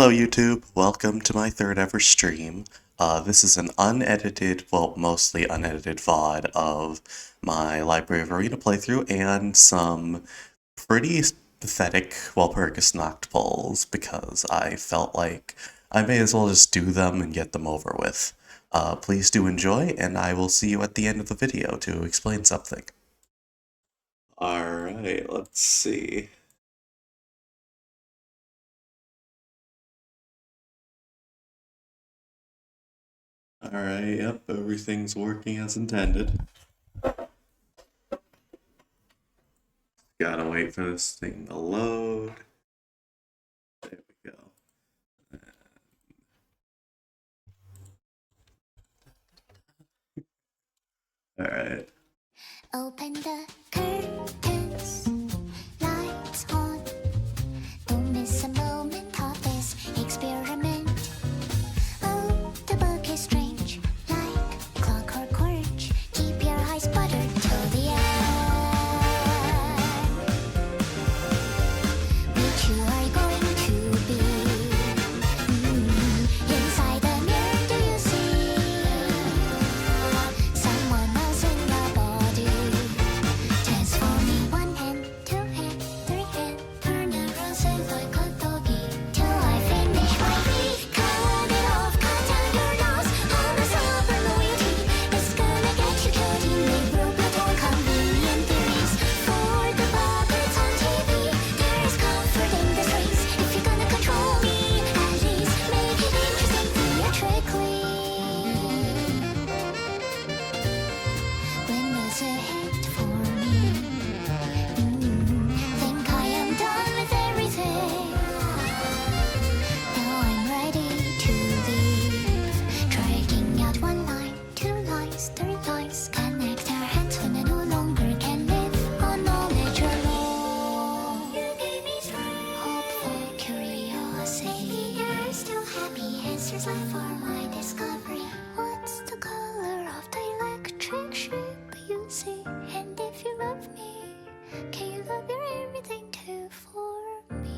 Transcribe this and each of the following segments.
Hello YouTube, welcome to my third ever stream. This is an unedited, well, mostly unedited VOD of my Library of Ruina playthrough and some pretty pathetic Walpurgis Nacht pulls because I felt like I may as well just do them and get them over with. Please do enjoy, and I will see you at the end of the video to explain something. Alright, let's see. Alright, yep, everything's working as intended. Gotta wait for this thing to load. There we go. Alright. Open the curtains, lights on. Don't miss a moment of this experiment. Oh, the book is strange, like clockwork orange. Keep your eyes buttered till the end. Which you are going to be. Inside the mirror, do you see someone else in the body? Transform me 1 hand, 2 hand, 3 hand. Turn around, say like a doggy till I finish my beat. Cut it off, cut down your nose. All the silver loyalty is gonna get you killed. You make robot or convenient theories for the puppets on TV. There's comfort in the strings if you're gonna control me. At least make it interesting theatrically. When there's a hit for me, think I am done with everything. Now I'm ready to leave. Dragging out 1 line, 2 lines, 3 lines. Connect our hands when I no longer can live on knowledge alone. You gave me strength, hopeful curiosity. You're still happy, answers left for my discovery. What's the color of the electric sheep you see? And if you love me, can you love your everything too for me?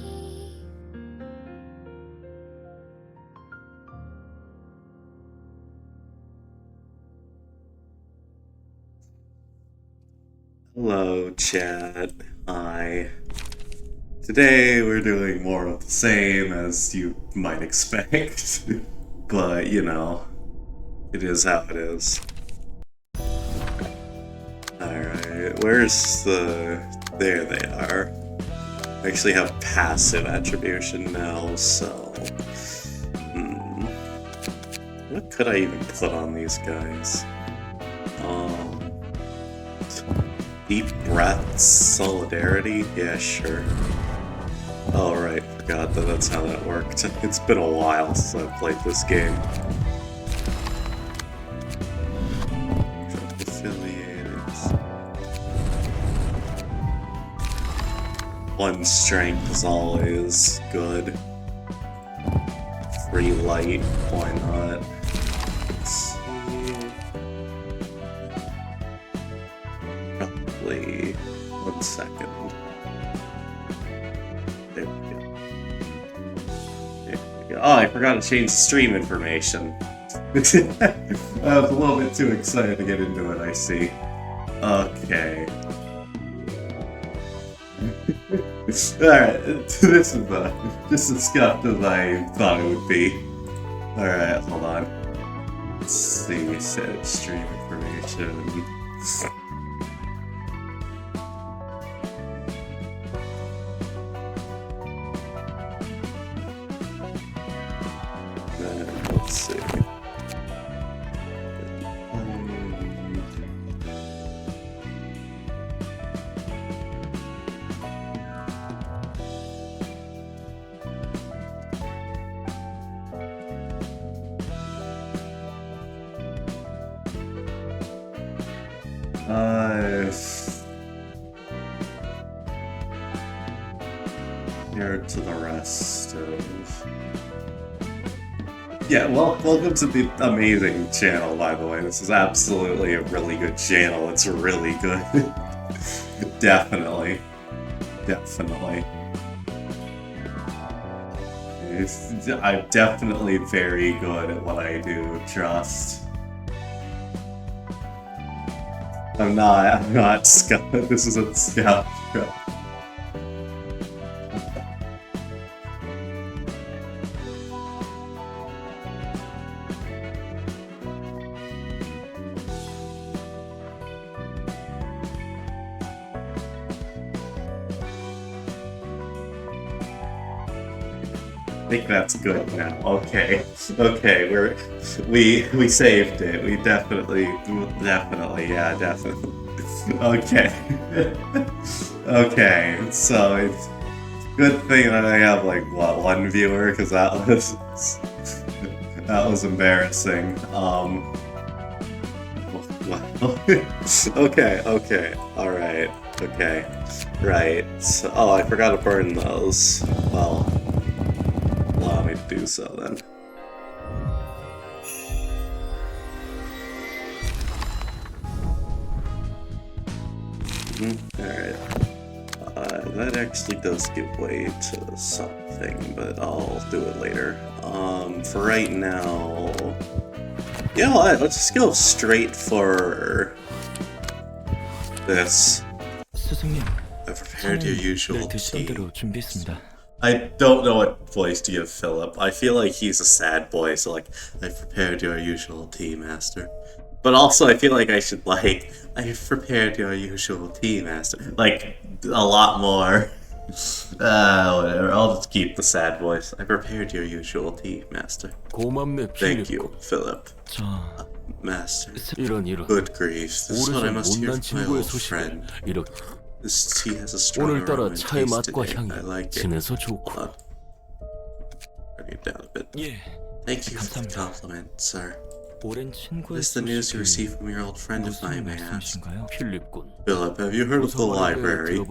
Hello, chat. Hi. Today we're doing more of the same, as you might expect. But, you know, it is how it is. Alright, where's the... There they are. I actually have passive attribution now, so... What could I even put on these guys? Deep breaths, solidarity? Yeah, sure. Oh, right, forgot that that's how that worked. It's been a while since I've played this game. Affiliated. 1 strength is always good. 3 light, why not? Let's see. Probably 1 second. There we go. There we go. Oh, I forgot to change the stream information. I was a little bit too excited to get into it, I see. Okay. Alright, this is just as scuffed as I thought it would be. Alright, hold on. Let's see, set stream information. Let's see. Compared to the rest of... Yeah, well, welcome to the amazing channel, by the way. This is absolutely a really good channel. It's really good. Definitely. Definitely. I'm definitely very good at what I do, trust. I'm not scout. This isn't scout. I think that's good now. Okay, we saved it. We definitely, yeah, definitely. Okay, okay. So it's good thing that I have like what, one viewer, because that was embarrassing. Well, okay, all right, okay, right. So, oh, I forgot to burn those. Well. Allow me to do so then. Alright. That actually does give way to something, but I'll do it later. For right now... You know what? Let's just go straight for... this. I've prepared your usual tea. I don't know what voice to give Philip. I feel like he's a sad boy, so like, I've prepared your usual tea, master. But also, I feel like I should like, I've prepared your usual tea, master. Like, a lot more. Whatever, I'll just keep the sad voice. I prepared your usual tea, master. Thank you, Philip. Master. Good grief, this is what I must hear from my old friend. This tea has a strong aroma and taste today. I like it. Hold on. Bring it down a bit. Thank you for the compliment, sir. What is the news you received from your old friend, if I may ask? Philip, have you heard of the library?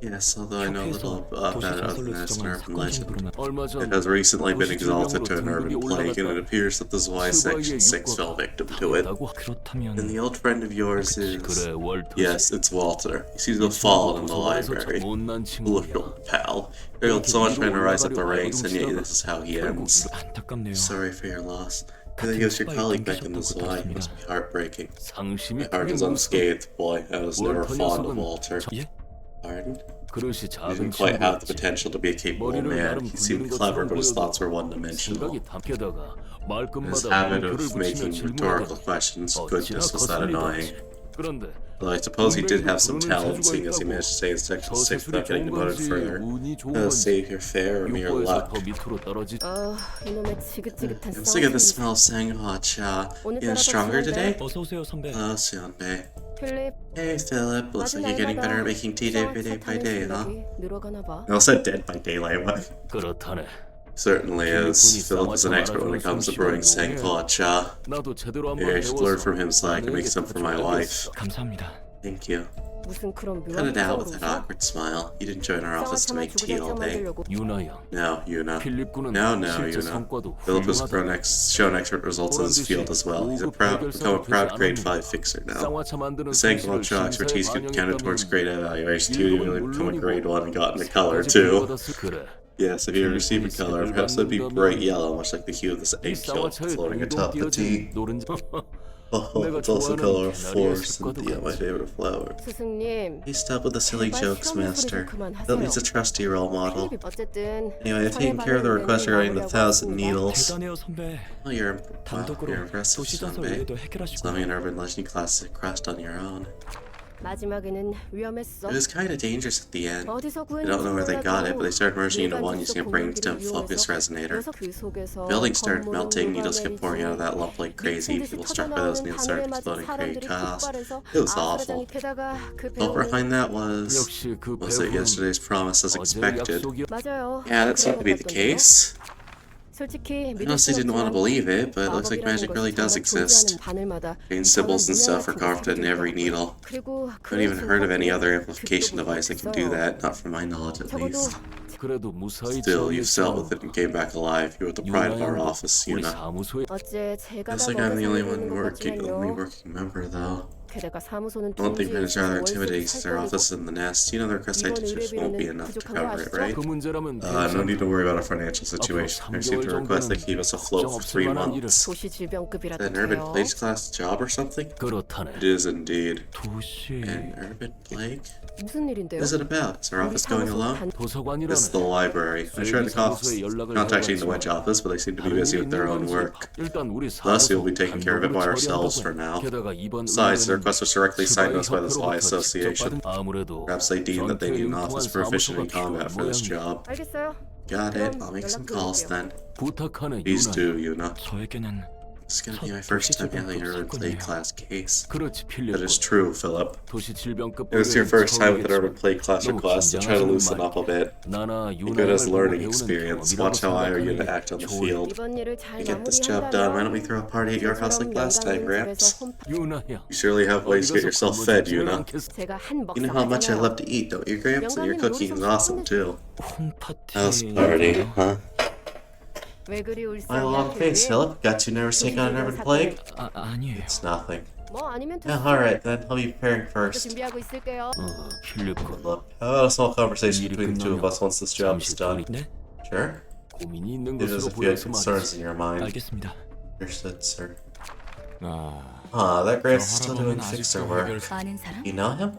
Yes, although I know little about it other than as an urban legend. It has recently been exalted to an urban plague, and it appears that this wise Section 6 fell victim to it. And the old friend of yours is... Yes, it's Walter. He seems to have fallen in the library. Look, old pal. He failed so much trying to rise up the ranks, and yet this is how he ends. Sorry for your loss. I think it was your colleague back in the Zwei. It must be heartbreaking. My heart is unscathed, boy. I was never fond of Walter. Pardon? He didn't quite have the potential to be a capable man. He seemed clever, but his thoughts were one-dimensional. His habit of making rhetorical questions, goodness, was that annoying. Though I suppose he did have some talent, seeing as he managed to stay in Section 6 without getting demoted further. Save your fare or mere luck. I'm sick of the smell of Sangha-cha. Feeling stronger today? Hello, Seonbae. Hey, Philip. Looks like you're getting better at making tea day by day, huh? I said dead by daylight, what? Certainly is. Philip is an expert when it comes to brewing Sangha-cha. Here, I should learn from him so I can make some for my wife. Thank you. Cut it out with that awkward smile. You didn't join our office to make tea all day. No, Yuna. No, Yuna. Philip has shown expert results in his field as well. He's become a proud grade 5 fixer now. The Sangha-cha expertise could be counted towards grade evaluation too. You really become a grade 1 and got into color too. Yes, if you receive a color, perhaps it'd be bright yellow, much like the hue of this egg yolk floating atop the tea. Oh, it's also color of force, Cynthia, my favorite flower. Hey, stop with the silly jokes, master. Phil needs a trusty role model. Anyway, I've taken care of the request regarding the 1,000 needles. Oh, you're impressive, Seonbae. Something an urban legend classic crashed on your own. It was kind of dangerous at the end. I don't know where they got it, but they started merging into one using a brainstem focus resonator. Buildings started melting, needles kept pouring out of that lump like crazy. People struck by those needles started exploding, creating chaos. It was awful. The culprit behind that was it yesterday's promise as expected? Yeah, that seemed to be the case. I honestly didn't want to believe it, but it looks like magic really does exist. Green symbols and stuff are carved in every needle. I haven't even heard of any other amplification device that can do that, not from my knowledge at least. Still, you fell with it and came back alive. You were the pride of our office, Yuna. Looks like I'm the only working member, though. 게다가 사무소는 I don't think 둥지에 it's rather 있어서 intimidating 월세도 since their office is in the nest. You know the request I 이번 did just won't be enough to 부족한 거 cover it, 아시죠? right? 그 문제라면 No need to worry about our financial situation. I received a request that keep us afloat for 3 months. 도시 질병급이라도 An urban 돼요. plague class job or something? 그렇다네. It is indeed. 도시 An urban plague? 무슨 일인데요? What is it about? Is our 우리 office going 사무소 alone? 단- This is the 도서관이라네. library. I tried to contacting the Wedge office, but they seem to be busy with their own work. 일단 우리 Thus, we'll be 사무소 taking care of it by ourselves for now. 게다가 이번 Besides, the 의뢰는 request was directly signed to us by the Sly 협회로부터 직접 Association. 받은- 아무래도 Perhaps they deem that they need an office proficient in combat for this job. 알겠어요. Got it. I'll make some calls then. 부탁하네 Please 유나. do, Yuna. 저에게는 This is gonna be my first time handling a urban plague class case. 그렇지 That is 필립. true, Philip. 도시 질병급 It was your first time with an urban plague class 너무 request, so try to loosen up a bit. 나나 Think of it as 유나를 learning 보고 배우는 experience. 경험이라고 Watch how I or you to 생각하니 act on the 좋을 field. 이번 일을 잘 To get this job done, why don't we throw a party at your house like last time, Gramps? 유나야. You surely have ways to get yourself fed, Yuna. 제가 한 You know how much I love to eat, don't you, Gramps? And your cooking is awesome, too. House party, huh? 왜 그리 My long face, Philip. Got too nervous to take on an urban plague? 아니에요. It's nothing. 뭐 아니면 Yeah, alright then. I'll be preparing first. 준비하고 있을게요. 필립군. Look, how about a small conversation between the two of us once this job is 잠시 done? 둘이- 네? Sure? 고민이 있는 It is 것으로 if you had 보여서 concerns 말이지. in your mind. 알겠습니다. Understood, sir. 아, That Gramps is still doing fixer work. 아는 사람? You know him?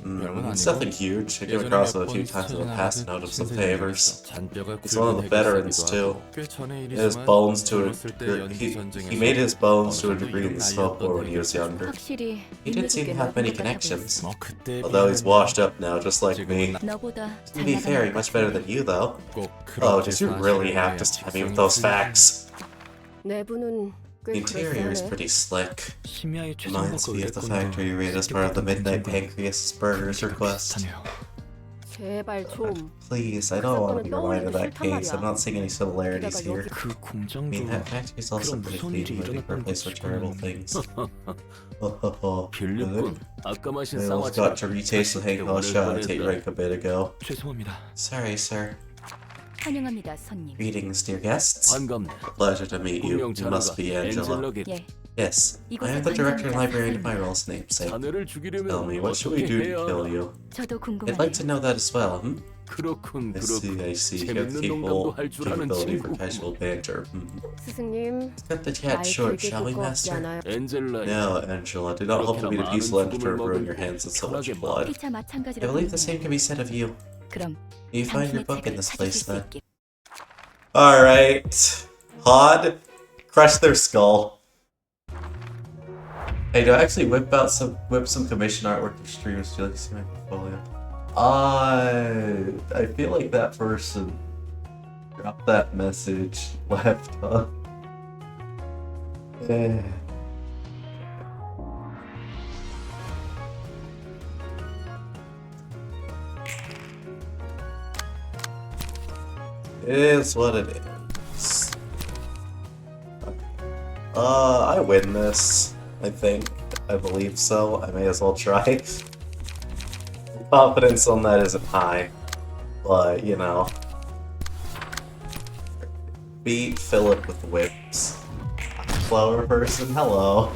별건 It's 아니고 nothing huge. I came 예전에 across him 몇 a few 번 times in the past and owed him some 신세상에 favors. 잔뼈가 He's one of the 굵은 veterans, 해결사기도 too. 하고, 꽤 전의 He has 일이지만 bones to a 젊었을 때 연기 he 전쟁에서 made his bones to a 어느 정도 degree in the 이름 Smoke War when he was 날렸던 younger. 확실히 He didn't seem to have many connections. 뭐 그때 Although he's washed up now, just like me. 너보다 To be fair, he's much better than you, though. 꼭 Oh, 그렇게 did you really have to stab me with those facts? 내부는 The 꽤 interior is 그럴싸하네. pretty slick. 심야의 Reminds me of the factory raid as part of the Midnight Pancreas Burgers request. 제발 좀. Please, I don't want to be reminded of that case. I'm not seeing any similarities 게다가 here. 여기 그 I 공장도 mean, that factory's also 그런 pretty 무서운 clean, 일이 but they 일어났다는 place for terrible things. 필립군. 아까 마신 I almost got to retaste the hang shot I drank a bit ago. 죄송합니다. Sorry, sir. 환영합니다, 손님. Greetings, dear guests. 반갑네. Pleasure to meet you. 분명 You must 자네가 be Angela. 엔젤러게. 예, Yes, I am the director and librarian of my role's namesake. 자네를 죽이려면 Tell me, what should we 어떻게 do 해야 to kill 하나? you? 저도 I'd like to 궁금하네요. know that as well. 그렇군, I see. You have 재밌는 capable 농담도 할 줄 아는 capability for 친구. casual banter. 스승님, Cut the chat 말 short, 길게 shall we, 볼 것 같지 master? 않아요? 엔젤라. No, Angela, do not hope to meet a peaceful end to ruin your hands in so much blood. 피차 I 마찬가지로 believe the 보이네요. same can be said of you. 그럼 You find your 당신의 book in 책을 this 찾으실 place 수 then. 있게. Alright. Hod, crush their skull. Hey, do I actually whip some commission artwork to streamers? Do you like to see my portfolio? I feel like that person dropped that message left, huh? Eh. It is what it is. I win this. I think. I believe so. I may as well try. Confidence on that isn't high. But, you know. Beat Philip with whips. Flower person, hello.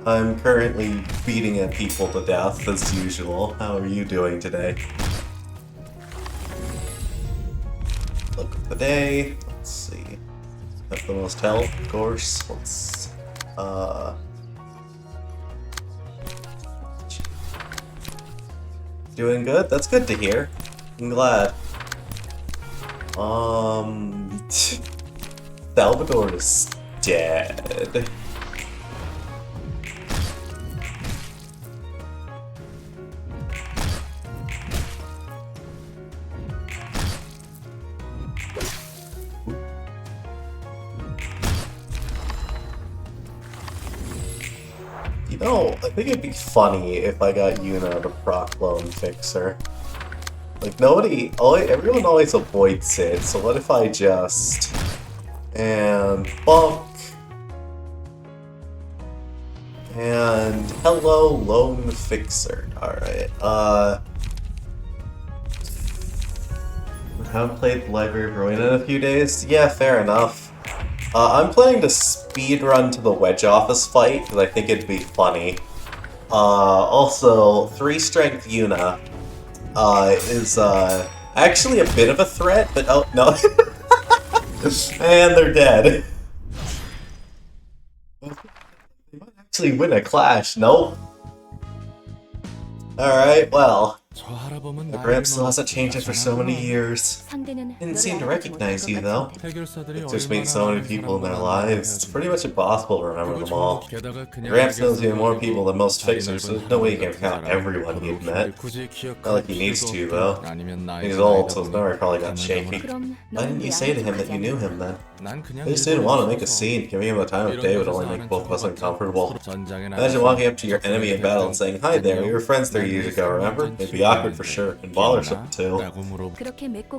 I'm currently beating at people to death as usual. How are you doing today? Look of the day. Let's see. Have the most health, of course. Let's doing good? That's good to hear. I'm glad. Salvador is dead. You know, I think it'd be funny if I got Yuna to proc clone fixer. Like, everyone always avoids it, so what if I just... And bonk. And hello, lone fixer. Alright, haven't played the Library of Ruina in a few days. Yeah, fair enough. I'm planning to speedrun to the Wedge Office fight, because I think it'd be funny. Also, 3 strength Yuna is actually a bit of a threat, but oh, no. And they're dead. They might actually win a clash, nope. Alright, well. The Gramp still hasn't changed after so many years. Didn't seem to recognize you, though. There's been so many people in their lives, it's pretty much impossible to remember them all. Gramps knows even more people than most fixers, so there's no way you can count everyone you've met. Not like he needs to, though. He's old, so his memory probably got shaky. Why didn't you say to him that you knew him, then? I just didn't want to make a scene. Giving him the time of day would only make both of us uncomfortable. Imagine walking up to your enemy in battle and saying, "Hi there, we were friends 3 years ago, remember?" It'd be awkward for sure, and bothersome too. I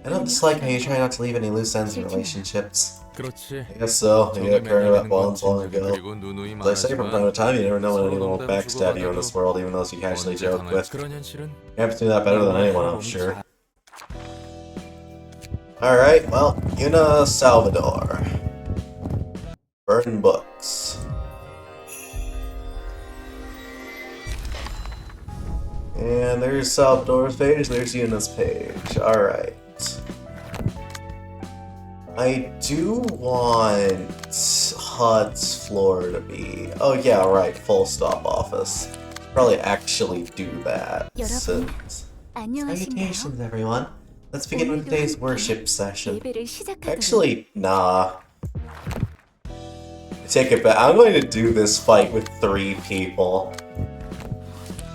don't dislike how you try not to leave any loose ends in relationships. I guess so. You got current about bonds long ago. As I say from time to time, you never know when anyone will backstab you in this world, even those you casually joke with. Gramps do that better than anyone, I'm sure. Alright, well, Yuna Salvador. Burn books. And there's Salvador's page, there's Yuna's page. Alright. I do want HUD's floor to be... Oh yeah, right, full stop office. Probably actually do that, since... Salutations, everyone. Let's begin with today's worship session. Actually, nah. I take it back. I'm going to do this fight with 3 people.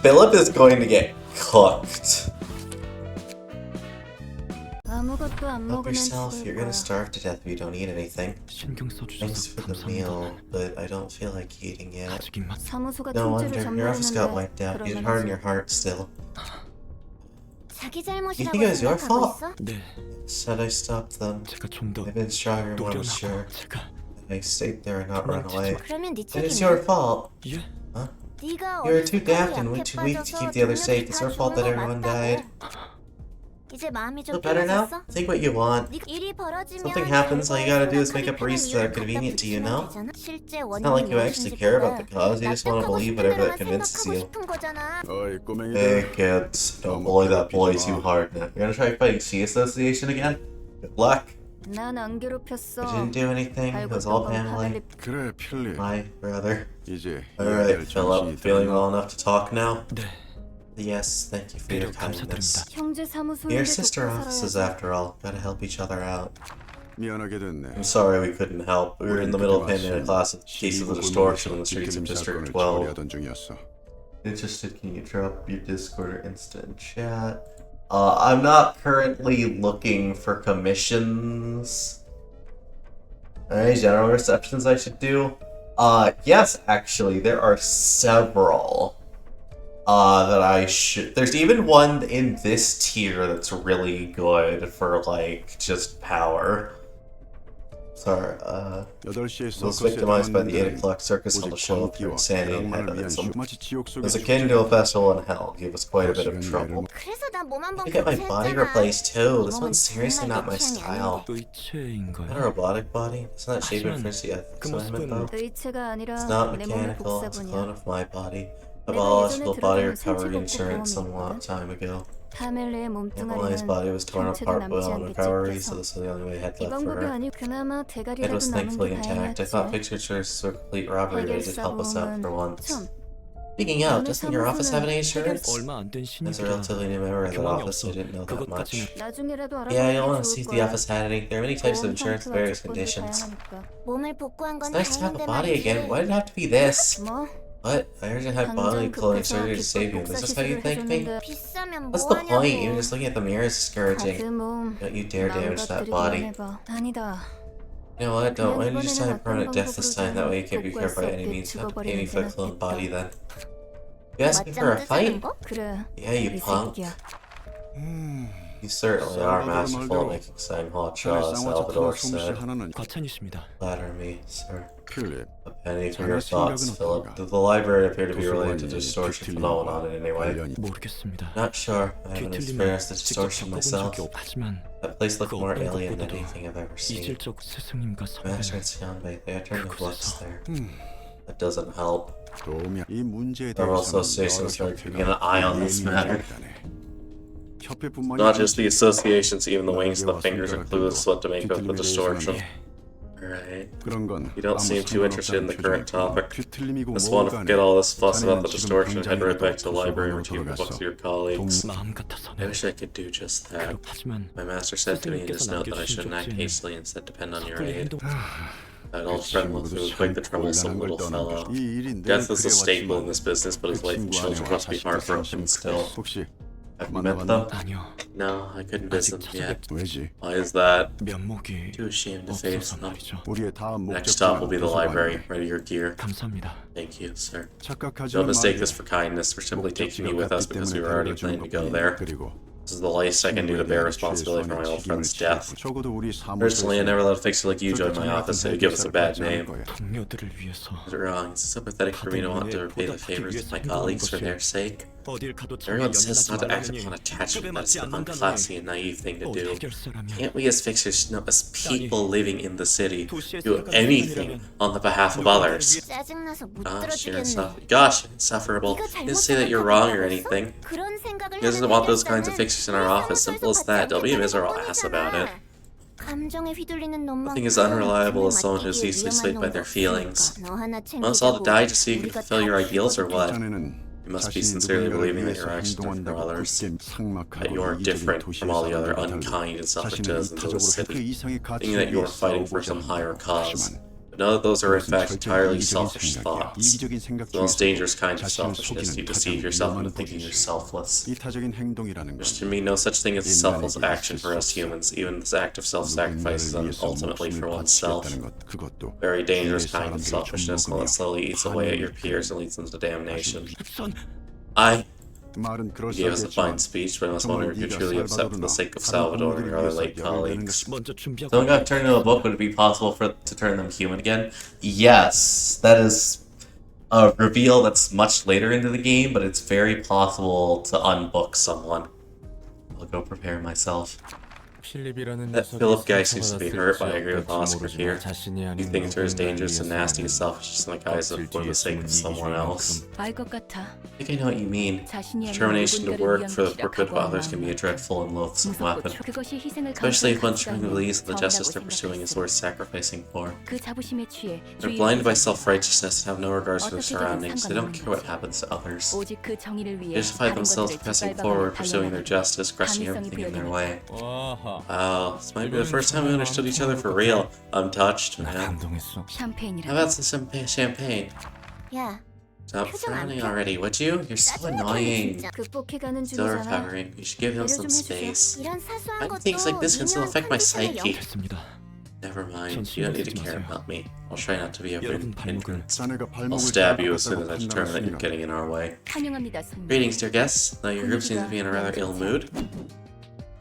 Philip is going to get cooked. Help yourself, you're gonna starve to death if you don't eat anything. Thanks for the meal, but I don't feel like eating yet. No wonder, your office got wiped out. You'd harden your heart still. You think it was your fault? Said I stopped them. I've been stronger when I was sure. I stayed there and not run away. It is your fault. Huh? You were too daft and way too weak to keep the others safe. It's your fault that everyone died. Feel better now? Think what you want. Something happens, all you gotta do is make up reasons that are convenient to you, no? It's not like you actually care about the cause, you just want to believe whatever that convinces you. Hey kids, don't bully that boy too hard now. You're gonna try fighting Sea Association again? Good luck. I didn't do anything, it was all family. My brother. Alright, Philip, feeling well enough to talk now? Yes, thank you for your kindness. Your sister offices, after all. Gotta help each other out. I'm sorry we couldn't help. We were in the middle of handling a class of cases of distortion in the streets of District 12. Interested, can you drop your Discord or instant chat? I'm not currently looking for commissions. Any general receptions I should do? Yes, actually, there are several. That I should... There's even one in this tier that's really good for, like, just power. Sorry, was victimized by the 8 o'clock circus held a show of pure insanity and hedonism. It was akin to a festival in hell. Gave us quite a bit of trouble. I get my body replaced too. This one's seriously not my style. Not a robotic body? It's not shaped for the ethics amendment though. It's not mechanical, it's a clone of my body. I biological body recovery insurance some long time ago. Emily's body was torn apart while recovery, so this was the only way I had left for her. It was thankfully intact. I thought picture insurance were a complete robbery, but it did help us out for once. Speaking of, doesn't your office have any insurance? As a relatively new member of that office, I didn't know that much. Yeah, you'll want to see if the office had any. There are many types of insurance with various conditions. It's nice to have a body again. Why did it have to be this? What? I heard you had bodily clothing surgery to save you. Is this how you thank me? What's the point? Even just looking at the mirror is discouraging. Don't you dare damage that body. You know what? Don't. Why don't you just die a permanent death this time? That way you can't be cured by any means. You have to pay me for the clone body then. You asked me for a fight? Yeah, you punk. You certainly are masterful at making sang hotcha, Salvador said. 하나는 과찬이십니다. Flatter me, sir. 필립, A penny for your thoughts, Philip. Does the library appear to be related to the distortion phenomenon in any way? 모르겠습니다. Not sure. I haven't experienced the 직접 distortion 겪어본 myself. 적이 하지만 That place looked more 어떤 alien than 것보다도 anything I've ever seen. 이질적 스승님과 Master 선배는 and Xianbei, they are turning flux 그곳에서 there. That doesn't help. 도움이 이 문제에 Several 대해서는 associations 여러 are keeping an eye on this matter. 협회뿐만이 Not just the associations, even the wings of the fingers are clueless what to make of the distortion. Alright. 그런 건 You don't seem too interested in the current topic. 뒤틀림이고 Just want to forget all this fuss about the 자네는 지금 distortion and head right back to the 도서관으로 library and retrieve the 돌아가서 books of your colleagues. 마음 I 같아서는 wish I could do just that. 하지만 My master said to me in his note that I shouldn't act hastily, instead depend on your aid. That old friend will do quite the troublesome little fellow. Death is a staple in this business, but his wife and children must be heartbroken still. 혹시 Have you met them? 아니요. No, I couldn't visit them yet. 왜지? Why is that? 면목이 Too ashamed to face 없어서 them. 말이죠. 우리의 다음 Next stop will be the library. 도서관이네. Ready your gear. 감사합니다. Thank you, sir. 착각하지 Don't mistake this for kindness. We're simply taking you with us because we were already planning to go there. 그리고 This is the least I can do to bear responsibility for my old friend's death. 적어도 우리 Personally, I never let a fixer like you join my office, so you give us a bad name. 동료들을 위해서 Is it wrong? Is it so pathetic for me to want to repay the favors of my colleagues for their sake? 어딜 가도 Everyone says not to act upon attachment. That's an unclassy and naive thing to do. Can't we as fixers, no, as people living in the city, do anything on the behalf of others? 짜증나서 못 Gosh, you're 들어주겠네. Gosh, insufferable. Didn't say that you're wrong or anything. 그런 생각을 He doesn't want those kinds of fixers in our office. Simple as that. Don't be a miserable ass about it. 감정에 휘둘리는 놈만 Nothing is unreliable as someone who's easily swayed by their feelings. Want us all to die just so you can fulfill your ideals or what? 자네는 You must be sincerely believing that your actions are for others, that you are different from all the other unkind and selfish citizens of the city, thinking that you are fighting for some higher cause. But know that those are in fact entirely selfish thoughts. The most dangerous kind of selfishness. You deceive yourself into thinking you're selfless. 이타적인 행동이라는 There's 건 to me no such thing as a selfless action for us humans. Even this act of self-sacrifice is 위해서 ultimately for 목숨을 oneself. 바치겠다는 것, 그것도 Very dangerous kind of 사람들을 selfishness, one that slowly eats away at your peers and leads them to damnation. I 말은 gave us a fine 그럴싸했지만 speech, but I must wonder if you're truly upset for the sake of 다른 Salvador and 동물들을 your other 위해서 late 열어내는 colleagues. 먼저 준비하고 Someone got turned into a book. Would it be possible to turn them human again? Yes, that is a reveal that's much later into the game, but it's very possible to unbook someone. I'll go prepare myself. That Philip guy seems to be hurt, but I agree with Oscar here. He thinks are as dangerous and nasty and selfish just in the guise of for the sake of someone else. 알 것 같아. I think I know what you mean. 자신이 아닌 Determination to 누군가를 work 위한 for the 길이라 good of others 각오한 can be a dreadful and loathsome 무섭고 weapon. 그것이 희생을 Especially if 감수한 one truly believes that the justice they're 가치가 pursuing is 있는 worth sacrificing for. 그 자부심에 취해 They're 주위를 blinded by 비판하고 self-righteousness and have no regards for their 어떻게든 surroundings. They don't 상관없는 care what happens to others. 오직 그 정의를 위해 They justify 다른 themselves 것들을 pressing 짓밟아가며 forward, pursuing their 달려나가고 justice, crushing 강의성이 everything in their 부여되는 way. Wow, this might be the first time we understood each other for real. I'm touched, man. 감동했어. How 샴페인이라 about some champagne? 야, Stop 표정 안 frowning 펴. already, would you? You're so 짜증나, annoying. 진짜. 극복해가는 Still 중이잖아. recovering. You should give him 배려 some 좀 해주세요. space. 이런 사소한 Finding 것도 things like this can still 미묘한 affect my 컨디션을 psyche. 됐습니다. Never mind. You don't need to care about me. I'll try not to be a 여러분 발목을 hindrance. 자네가 I'll 발목을 stab you as soon as I 잡았다고 determine that you're 판단했으니까 getting in our way. 환영합니다, 손님. Greetings, dear guests. Now your group seems to be in a rather ill mood.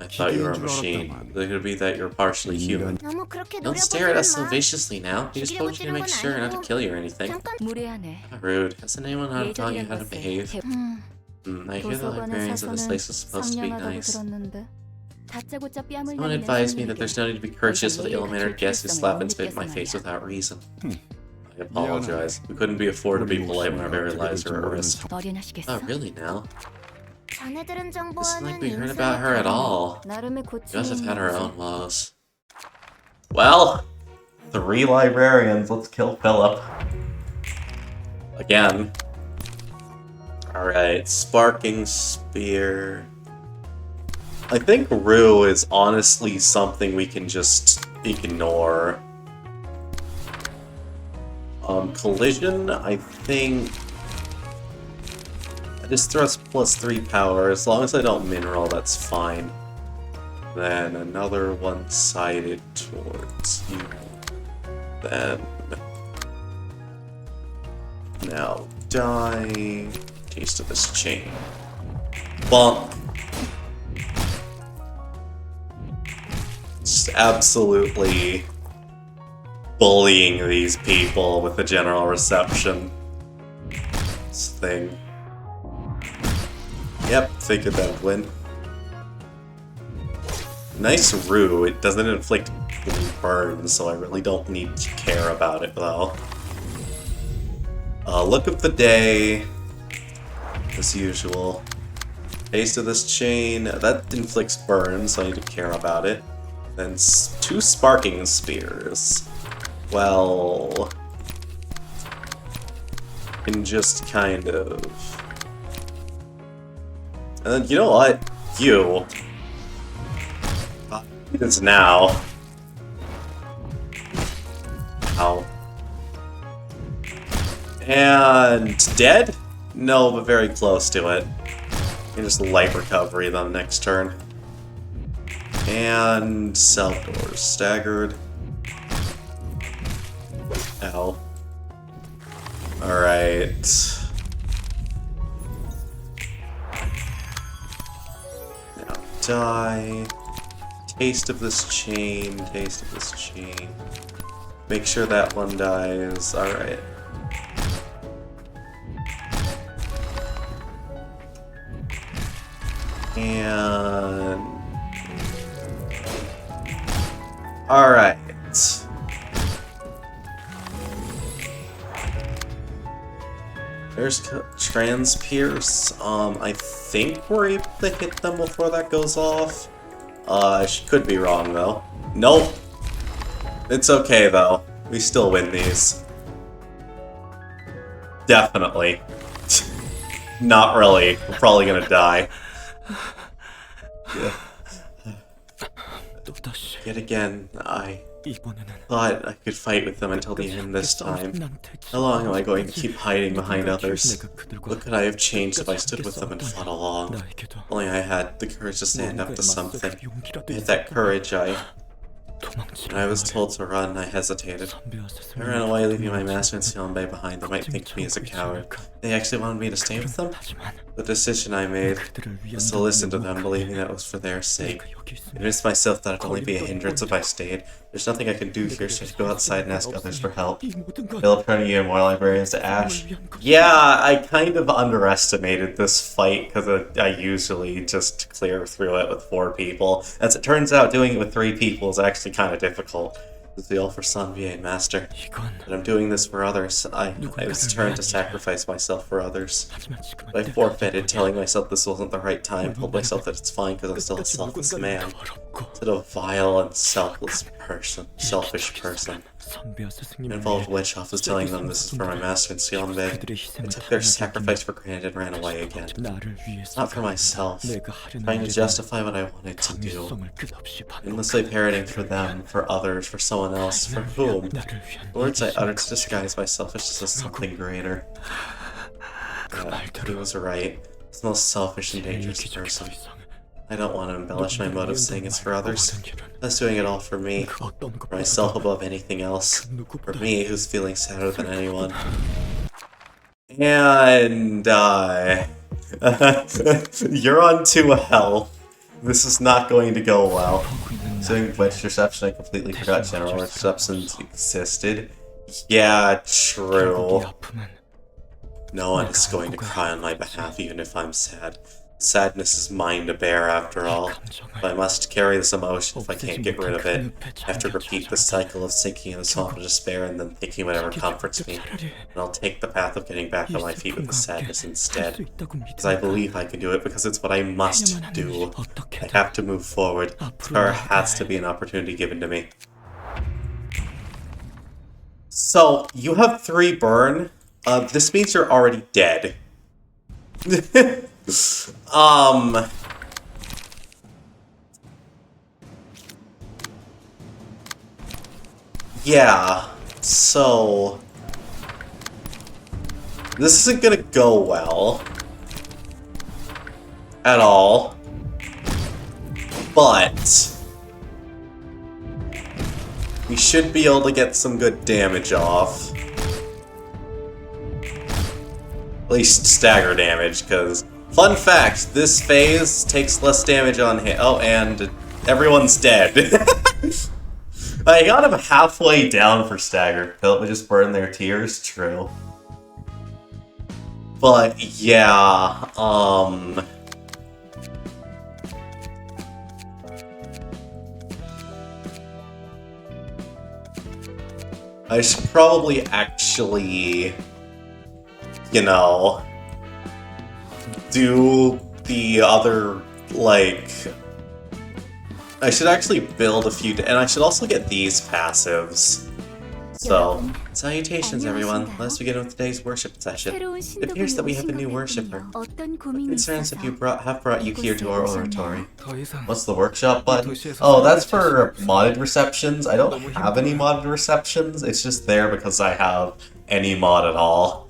I thought you were a machine. It could be that you're partially human. 너무 그렇게 Don't stare at us so 노려보지는 마. viciously now. We just told you to make sure not to kill you or anything. 잠깐. 무례하네. Not rude. Hasn't anyone taught you 예절이란 how to 것을 behave? 배- I hear the 도서관의 librarians of this 사서는 place is supposed to be 상냥하다고 nice. 들었는데 다짜고짜 뺨을 Someone 날리는 advised me that 손님에게 there's no need to be courteous with 예의를 ill-mannered 갖출 guests who 필요성을 slap 못 and spit in my 느꼈어 face 말이야. without reason. I apologize. We couldn't be afford to be polite when our very lives are at risk. 머리나시겠어? Oh, really now? 자네들은 It's like 정보와는 we heard about her at all. 나름의 She must have 고충이 had her 있는 own woes. Well, 3 librarians. Let's kill Philip. Again. Alright, Sparking Spear. I think Rue is honestly something we can just ignore. Collision, I think... I just thrust +3 power. As long as I don't mineral, that's fine. Then another one-sided towards you. Then... Now die. Taste of this chain. Bonk. just absolutely bullying these people with the general reception thing. Yep, figured that would win. Nice Rue, it doesn't inflict burns, so I really don't need to care about it though. Look of the day, as usual. Taste of this chain, that inflicts burns, so I need to care about it. Then 2 sparking spears. Well, can just kind of. And then you know what? You. It's now. Ow. And dead? No, but very close to it. You can just light recovery them next turn. And south doors staggered. Ow. Alright. Now die. Taste of this chain, taste of this chain. Make sure that one dies. Alright. And... Alright. There's Transpierce. I think we're able to hit them before that goes off. She could be wrong, though. Nope. It's okay, though. We still win these. Definitely. Not really. We're probably gonna die. Yeah. Yet again, I thought I could fight with them until the end this time. How long am I going to keep hiding behind others? What could I have changed if I stood with them and fought along? Only I had the courage to stand up to something. I had that courage, When I was told to run, I hesitated. I ran away, leaving my master and Sionbei behind. They might think me as a coward. They actually wanted me to stay with them? The decision I made was to listen to them, believing that it was for their sake. I convinced myself that it'd only be a hindrance if I stayed. There's nothing I can do here, so I have to go outside and ask others for help. Philip, turning you and more librarians to Ash. Yeah, I kind of underestimated this fight, because I usually just clear through it with 4 people. As it turns out, doing it with 3 people is actually kind of difficult. It's the all for Sanvier, Master. But I'm doing this for others. I was determined to sacrifice myself for others. But I forfeited, telling myself this wasn't the right time, told myself that it's fine because I'm still a selfless man. Instead of a vile and selfish person. An involved witch off was telling them this is for my master and Sionbei. I took their sacrifice for granted and ran away again. Not for myself. Trying to justify what I wanted to do. Endlessly parroting for them, for others, for someone else, for whom? The words I uttered to disguise my selfishness as something greater. He was right. He's the most selfish and dangerous person. I don't want to embellish my motives saying it's for others. That's doing it all for me. For myself above anything else. For me, who's feeling sadder than anyone. And, you're on 2 health. This is not going to go well. Doing witch reception, I completely forgot general reception existed. Yeah, true. No one is going to cry on my behalf even if I'm sad. Sadness is mine to bear, after all. But I must carry this emotion if I can't get rid of it. I have to repeat the cycle of sinking in the swamp of despair and then thinking whatever comforts me. And I'll take the path of getting back on my feet with the sadness instead. Because I believe I can do it, because it's what I must do. I have to move forward. There has to be an opportunity given to me. So, you have 3 burn. This means you're already dead. Yeah, so this isn't gonna go well at all, but we should be able to get some good damage off. At least stagger damage, because fun fact, this phase takes less damage on hit. Oh, and Everyone's dead. I got him halfway down for stagger. Philip would just burn their tears. True. But yeah, I should probably actually, you know, do the other, like, I should actually build a few, and I should also get these passives. So, salutations everyone. Let's begin with today's worship session. It appears that we have a new worshipper. What concerns have brought you here to our oratory? What's the workshop button? Oh, that's for modded receptions. I don't have any modded receptions. It's just there because I have any mod at all.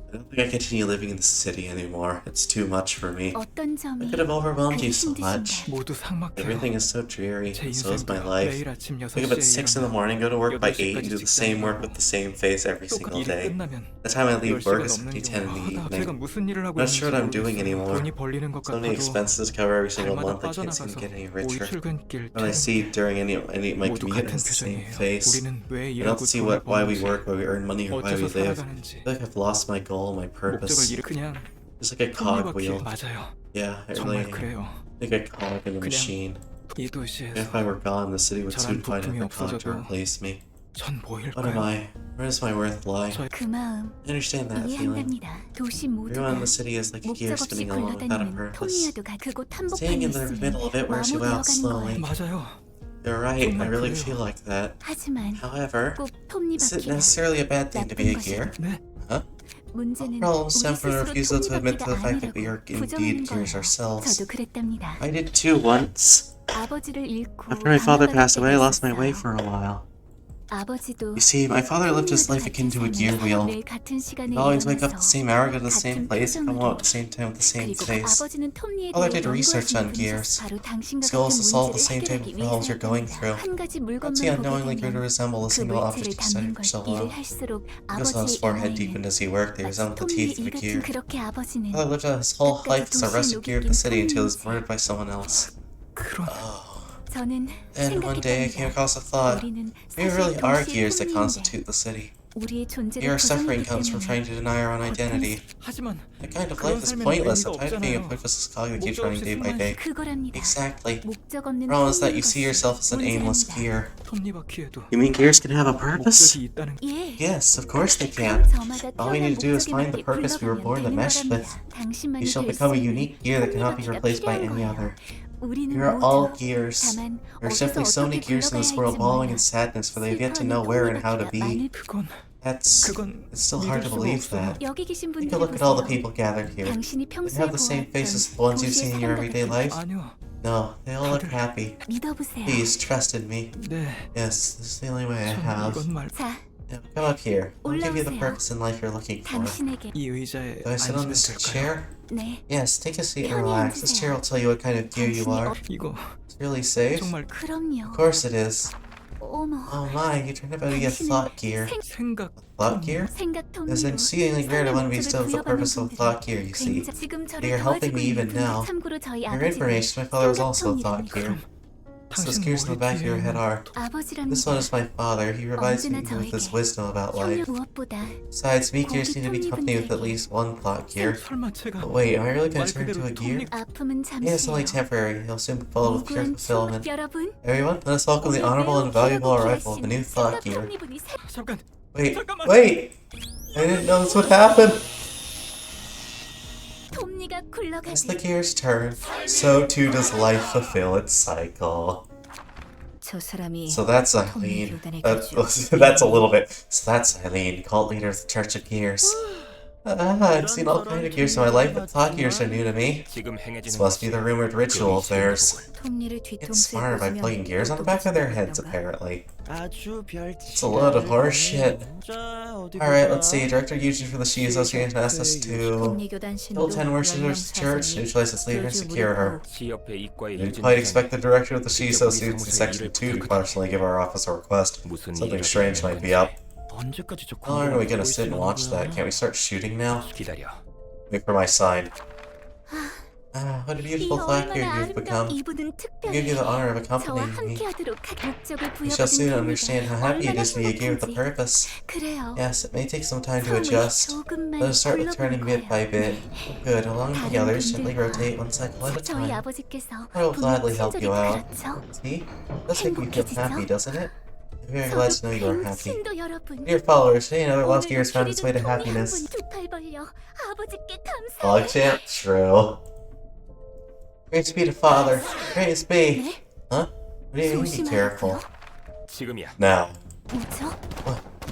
I don't think I continue living in the city anymore. It's too much for me. I could have overwhelmed you so much. Everything is so dreary, and so is my life. Wake up at 6 in the morning, go to work by 8, and do the same work with the same face every single day. The time I leave work is 10 in the evening. I'm not sure what I'm doing anymore. So many expenses to cover every single month, I can't seem to get any richer. When I see during any of my commute, it's the same face. I don't see why we work, why we earn money, or why we live. I feel like I've lost my goal, my purpose. It's like a cogwheel. Yeah, I really like a cog in a machine. If I were gone, the city would soon find another cog to replace me. What am I? Where does my worth lie? I understand that feeling. Everyone in the city is like a gear spinning along without a purpose. Staying in the middle of it wears you out slowly. You're right, I really feel like that. However, is it necessarily a bad thing to be a gear? Huh? Problems stem from a refusal to admit to the fact that we are indeed gears ourselves. I did too once. After my father passed away, I lost my way for a while. You see, my father lived his life akin to a gear wheel. He'd always wake up at the same hour, go to the same place, come out at the same time with the same face. Father did research on gears. His goal is to solve the same type of problems you're going through. Once he unknowingly grew to resemble a single object he studied for so long. He saw his forehead deepened as he worked, they resembled the teeth of a gear. Father lived out his whole life as a rusted gear of the city until he was murdered by someone else. Oh. Then one day I came across a thought. We really are gears that constitute the city. Our suffering comes from trying to deny our own identity. That kind of life is pointless. I'm tired of being a pointless cog that keeps running day by day. Exactly. The problem is that you see yourself as an aimless gear. You mean gears can have a purpose? Yes, of course they can. All we need to do is find the purpose we were born to mesh with. You shall become a unique gear that cannot be replaced by any other. We are all gears. There are simply so many gears in this world wallowing in sadness, for they have yet to know where and how to be. It's still hard to believe that. Take a look at all the people gathered here. They have the same faces as the ones you see in your everyday life? No, they all look happy. Please, trust in me. Yes, this is the only way I have. Now, come up here. I'll give you the purpose in life you're looking for. Do I sit on this chair? Yes, take a seat and relax. This chair will tell you what kind of gear you are. It's really safe? Of course it is. Oh my, you turned out to be a thought gear. Thought gear? It's exceedingly rare to one be still with the purpose of a thought gear, you see. But you're helping me even now. For your information, my father was also a thought gear. So those gears in the back of your head are. This one is my father. He provides me with his wisdom about life. Besides, me gears need to be accompanied with at least one thought gear. But wait, am I really going to turn into a gear? Yeah, it's only temporary. He'll soon be followed with pure fulfillment. Everyone, let us welcome the honorable and valuable arrival of the new thought gear. Wait! I didn't know this would happen! As the gears turn, so too does life fulfill its cycle. So that's Eileen. That's a little bit. So that's Eileen, cult leader of the Church of Gears. I've seen all kinds of gears in my life, but thought gears are new to me. This must be the rumored ritual of theirs. Get smarter by plugging gears on the back of their heads, apparently. It's a load of horse shit. Alright, let's see. Director Eugene for the Shi Association asked us to kill 10 worshippers of the church, neutralize its leader, and secure her. We didn't quite expect the director of the Shi Association in Section 2 to personally give our office a request. Something strange might be up. How long are we gonna sit and watch that? Can't we start shooting now? Wait for my sign. What a 이 beautiful factor 얼마나 you've become. 아름다운 이분은 I give you 특별히 the honor of 저와 accompanying me. 함께하도록 목적을 You shall soon 부여받은 understand how happy it is to be here with a purpose. 그래요. Yes, it may take some time to 처음에 adjust. 조금만 Let us start with turning 굴러보는 bit by 거예요. bit. Good, along with the 다른 others, gently 분들과 rotate one cycle at a 저희 time. 아버지께서 I will 분명 gladly help 친절히 you out. 그렇죠. See? Does make me feel happy, doesn't it? I'm very glad to know you are happy. 신도 여러분. Dear followers, today another lost year has 오늘도 found its way to 길이는 통에 한 happiness. 분 두 팔 벌려 아버지께 감사해. Pogchamp, true. Great to be the father. Great to be. 네? Huh? What do you mean be careful? 지금이야. Now. 뭐죠?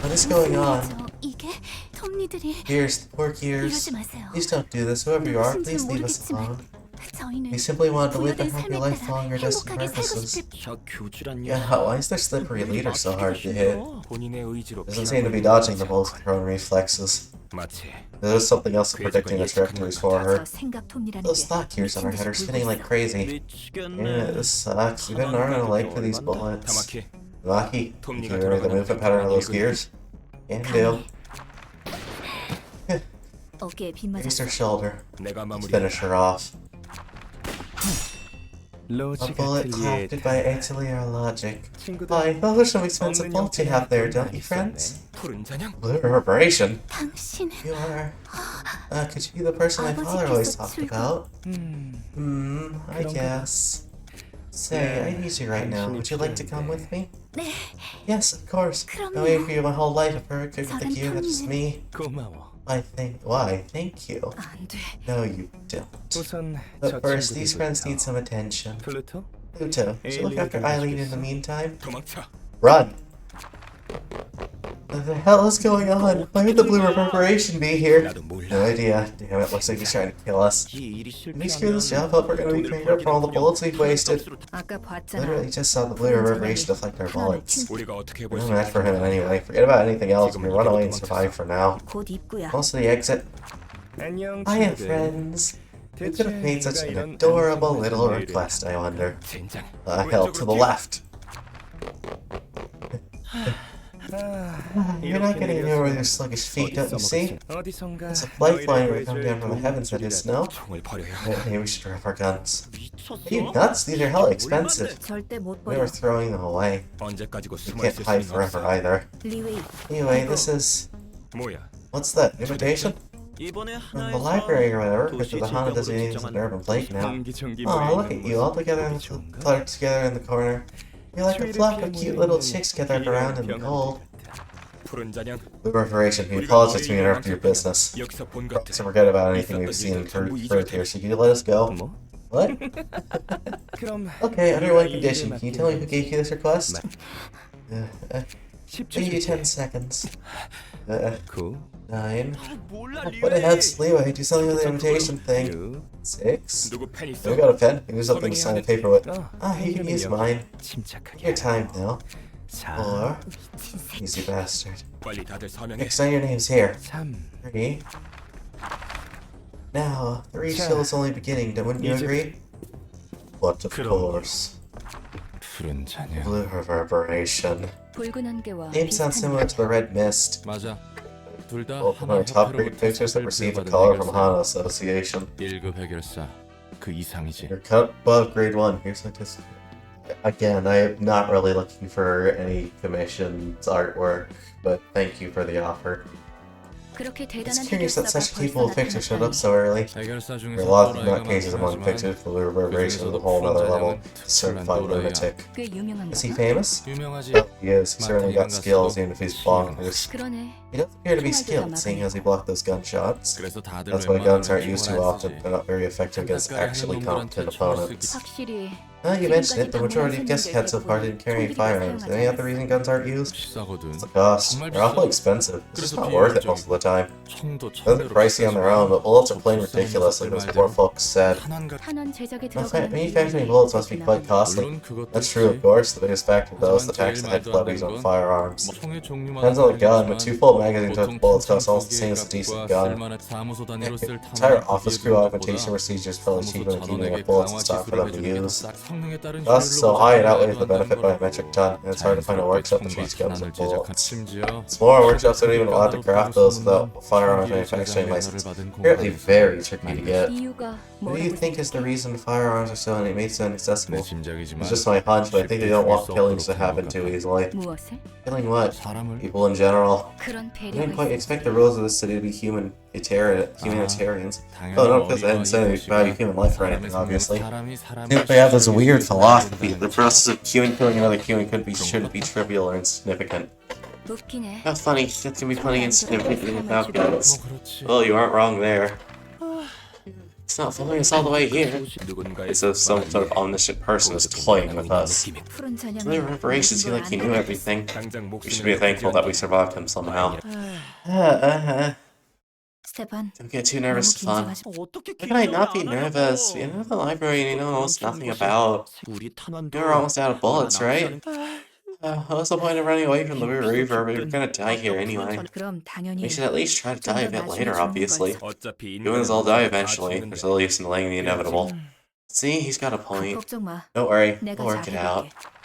What is going on? 무슨 일이죠? 이게 톱니들이 Gears, poor Gears. 이러지 마세요. Please don't do this, whoever you are. 무엇인지는 Please leave us 모르겠지만 alone. 저희는 We simply want to live a 부여된 happy 삶에 life 따라 following our destined 행복하게 살고 purposes. 싶을 저 교주란 Yeah, why is their slippery leader so hard to hit? 본인의 의지로 Doesn't seem to be dodging the bull's thrown reflexes. 마치 There's something else predicting the trajectories for her. 저 생각 톱니라는 Those 게 thought gears on her head are spinning like crazy. Yeah, 미치겠네. this sucks. We've been earning a leg for these bullets. 타마키 Maki, can you remember the movement pattern of those gears? Can do. 어깨에 빗 Raise 맞았어. her shoulder. 내가 마무리. Finish her off. A 로지가 bullet 틀리에 crafted by Atelier Logic. 친구들 Why, those are some expensive bullets you have there, don't you, friends? 푸른 잔향. Blue reverberation. 당신 You are. Could you be the person my father always talked about? I guess. Say, I need you right now. Would you like to come with me? 네. Yes, of course. 그럼요. I waited for you my whole life. If I could with the 저런 gear that is 톱니는 me. 고마워. Why? Thank you. 안 돼. No, you don't. 우선 저 But first, these friends need 친구들부터. some attention. 플루토? Pluto, should you look after Eileen in the meantime? 도망쳐. Run! What the hell is going on? Why would the blue reverberation be here? 나도 몰라. No idea. Damn it, looks like he's trying to kill us. 이 일이 If we screw this 실패하면 job up, we're gonna be paying for all the bullets we've wasted. 아까 봤잖아. Literally just saw the blue reverberation deflect our bullets. 우리가 어떻게 We're 볼수 no match for him anyway. Forget about anything else. We run away and survive for now. 곧 입구야. Also the exit. 안녕 Hiya, 친구들. friends. Who could have made such an 이런 adorable 안전한 little 일을 request, I wonder? 젠장. Hell, to the left. You're not getting anywhere with your sluggish feet, don't you see? 어디선가 It's a lifeline would come down from the heavens, that is, no? 총을 버려야 해. Maybe we should drop our guns. 미쳤어? Are you nuts? These are hella expensive. 절대 못 We 버려. were throwing them away. 언제까지고 We 숨어 can't 있을 hide 수는 forever 없어. either. 리웨이. Anyway, this is... 뭐야? What's that? Invitation? 이번에 From the library or whatever, because the Hana designating as an urban plague now. Oh, look at you, all together cluttered together in the corner. You're like a flock of cute little chicks gathered around in the cold. 푸른 잔향. Blue Reverberation, we apologize to interrupt your business. 여기서 본 것들. So forget about anything we've seen and heard here, so can you let us go? 뭐? What? 그럼 Okay, under one condition. Can you tell me who gave you this request? Give 10초 you 줄게. 10 seconds. 9 9. 몰라 What the hell's leeway? Do something with the invitation thing. 6 6. 누구 펜 We 있어? got a pen. Here's something to sign a paper with. 어, You can use mine. 침착하게 Your time now. 4 4. Easy bastard. 빨리 다들 서명해. Next, sign your names here. 3 3. Now, 3 still is only beginning, wouldn't you agree? But of course. 푸른 잔향 Blue reverberation. 붉은 안개와 Name sounds 비슷한 similar to the red mist. 맞아 둘다 Both of our top rated pictures that receive a color from Hana Association. 1급 해결사 그 이상이지 You're cut above grade 1. Here's like this. Again, I'm not really looking for any commissions artwork, but thank you for the offer. 그렇게 It's 대단한 curious that such 해결사가 capable 벌써 pictures showed up 나타났다니. so early. 해결사 There are 중에서 a lot of 또라이가 nutcases among 많긴 pictures, 하지만 but the reverberation is a 그중에서도 whole nother 푸른 level. 잔향은 Certified 또라이야. lunatic. 꽤 유명한가 Is he 봐? famous? 유명하지 Yep, he is. He certainly got 마태이랑 skills, 갔어도 even if he's 희망. bonkers. 그러네. He doesn't appear to be 총알도 skilled, 다 seeing as he blocked those gunshots. 그래서 다들 That's why guns aren't 웬만하면 used too 총을 안 often. 쓰지. They're not very effective against actually competent opponents. 확실히 Now you mention it, the majority of guests had so far didn't carry any firearms. Any other reason guns aren't used? 비싸거든 It's the cost. They're awfully expensive. It's just not worth it most of the time. 총도 They're pricey on their own, but bullets are plain ridiculous, like those poor folks said. 탄원 제작에 Now, 들어가는 manufacturing bullets must be quite costly. 물론 그것도 That's true, of course. The biggest factor, though, is the tax that head levies on firearms. 총의 종류마다 Depends on the gun, but 2 full magazines 보통 with bullets cost 평상 almost the same as a 두개의 decent 값과 gun. 쓸만한 사무소 단위로 쓸 Entire 탄환을 office 거기에 crew 두는 augmentation 것보다 procedures probably 사무소 cheaper than keeping 전원에게 enough bullets in 강화 stock for 지수를 them to 해주는 게 더 use. 싹 성능에 따른 Costs so 효율로 high it 보자면 outweighs the 말도 안 benefit by a 되는 metric ton, and it's hard to find a 자연스럽게 workshop that 총과 treats guns 탄환을 with 제작한 bullets. 심지어 Smaller workshops aren't even allowed to 까다롭다고 craft those without 소문난 firearms 신기루 manufacturing 제작 license. 면허를 받은 Apparently 공간에서 very tricky to get. 이유가 What do you 뭐라고 think is the 생각해? reason firearms are so made so 내 inaccessible? 짐작이지만 It's just my hunch, but I think they don't want 쉽게 killings to 죽일 수 happen 없도록 too 하는 easily. 무엇을? Killing what? 사람을 People in general. 그런 I 배려가 didn't quite 있어. expect the rules of this city to be humanitarians. 당연히 Oh, not because I 어리와 didn't say 이것이가 value human life or anything, 사람의 obviously. 사람이 사람을 I think they have this 시절에 weird philosophy. 시절에 The process of killing another human shouldn't be trivial or insignificant. 웃기네. How funny, that can be funny and significant without 뭐 guns. 그렇지. Well, you aren't wrong there. It's not following us all the way here. 누군가의 It's as some sort of omniscient person is toying with us. 푸른 잔향이 Really, reparations feel like he knew everything. 당장 We should be 목숨을 thankful that we survived him somehow. Don't 스테판, get too 너무 nervous, Stefan. 긴장하지. How can I not be nervous? We entered the library and you know almost nothing about. We were almost out of bullets, right? What's the point of running away from the Reaver? We were gonna die here anyway. 그럼 당연히 We should at least try to die a bit later, obviously. 어차피 Humans all die eventually. There's no use in delaying the inevitable. See, he's got a point. 걱정 마. Don't worry, 내가 we'll work it out. 잘해볼게.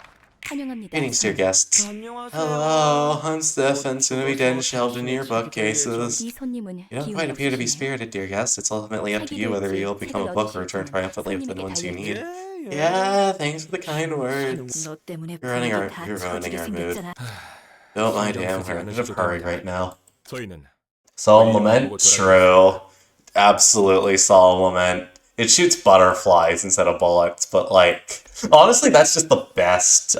환영합니다. Greetings, dear guests. Hello, I'm Stefan, soon to be dead and shelved into your bookcases. 이 손님은 You don't 기운이 quite appear to be 없으시네요. spirited, dear guests. It's ultimately up to you whether you'll become a book or return triumphantly with the ones you need. Yeah, thanks for the kind words. 너 때문에 You're ruining our- 분위기 다 you're ruining 처지게 our mood. 생겼잖아. Don't mind him, we're in a bit of a hurry right now. 저희는 Solemn Lament? True. Absolutely Solemn Lament. It shoots butterflies instead of bullets, but like, honestly, that's just the best,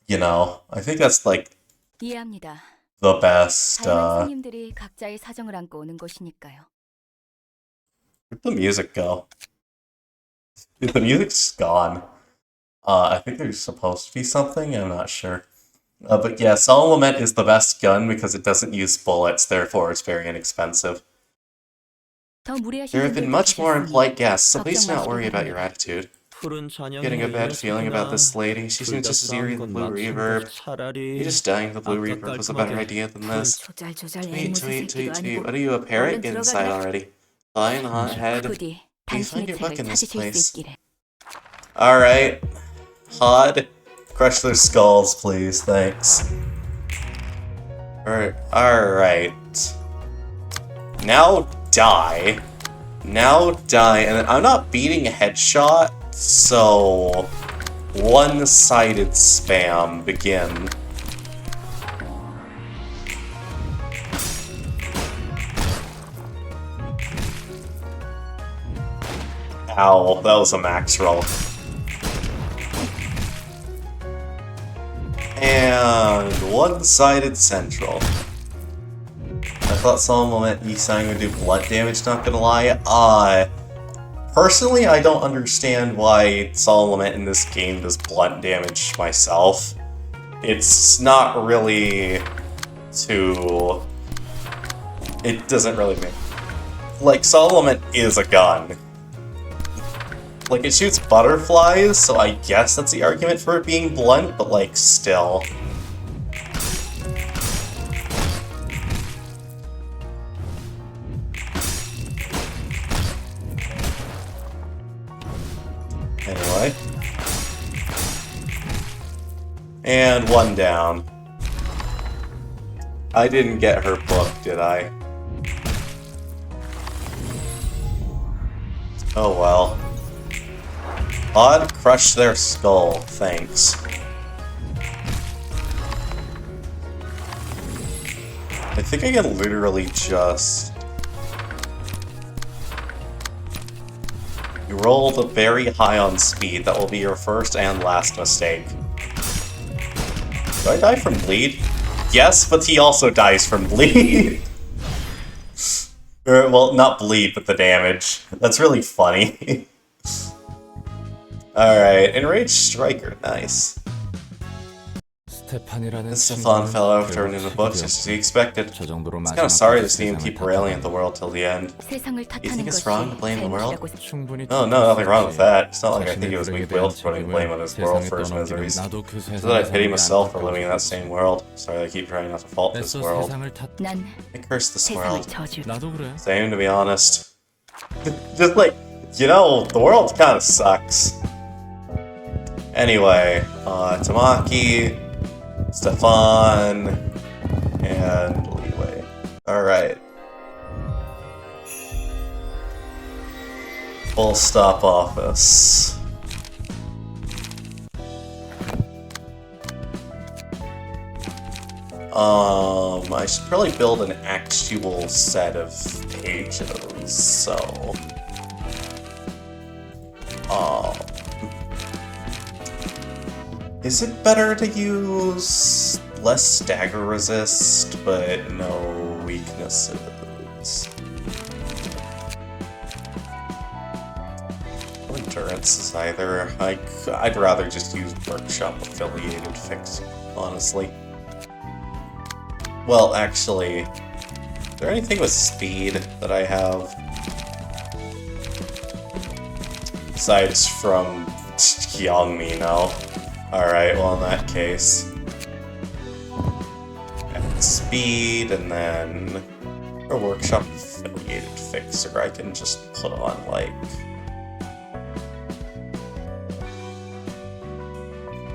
you know, I think that's like 이해합니다. the best, 다양한 손님들이 각자의 사정을 안고 오는 곳이니까요. where'd the music go? Dude, the music's gone. I think there's supposed to be something, I'm not sure. But yeah, Solemn Lament is the best gun because it doesn't use bullets, therefore it's very inexpensive. 더 무례하신 There have been 분들도 much more 계셨으니 impolite guests, so please do 걱정 not worry 마시기 about your 바랍니다. attitude. Getting Getting a bad feeling about this lady. She seems just as eerie as the Blue Reverb. Maybe just dying of the Blue Reverb was a better idea than this. 조잘조잘 Tweet, 앵무새 tweet, tweet, 새끼도 tweet. 아니고 What are you, a parrot? Get 얼른 inside 들어가자. already. Flying hot head. 부디 Do you find 당신의 your book 책을 in this 찾으실 수 place? 있기를. Alright. Hod. Crush their skulls, please. Thanks. Alright. Now die. Now die. And I'm not beating a headshot, so one-sided spam begin. Ow, that was a max roll. And one-sided central. I thought Solemn Lament Yisang would do blood damage, not gonna lie. Personally, I don't understand why Solemn Lament in this game does blunt damage myself. It's not really too... It doesn't really make... Like, Solemn Lament is a gun. Like, it shoots butterflies, so I guess that's the argument for it being blunt, but, like, still. Anyway. And one down. I didn't get her book, did I? Oh well. Odd crush their skull, thanks. I think I can literally just... You rolled very high on speed, that will be your first and last mistake. Do I die from bleed? Yes, but he also dies from bleed. Or, well, not bleed, but the damage. That's really funny. Alright, Enraged Striker, nice. 스테판이라는 This Stefan 친구는 fellow 그를 turned in the books just as he expected. 저 정도로 It's kind of sorry to see him keep railing at the 탓하는 world till the end. 세상을 You 탓하는 think it's 것이 wrong to blame the world? 잘못이라고 충분히 No, nothing wrong with that. It's not like I think 자신의 it was 불행에 weak-willed 대한 for putting blame on his world for his 책임을 miseries. 나도 그 So that I 세상에 pity 살지 myself for 않을 living in that 것이지. same world. Sorry I keep trying not to fault this 애써 world. 세상을 탓. 난 I curse this 세상을 world. 저주. 나도 그래. Same, to be honest. Just like, You know, the world kind of sucks. Anyway, Tamaki, Stefan, and Leeway. Alright. Full stop office. I should probably build an actual set of pages, so... Is it better to use less stagger resist, but no weaknesses? No endurances either. I'd rather just use workshop affiliated fix, honestly. Well, actually, is there anything with speed that I have? Besides from Kyongmi, no. Alright, well in that case. And speed, and then a workshop affiliated fixer I can just put on, like...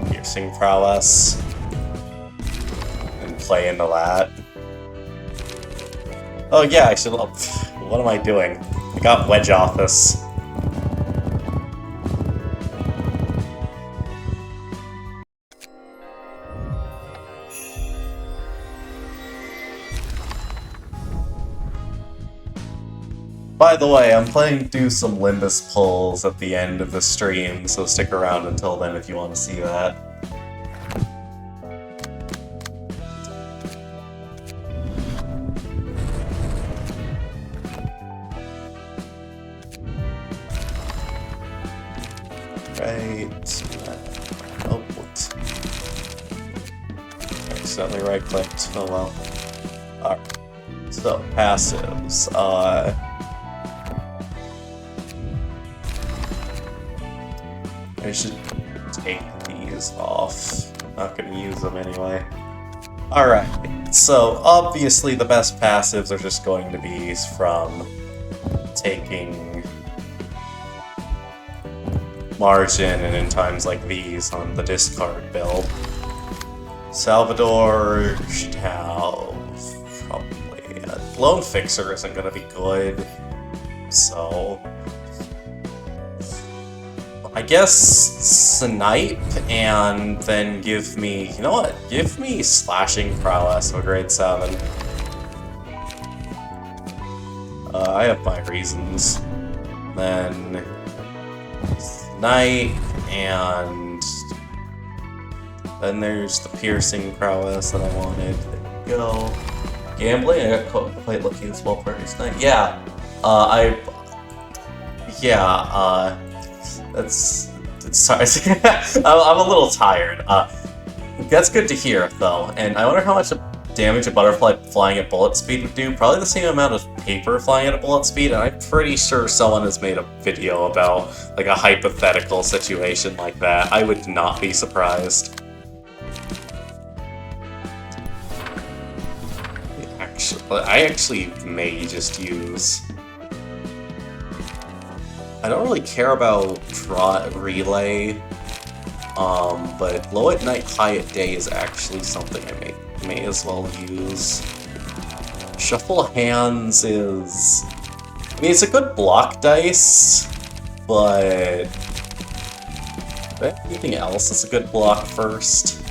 piercing prowess. And play into that. Oh yeah, I should... What am I doing? I got Wedge Office. By the way, I'm planning to do some Limbus pulls at the end of the stream, so stick around until then if you want to see that. Right. Oh, what? Accidentally right-clicked. Oh well. Alright. So, passives. I should take these off. I'm not gonna use them anyway. Alright, so obviously the best passives are just going to be from taking margin and in times like these on the discard build. Salvador should have probably a Lone Fixer isn't gonna be good, so I guess Snipe, and then give me, you know what, give me Slashing Prowess of grade 7. I have my reasons. Then Snipe, and then there's the Piercing Prowess that I wanted. There we go. Gambling, I got quite lucky in small parties tonight. Yeah, that's sorry. I'm a little tired. That's good to hear, though. And I wonder how much damage a butterfly flying at bullet speed would do. Probably the same amount of paper flying at bullet speed. And I'm pretty sure someone has made a video about like a hypothetical situation like that. I would not be surprised. I actually may just use. I don't really care about relay, but low at night, high at day is actually something I may as well use. Shuffle hands is... I mean, it's a good block dice, but anything else is a good block first.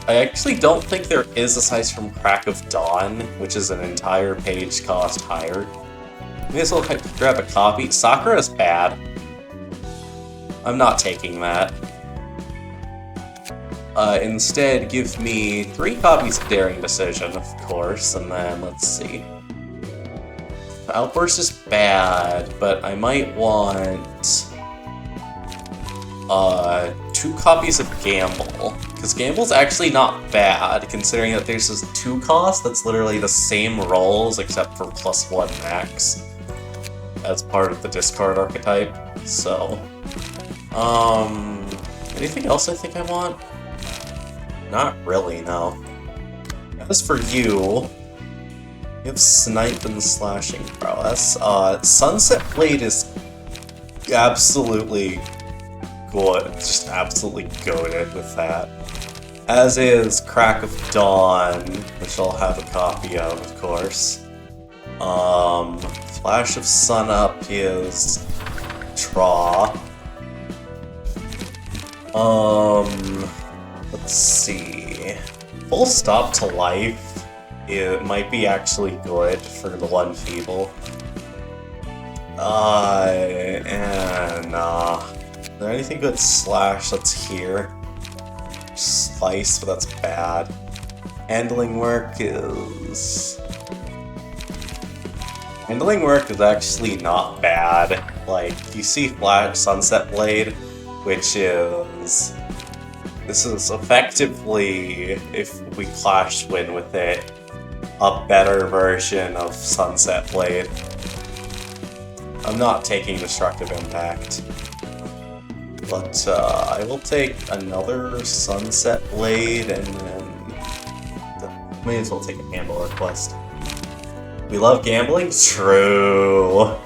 I actually don't think there is a size from Crack of Dawn, which is an entire page cost higher. May as well grab a copy. Sakura is bad. I'm not taking that. Instead, give me 3 copies of Daring Decision, of course, and then let's see. Outburst is bad, but I might want 2 copies of Gamble, because Gamble's actually not bad, considering that there's this 2 cost that's literally the same rolls except for +1 max as part of the discard archetype. So, anything else I think I want? Not really, no. As for you have Snipe and Slashing Prowess. Sunset Blade is absolutely good, just absolutely goated with that. As is Crack of Dawn, which I'll have a copy of course. Flash of Sunup is Traw. Let's see. Full Stop to Life, it might be actually good for the one feeble. Is there anything good Slash that's here? Slice, but that's bad. Handling work is actually not bad. Like, you see Flash Sunset Blade, which is... This is effectively, if we Clash win with it, a better version of Sunset Blade. I'm not taking Destructive Impact. But I will take another Sunset Blade and then... May as well take a Gamble Request. We love gambling? True!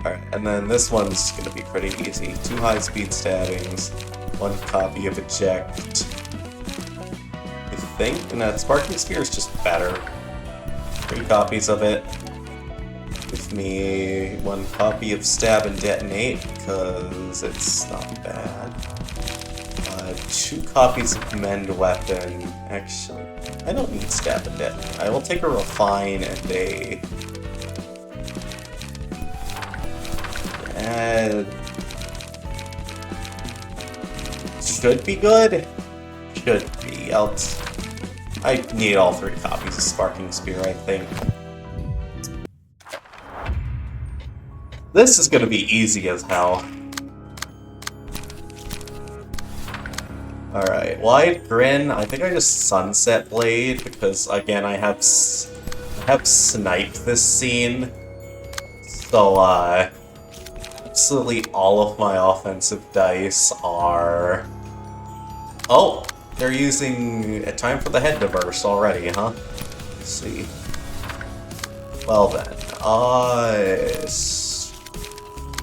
Alright, and then this one's gonna be pretty easy. 2 high-speed stabbings, 1 copy of Eject. I think, and that Sparking Spear is just better. 3 copies of it. Give me 1 copy of Stab and Detonate, because it's not bad. 2 copies of Mend Weapon. Actually, I don't need Stab and Detonate. I will take a Refine and a... should be good? Should be. I need all 3 copies of Sparking Spear, I think. This is gonna be easy as hell. Alright, Wide Grin, I think I just Sunset Blade, because again I have sniped this scene. So, absolutely all of my offensive dice are... Oh! They're using a Time for the Head to burst already, huh? Let's see. Well then,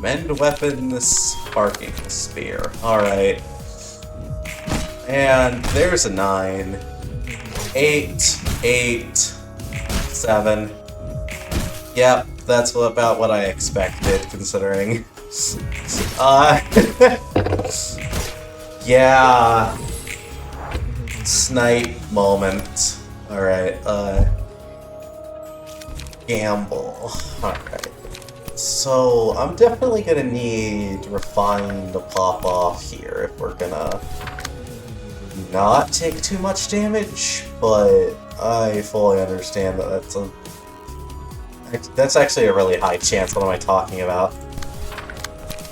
Mend Weapon, Sparking Spear. Alright. And there's a 9. 8, 8, 7. Yep, that's about what I expected, considering. Yeah. Snipe moment. Alright, Gamble. Alright. So, I'm definitely gonna need Refine to pop off here if we're gonna not take too much damage, but I fully understand that that's actually a really high chance. What am I talking about?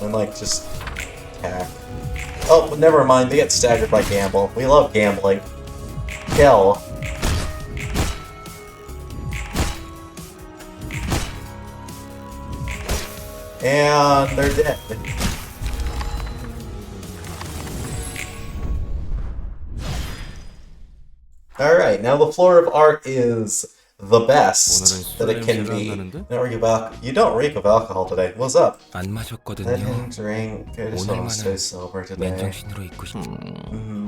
And like, just attack. Oh, never mind, they get staggered by Gamble. We love gambling. Kill. And they're dead. Alright, now the floor of art is the best that it can be. You don't reek of alcohol today. What's up? 안 I didn't 마셨거든요. drink. I just want to stay 오늘만은 sober today. 맨정신으로 있고 싶.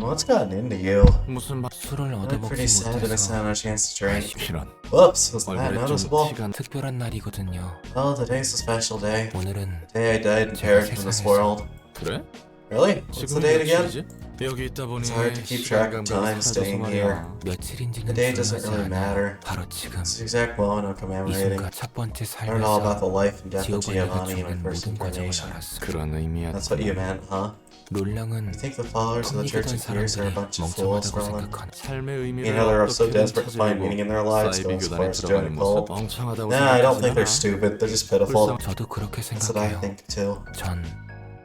What's gotten into you? 무슨 말? 술을 I'm pretty 얻어먹지 sad to miss out 못해서 on a chance to drink. 이런. Whoops, was that 얼굴에 좀 noticeable? 시간. 특별한 날이거든요. Oh, today's a special day. 오늘은 The day I died and perished from this world. 그래? Really? What's the date again? 며칠이지? 여기 있다 보니 It's hard to keep track of time staying here. 며칠인지는 The day doesn't 중요하지 really 않아. matter. 바로 지금 It's the exact moment I'm 이 commemorating. 순간 첫 번째 I learned all about the 삶에서 life and death of 지옥을 Giovanni in my 이겨주는 first 모든 과정을 incarnation. 알았어. 그런 의미야. That's what you meant, huh? 롤랑은 You think the followers of the Church 컴리기던 of Fears are a 사람들이 bunch of fools, 멍청하다고 Roland? 생각하는. 삶의 의미를 You know they're so 어떻게든 desperate to find meaning in their lives, 사이비 going as far 교단에 as joining a 들어가는 모습 cult. 멍청하다고 Nah, I don't think they're 생각하진 stupid. They're just pitiful. 저도 그렇게 That's what I 생각해요. think too. 전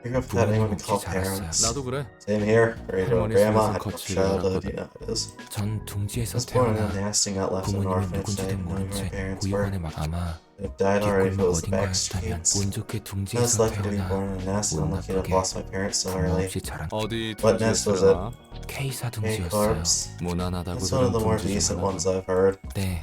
I grew up without anyone to call 부모님 없이 자랐어요. parents. 나도 그래. Same here. Raised by 할머니 grandma, 손에서 had a 거칠게 childhood, 자랐거든. you know how it is. 전 I 둥지에서 was born in 태어나 a nasty got left in an 부모님은 orphanage. I 누군지도 didn't know who 모른 my 채 parents were. 구역원에 막 아마 I've died already if it 뒷골목 was the back 어딘가였다면 streets. 운 좋게 I was 둥지에서 lucky to be 태어나 born in a nest and 운 unlucky to have 나쁘게 lost my parents so 부모 early. 없이 자란 어디 What nest was it? K사 K 둥지였어요. corpse. 무난하다고 That's one of the more 둥지 중 decent 하나. ones I've heard. 네,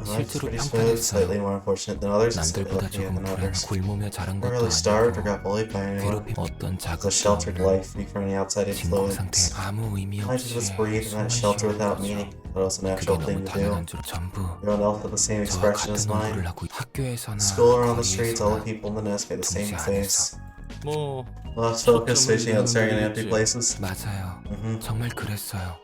Life's 실제로 pretty smooth, slightly 평탄했어요. more unfortunate than others, and slightly 남들보다 luckier 조금 than 불안하고 others. 굶으며 자란 Never 것도 really starved or 아니고 got bullied by anyone. 괴롭힘 어떤 It was a 자극도 sheltered 없는 life, free from any outside 진공 상태 influence. 아무 의미 I 없이 just breathed in that 숨을 shelter 쉬는 without 거죠. meaning. That was a 그게 natural 너무 thing to do. 당연한 줄 전부 Everyone else had the same 저와 expression as 같은 mine. 공부를 하고 학교에서나 School or on the streets, all the 거리에서나 people in the nest made the same 둥지 face. 안에서 뭐 Lost focus, 초점을 fishing out, staring at empty 잃는 places. 맞아요. 정말 그랬어요.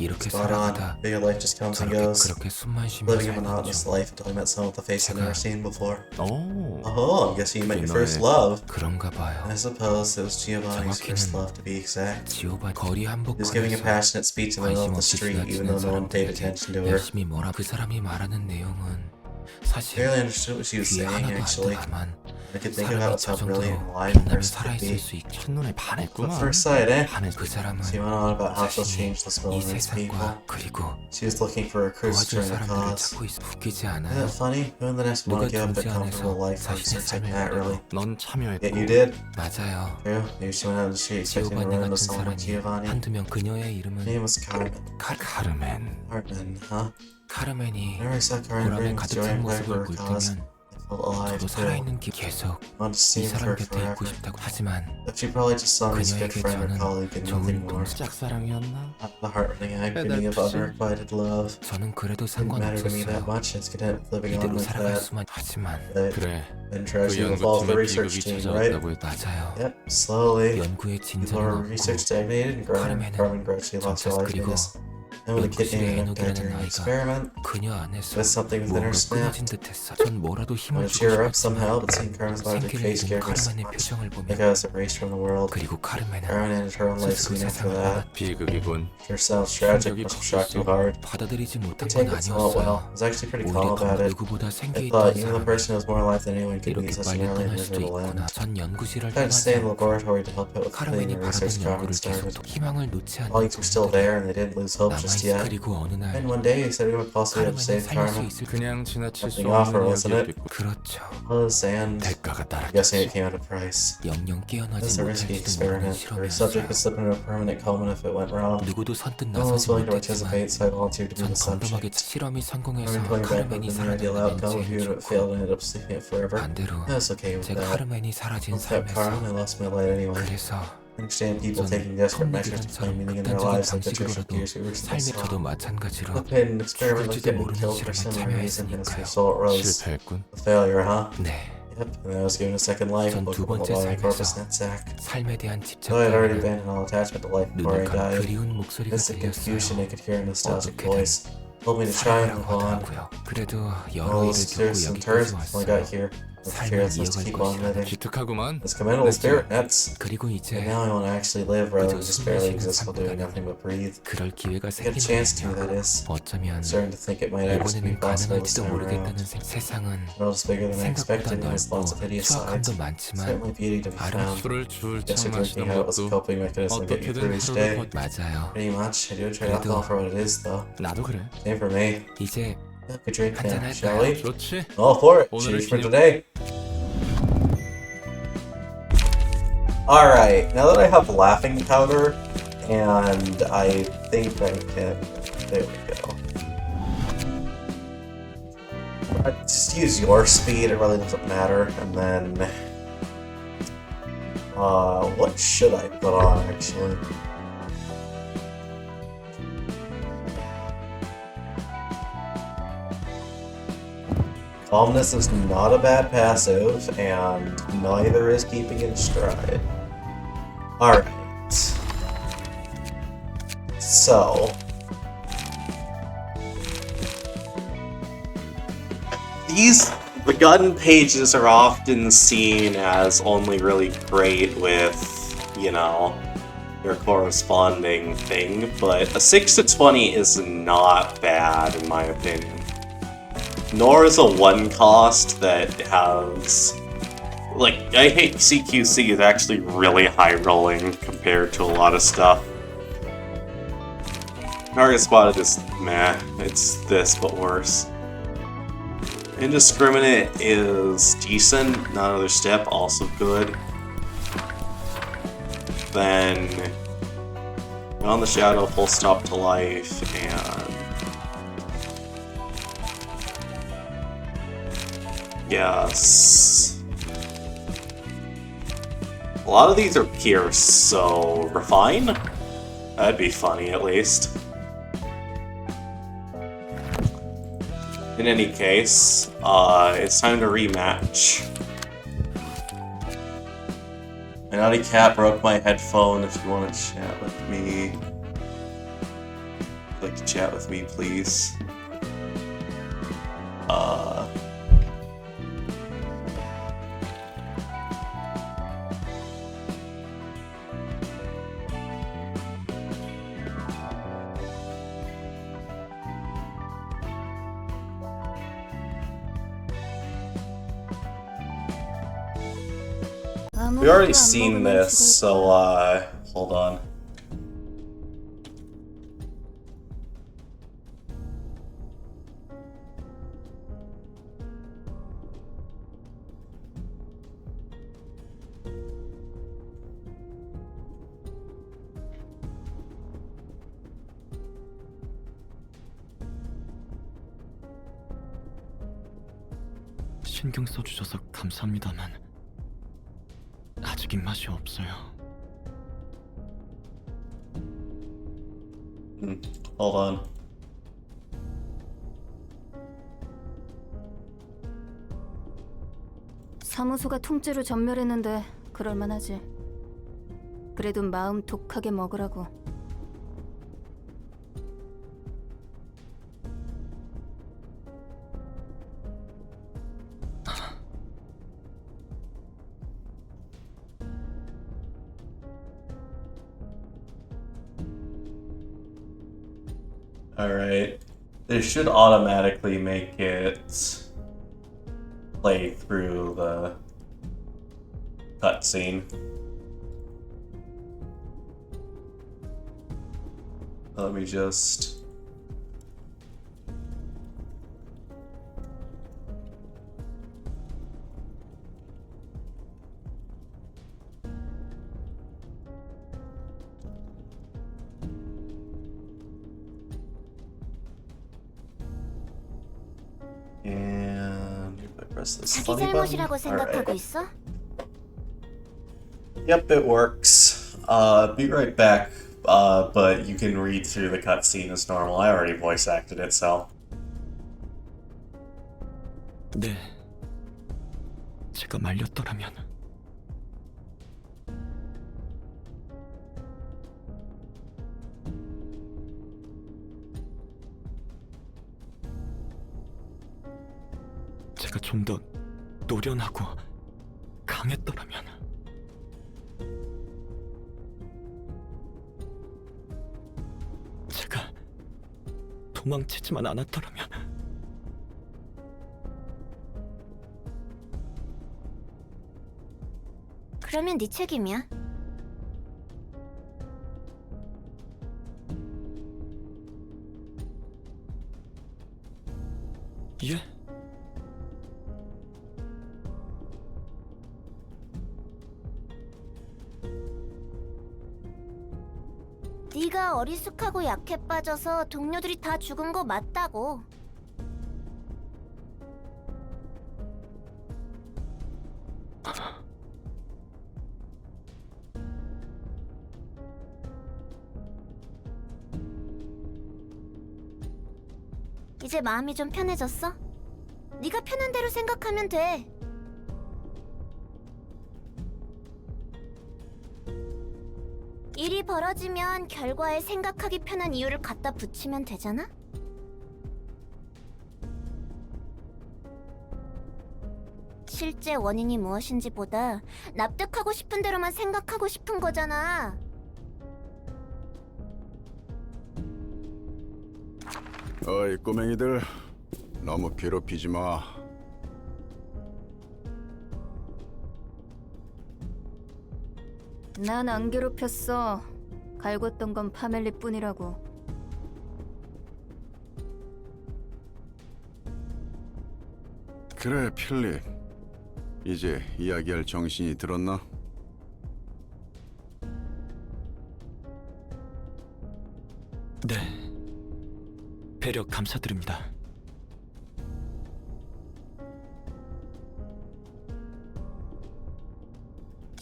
이렇게 Spot on. 살아가다 Bigger life just comes and 저렇게 goes. 그렇게 숨만 쉬며 Living a 살는 monotonous 중 life until I met someone with a face I'd never seen before. 오. Oh, I'm guessing you met your 그게 first 너의- love. 그런가 봐요. I suppose it was Giovanni's first 정확히는 love, to be exact. 지오바 거리 He was giving a 한복판에서 passionate speech in the middle of the 관심 없이 street, even though no one paid 지나치는 attention to 사람들에게 her. 열심히 뭐라 그 사람이 말하는 내용은 사실 Barely understood what she was 귀에 saying, 하나도 안 actually. 들어가만 I could think about 사람이 저 how brilliant and 정도로 alive a 빛나며 person could 살아있을 be. 수 있죠. 첫눈에 But 반했구만. first sight, eh? 그 사람은 She went on about how she'll 자신이 change the 이 Switzerland's people. 세상과 그리고 She was looking for a cruise to 도와줄 join the 사람들을 cause. 찾고 있어. 웃기지 Isn't 않아요? that funny? Who in the nest would want to 누가 give up their 둥지 comfortable 안에서 life for a 자신의 search like 삶을 that, really? 넌 참여했고. Yet you did. 맞아요. True. Maybe she went out on the street expecting to 지오바니 run into 같은 someone like 사람이 Giovanni. 한두 명 그녀의 Her 이름은 name was Carmen. 카르멘. Carmen, huh? 카르멘이 Whenever I saw Carmen 보람에 bring 가득 joy and 찬 pleasure 모습을 to her 볼 cause, 때면 I felt alive 저도 too. 살아있는 기 계속 I wanted to 이 stay with 사람 her 곁에 forever. 있고 싶다고 하지만 But she probably just saw me as a good 그녀에게 friend or 저는 colleague and nothing 좋은 more. 동생 짝사랑이었나? The heart-rending agony of unrequited love. 저는 그래도 Didn't matter to me that 상관없었어요. much. I was content with living on 이대로 like 살아갈 that. 수만 하지만 But 그래. then 그 tragedy involved the 연구팀의 research 비극이 team, right? 찾아왔다고 했다. 맞아요. Yep, slowly. 연구의 People 진전은 are research 없고 stagnated and Carmen 카르멘은 gradually lost her 점차 life in 그리고 this. And with a kid named 연구실의 Nectar during the 에녹이라는 experiment, 그녀 안에서 with something within her 뭐가 snapped. 끊어진 듯했어. 전 뭐라도 I 힘을 wanted to cheer her 주고 up somehow, but seeing Carmen's 싶었지만 lively 생기를 face 잃은 scared me so 카르멘의 much. 표정을 Like 보며 I was erased from the world. 그리고 카르멘은 Carmen ended her own life 스스로 soon after 세상을 that. 비극이군. Sure sounds tragic, 충격이 must have shocked you 컸어. hard. 받아들이지 I 못한 take 건 it somewhat well. I 아니었어요. was actually pretty 오히려 calm 그 about it. 누구보다 I 생기 thought 있던 even the 사람이 person who has more life than anyone could meet 이렇게 such an 빨리 early and 떠날 수도 miserable 있구나. end. 전 연구실을 I tried to stay in the 떠나지 않고 laboratory to help out with completing 카르멘이 the research 바라던 Carmen 연구를 started. 계속 희망을 놓지 않는 Colleagues were still 동생들이 there and they didn't lose hope just 남아있어. yet. 그리고 어느 날 And one day he said we might possibly have 카르멘을 saved 살릴 수 Carmen. 있을 그 그냥 지나칠 수 Something offer, 없는 wasn't it? 이야기였겠고. 그렇죠. Was and 대가가 I'm guessing it 따랐겠지. came at a price. 영영 It 깨어나지 was a risky 못할지도 모르는 experiment. Our subject 실험이었어요. could slip into a permanent coma if it went wrong. 누구도 선뜻 No one was 나서지 willing to 못했지만 participate, so I volunteered to be 전 the 덤덤하게 subject. 실험이 성공해서 Carmen coming back 카르멘이 with the ideal outcome if 사라졌는지 you would have failed and ended up sleeping it forever. 반대로 I was okay with 제가 that. 카르멘이 사라진 Without Carmen, I 삶에서 lost my light anyway. 그래서 I understand people 저는 taking desperate measures to find 톱니기관처럼 meaning in their 극단적인 lives like the tragic 방식으로라도 years we recently 삶에 저도 saw. 마찬가지로 The paid an experiment like 죽을지도 getting 모르는 killed for 실험에 some reason as 참여했으니까요. your soul rose. 실패했군. A failure, huh? 네, Yep, and I was given a second life, 전 woke 두 up in the 번째 body corpus 삶에서 knapsack. 삶에 대한 Though I had already 집착감이나 abandoned all attachment to life before I 눈을 감 died, 그리운 목소리가 this confusion I 들렸어요. could hear a nostalgic 어떻게든 voice told me to try and 살아가라고 live on. 하더라고요. 그래도 All 여러 일을 those 겪고 twists and turns 여기까지 until I got 왔어요. here. With 삶을 fearlessness to 이어갈 keep on 것이라는 living. 기특하구만. It's commendable spirit, nets. 그리고 And 이제 now I want to actually live rather than 그저 just 숨만 barely 쉬는 exist while doing 삶보다는 nothing but breathe. 그럴 기회가 Get a chance to, that 생긴다면요. is. 어쩌면 I'm starting to think it might actually be 이번에는 possible this 가능할지도 time around. 모르겠다는 세상은 The world's bigger than I expected 생각보다 and has lots of 넓고 hideous sides. 추악함도 많지만 Certainly beauty to be found. 술을 줄창 Guess you're drinking 마시던 how it was a 것도 coping mechanism to get you 어떻게든 through each 하루를 day. 버... 맞아요. Pretty much. I do try alcohol for what it is, though. 나도 그래. Same for me. 이제 Yeah, good drink 한잔 now, 할까요? shall we? 좋지. All for it. 오늘을 Cheers for 기념- today. Alright, now that I have laughing powder, and I think I can... There we go. Just use your speed, it really doesn't matter, and then... what should I put on, actually? Calmness is not a bad passive, and neither is keeping in stride. Alright. So... These begun pages are often seen as only really great with, you know, your corresponding thing, but a 6 to 20 is not bad in my opinion. Nor is a 1 cost that has... Like, I hate CQC is actually really high rolling compared to a lot of stuff. Target Spotted is meh, it's this but worse. Indiscriminate is decent, not another step, also good. Then Beyond the Shadow, Full Stop to Life, and Yes. A lot of these are pierced, so refine? That'd be funny, at least. In any case, it's time to rematch. My naughty cat broke my headphone. If you want to chat with me, if you'd like to chat with me, please. We already seen this, so hold on. 신경 써주셔서 감사합니다만 아직 입맛이 없어요. Hold on. 사무소가 통째로 전멸했는데 그럴만하지. 그래도 마음 독하게 먹으라고. Alright. They should automatically make it play through the cutscene. Let me just... And if I press this 자기 funny button. 잘못이라고 생각하고 Alright. 있어? Yep, it works. Be right back. But you can read through the cutscene as normal. I already voice acted it, so. 네, 제가 말렸더라면 제가 좀 더 노련하고 강했더라면 제가 도망치지만 않았더라면 그러면 네 책임이야. 예? 네가 어리숙하고 약해 빠져서 동료들이 다 죽은 거 맞다고. 이제 마음이 좀 편해졌어? 네가 편한 대로 생각하면 돼. 일이 벌어지면 결과에 생각하기 편한 이유를 갖다 붙이면 되잖아? 실제 원인이 무엇인지보다 납득하고 싶은 대로만 생각하고 싶은 거잖아. 어이 꼬맹이들 너무 괴롭히지 마. 난 안 괴롭혔어. 갈궜던 건 파멜리뿐이라고. 그래 필립. 이제 이야기할 정신이 들었나? 네, 배려 감사드립니다.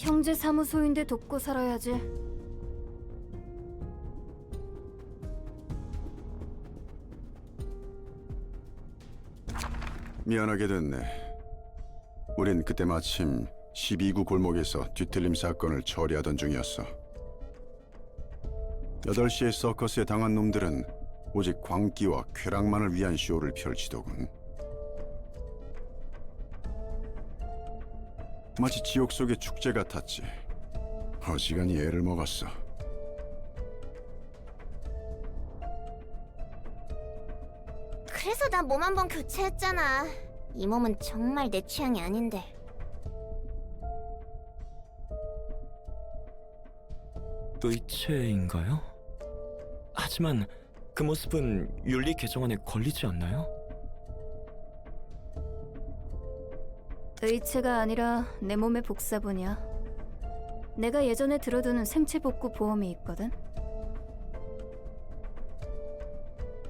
형제 사무소인데 돕고 살아야지. 미안하게 됐네. 우린 그때 마침 12구 골목에서 뒤틀림 사건을 처리하던 중이었어. 8시에 서커스에 당한 놈들은 오직 광기와 쾌락만을 위한 쇼를 펼치더군. 마치 지옥 속의 축제 같았지. 어지간히 애를 먹었어. 그래서 나 몸 한 번 교체했잖아. 이 몸은 정말 내 취향이 아닌데. 의체인가요? 하지만 그 모습은 윤리 개정안에 걸리지 않나요? 의체가 아니라 내 몸의 복사본이야. 내가 예전에 들어두는 생체복구 보험이 있거든.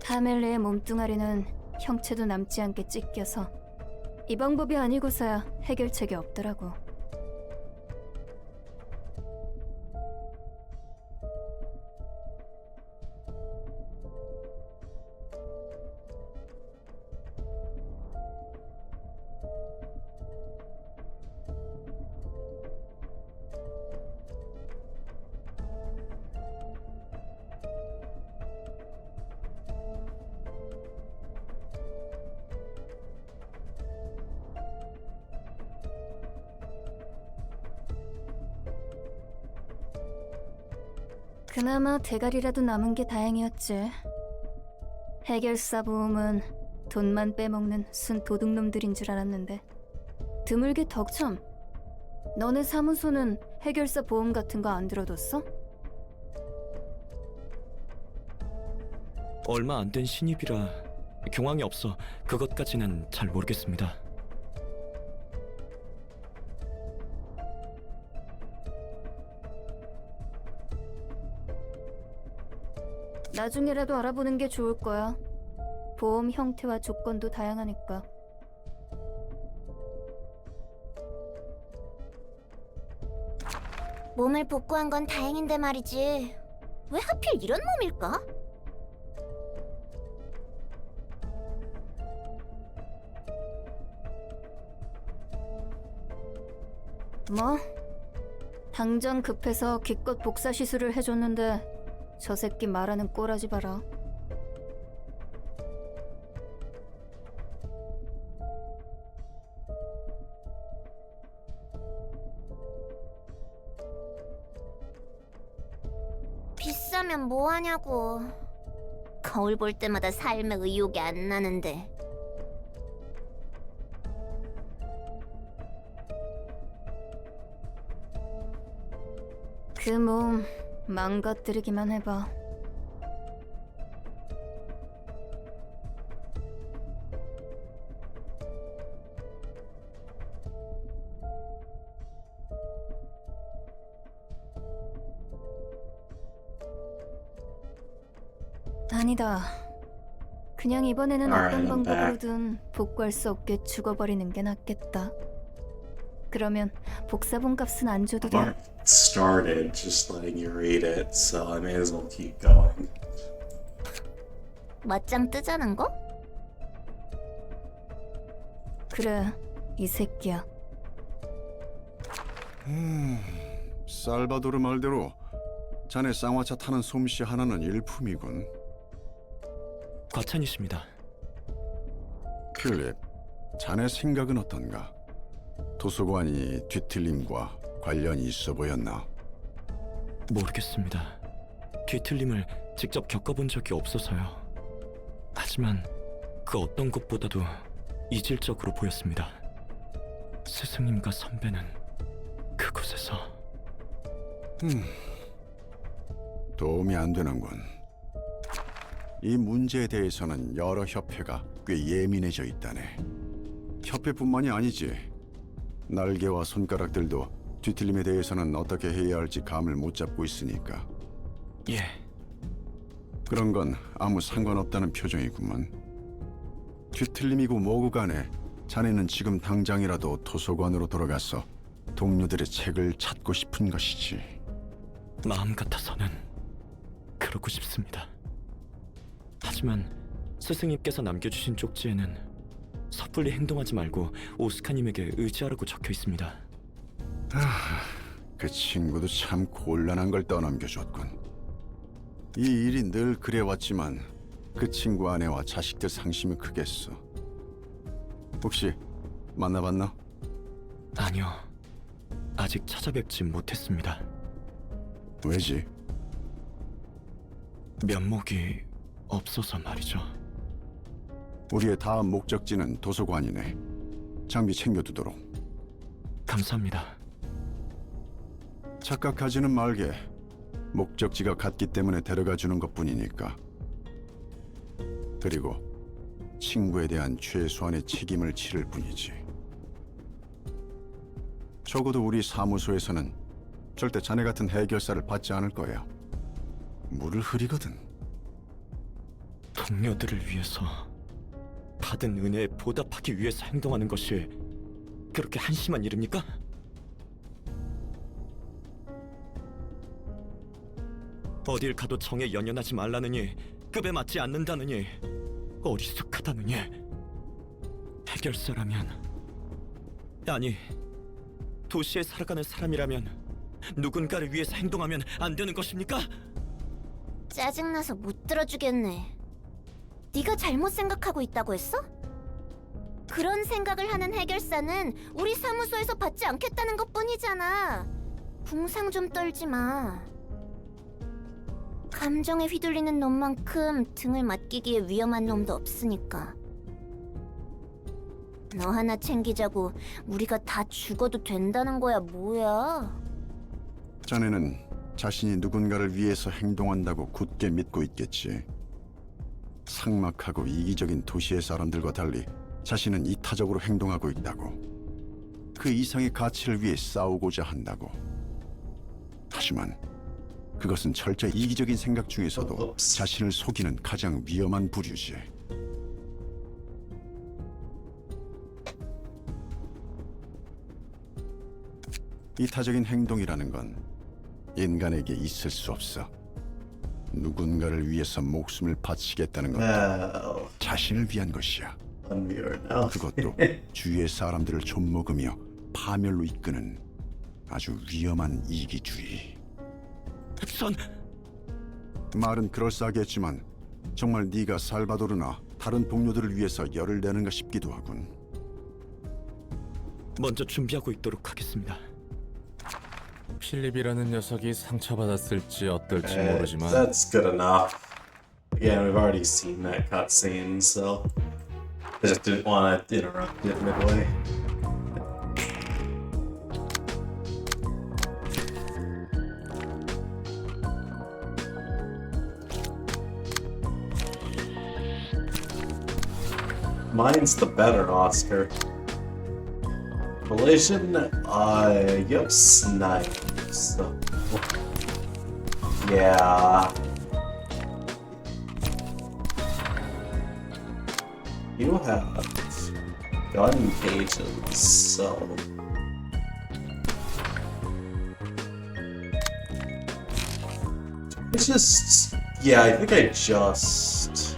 카멜레의 몸뚱아리는 형체도 남지 않게 찢겨서 이 방법이 아니고서야 해결책이 없더라고. 그나마 대가리라도 남은 게 다행이었지. 해결사 보험은 돈만 빼먹는 순 도둑놈들인 줄 알았는데 드물게 덕참. 너네 사무소는 해결사 보험 같은 거 안 들어뒀어? 얼마 안 된 신입이라 경황이 없어 그것까지는 잘 모르겠습니다. 나중에라도 알아보는 게 좋을 거야. 보험 형태와 조건도 다양하니까. 몸을 복구한 건 다행인데 말이지. 왜 하필 이런 몸일까? 뭐? 당장 급해서 기껏 복사 시술을 해줬는데 저 새끼 말하는 꼬라지 봐라. 비싸면 뭐하냐고. 거울 볼 때마다 삶의 의욕이 안 나는데. 그 몸 망가뜨리기만 해봐. 아니다. 그냥 이번에는 Alright, 어떤 I'm back. 방법으로든 복구할 수 없게 죽어버리는 게 낫겠다. 그러면 복사본 값은 안 줘도 돼. I've started just letting you read it, so I may as well keep going. 맞짱 뜨자는 거? 그래, 이 새끼야. 살바도르 말대로 자네 쌍화차 타는 솜씨 하나는 일품이군. 과찬이십니다. 필립, 자네 생각은 어떤가? 도서관이 뒤틀림과 관련이 있어 보였나? 모르겠습니다. 뒤틀림을 직접 겪어본 적이 없어서요. 하지만 그 어떤 것보다도 이질적으로 보였습니다. 스승님과 선배는 그곳에서 도움이 안 되는군. 이 문제에 대해서는 여러 협회가 꽤 예민해져 있다네. 협회뿐만이 아니지. 날개와 손가락들도 뒤틀림에 대해서는 어떻게 해야 할지 감을 못 잡고 있으니까. 예, 그런 건 아무 상관없다는 표정이구만. 뒤틀림이고 뭐고 간에 자네는 지금 당장이라도 도서관으로 돌아가서 동료들의 책을 찾고 싶은 것이지. 마음 같아서는 그러고 싶습니다. 하지만 스승님께서 남겨주신 쪽지에는 섣불리 행동하지 말고 오스카님에게 의지하라고 적혀 있습니다. 그 친구도 참 곤란한 걸 떠넘겨줬군. 이 일이 늘 그래왔지만 그 친구 아내와 자식들 상심이 크겠어. 혹시 만나봤나? 아니요, 아직 찾아뵙지 못했습니다. 왜지? 면목이 없어서 말이죠. 우리의 다음 목적지는 도서관이네. 장비 챙겨두도록. 감사합니다. 착각하지는 말게. 목적지가 같기 때문에 데려가주는 것뿐이니까. 그리고 친구에 대한 최소한의 책임을 치를 뿐이지. 적어도 우리 사무소에서는 절대 자네 같은 해결사를 받지 않을 거야. 물을 흐리거든. 동료들을 위해서 받은 은혜에 보답하기 위해서 행동하는 것이 그렇게 한심한 일입니까? 어딜 가도 정에 연연하지 말라느니, 급에 맞지 않는다느니, 어리숙하다느니, 해결사라면, 아니, 도시에 살아가는 사람이라면 누군가를 위해서 행동하면 안 되는 것입니까? 짜증나서 못 들어주겠네. 네가 잘못 생각하고 있다고 했어? 그런 생각을 하는 해결사는 우리 사무소에서 받지 않겠다는 것뿐이잖아. 궁상 좀 떨지 마. 감정에 휘둘리는 놈만큼 등을 맡기기에 위험한 놈도 없으니까. 너 하나 챙기자고 우리가 다 죽어도 된다는 거야, 뭐야? 자네는 자신이 누군가를 위해서 행동한다고 굳게 믿고 있겠지. 삭막하고 이기적인 도시의 사람들과 달리 자신은 이타적으로 행동하고 있다고. 그 이상의 가치를 위해 싸우고자 한다고. 하지만 그것은 철저히 이기적인 생각 중에서도 자신을 속이는 가장 위험한 부류지. 이타적인 행동이라는 건 인간에게 있을 수 없어. 누군가를 위해서 목숨을 바치겠다는 것도 No. 자신을 위한 것이야. Unmute now. 그것도 주위의 사람들을 좀먹으며 파멸로 이끄는 아주 위험한 이기주의. 전 말은 그럴싸하겠지만 정말 네가 살바도르나 다른 동료들을 위해서 열을 내는가 싶기도 하군. 먼저 준비하고 있도록 하겠습니다. 필립이라는 녀석이 상처받았을지 어떨지 Okay, 모르지만 that's good enough. Again, we've already seen that cutscene, so I just didn't want to interrupt it midway. Mine's the better Oscar. Collision, you have snipes. So. Yeah. You have gun cages, so. It's just. Yeah, I think I just.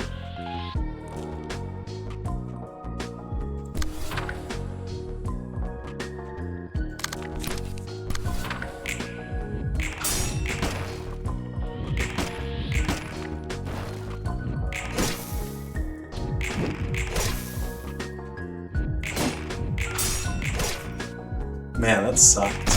Man, that sucked.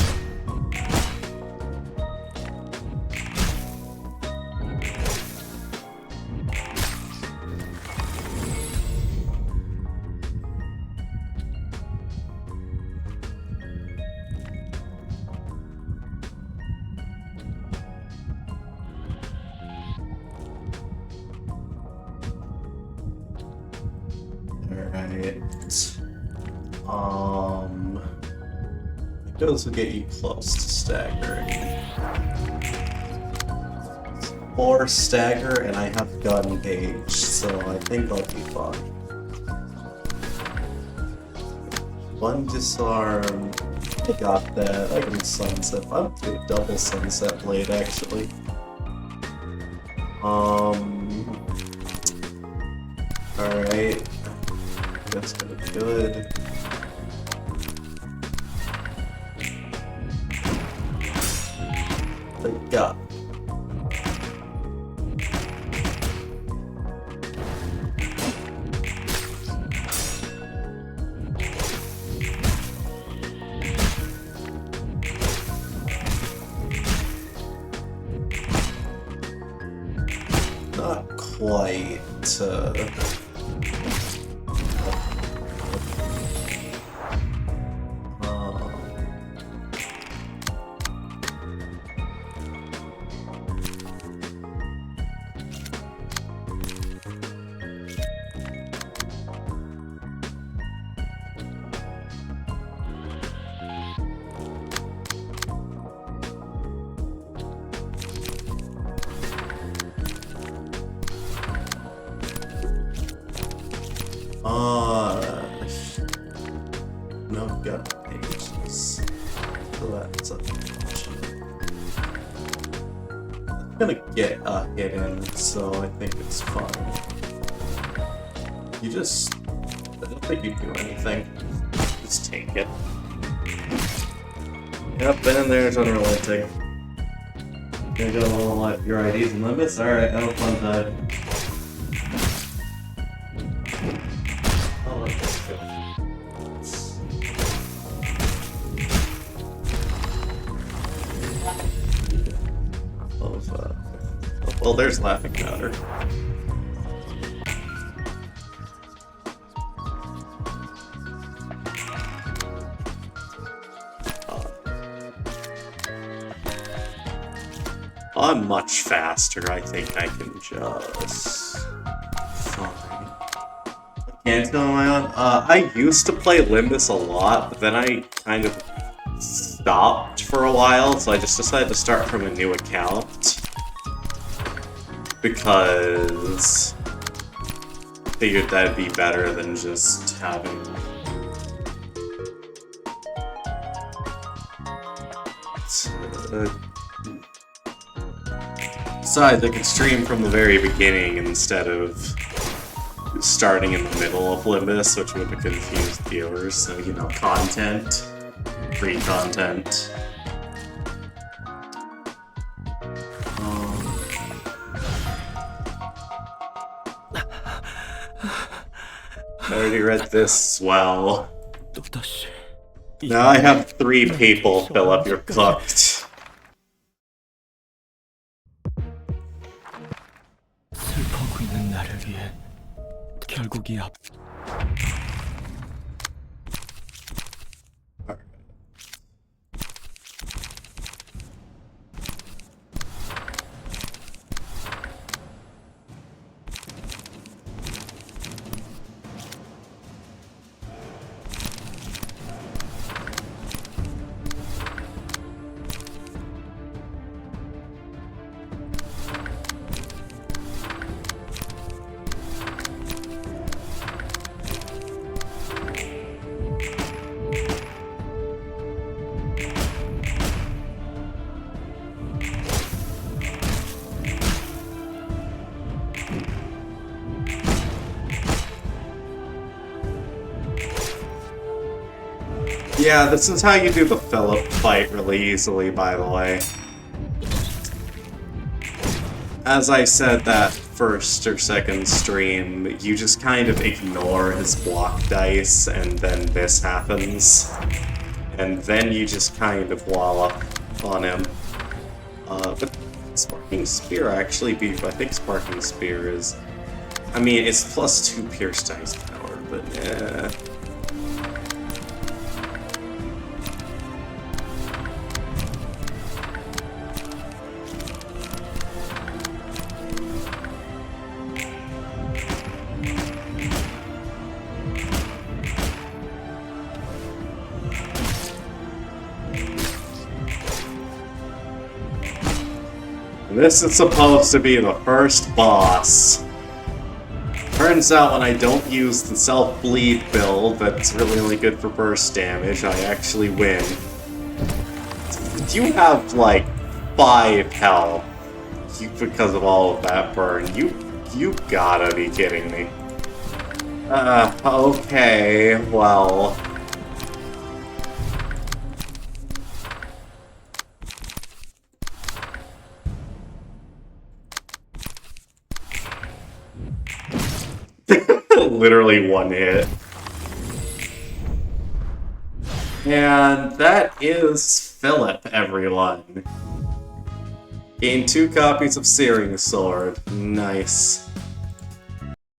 Alright. Those will get you close to staggering. 4 stagger, and I have gun gauge, so I think I'll be fine. One disarm. I got that. I can sunset. I'm gonna double sunset blade actually. Alright. That's gonna be good. Thank God. Not quite. No gun pages. So that's a option. I'm gonna get a hit in, so I think it's fine. You just... I don't think you do anything. Just take it. Yep, been in there, unrelenting. Gonna go all life your IDs and limits? Alright, have a fun time. I'll let this go. Well, there's Laughing Matter. I'm much faster. I think I can just... Fine. I can't do it on my own. I used to play Limbus a lot, but then I kind of stopped for a while, so I just decided to start from a new account. Because I figured that'd be better than just having... Besides, I could stream from the very beginning instead of starting in the middle of Limbus, which would have confused viewers. So, you know, content. Free content. I already read this as well. Now I have 3 people fill up your cooked. 슬퍼하고 있는 나를 위해 결국 이 앞. Yeah, this is how you do the Philip fight really easily, by the way. As I said that first or second stream, you just kind of ignore his block dice, and then this happens. And then you just kind of wallop on him. But Sparking Spear actually I think Sparking Spear is... I mean, it's +2 Pierce dice power, but eh... This is supposed to be the first boss. turns out when I don't use the self-bleed build that's really only good for burst damage, I actually win. You have like 5 health because of all of that burn. You gotta be kidding me. Okay, well. Literally one hit. And that is Philip, everyone. Gain 2 copies of Searing Sword. Nice.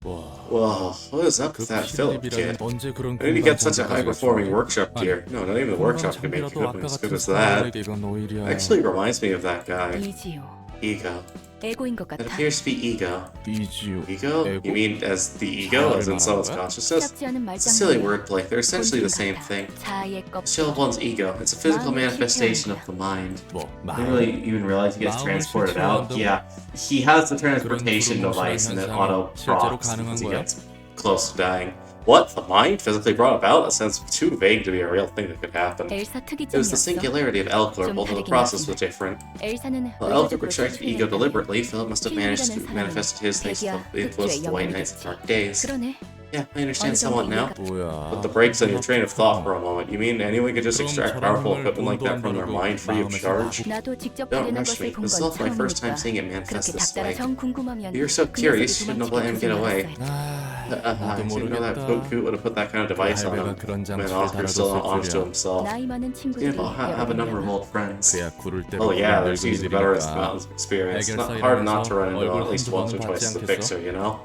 Whoa, what is up with that Philip kid? 언제 그런 I need to get such a 공간 high-performing 정도까지 workshop gear. No, not even the workshop can make 공간이라도 equipment 아까 as good 같은 as that. 사람에게 이건 오히려 Actually reminds me of that guy. 이지요. Ego. 에고인 것 It 같아. appears to be ego. 이지요. Ego? You mean as the ego, as in someone's consciousness? 짝지 않은 It's a silly 말장난이야. wordplay. They're essentially the same 본능 thing. 같아. 자아의 껍질. Shell of one's ego. It's a physical manifestation of the mind. 뭐 I didn't really even realize he gets 마음을 transported out. 실체화한다고? Yeah, he has the transportation 그런 device and it 현상이 auto 실제로 procs 가능한 because he 거야? gets close to dying. What? The mind physically brought about? That sounds too vague to be a real thing that could happen. 엘사 It was the 특이점이었어. singularity of Elcor, although the process was different. 엘사는 While Elcor extracted ego deliberately, Philip must have managed to manifest his things to influence the white nights and dark days. 그러네. Yeah, I understand somewhat now. 뭐야? Put the brakes on your train of thought for a moment. You mean anyone could just extract powerful equipment like that from their mind free of charge? 나도 직접 Don't 발견한 rush me. 것을 본 This is 건 also my first time 처음이니까. seeing it manifest 그렇게 this way. 닥달아 정 궁금하면 You're so 그 curious, 녀석이 you shouldn't have let him get away. 도망치기로 I didn't know that Goku would have put that kind of device on him. 그런 When 장치를 Oscar still honest to 달아뒀을 himself. 나이 많은 You 친구들이 know, have a number of old friends. 그야 구를 때로 Oh yeah, 그런 there's seasoned veterans with 늙은이들이니까 mountains of experience. It's not 해결사 hard not to 일하면서 run into 얼굴 at least 한두 once or 번은 twice 받지 as a 않겠어? fixer, you know?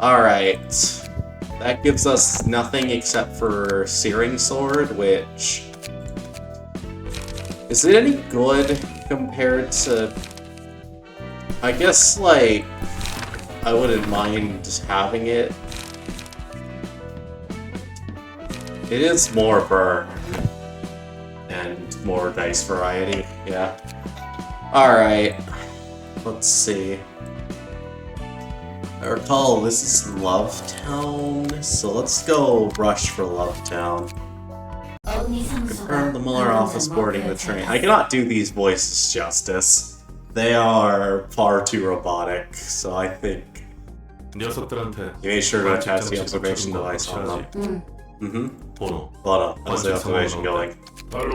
Alright. That gives us nothing except for Searing Sword, which... Is it any good compared to... I guess, like... I wouldn't mind having it. It is more burn. And more dice variety, yeah. Alright. Let's see. I recall this is Lovetown, so let's go rush for Lovetown. Confirm the Muller office boarding the train. I cannot do these voices justice. They are far too robotic, so I think 녀석들한테 you made sure to attach the observation device on them. Mm-hmm. 번호. But how's the observation going?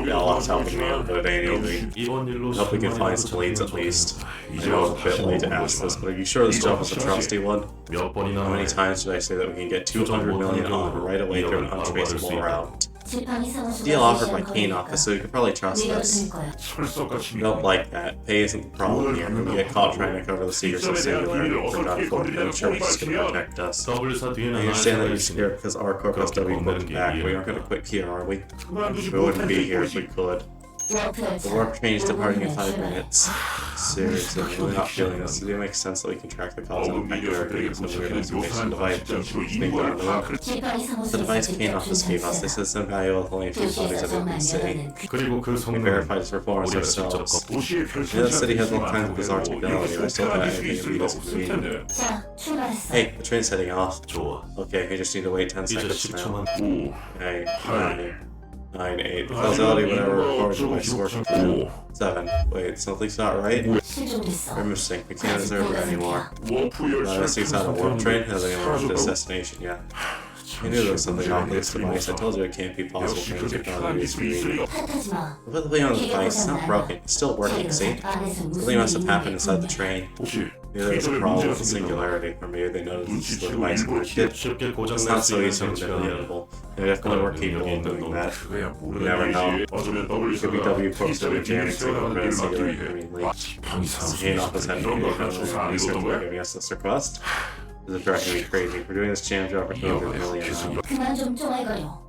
Yeah, lots helping me out, but it ain't easy. 이번 일로 Hope we can find some leads at least. I know it's a bit late to ask this, but are you sure this job is a trusty one? 몇 번이나 How many times did I say that we can get 200 million on right away through an untraceable route? Deal offered by Kane office, so you could probably trust us. 철석같이 Don't like that. Pay isn't the problem here. When we get caught trying to cover the secrets of Singularity, we're not going to ensure he's just gonna protect us. I 더블사 뒤에는 understand that you're 알사가 scared because our corp has to be put back. We aren't gonna quit here, are we? We wouldn't be here if we could. The warp train is departing in 5 minutes. Seriously, I'm really not feeling this. Does it make sense that we can track the cause of the factor using the weird observation device? The device Kane office gave us. They said some value with only a few bodies of the city. 그리고 그 We 성능은 verified his performance 우리가 직접 ourselves. 도시에 Yeah, the city has all kinds of 펼쳐진 bizarre technology. I still got anything to beat us convenient. Hey, the train's heading off. 좋아. Okay, we just need to wait 10 이제 seconds now. 10초만. 9, 9, 8. The causality, whatever, records my source. 7. Wait, something's not right? We're missing. We can't observe it anymore. This thing's not a warp train. Hasn't even reached its destination yet. I knew there was something wrong with this device. I told you it can't be possible for the technology to be reading. We put the thing on the device. It's not broken. It's still working, see? Something must have happened inside the train. Maybe there was a problem with the singularity, or maybe they noticed the device connected. 쉽게 It's not so easy to manipulatable. They definitely were capable of doing that. You never know. Could be W Corp's doing jamming to over the singularity conveniently. Kane office had no research for giving us this request. This is driving me crazy. We're doing this jam job for 200 million now. 그만 좀 쪼아거려.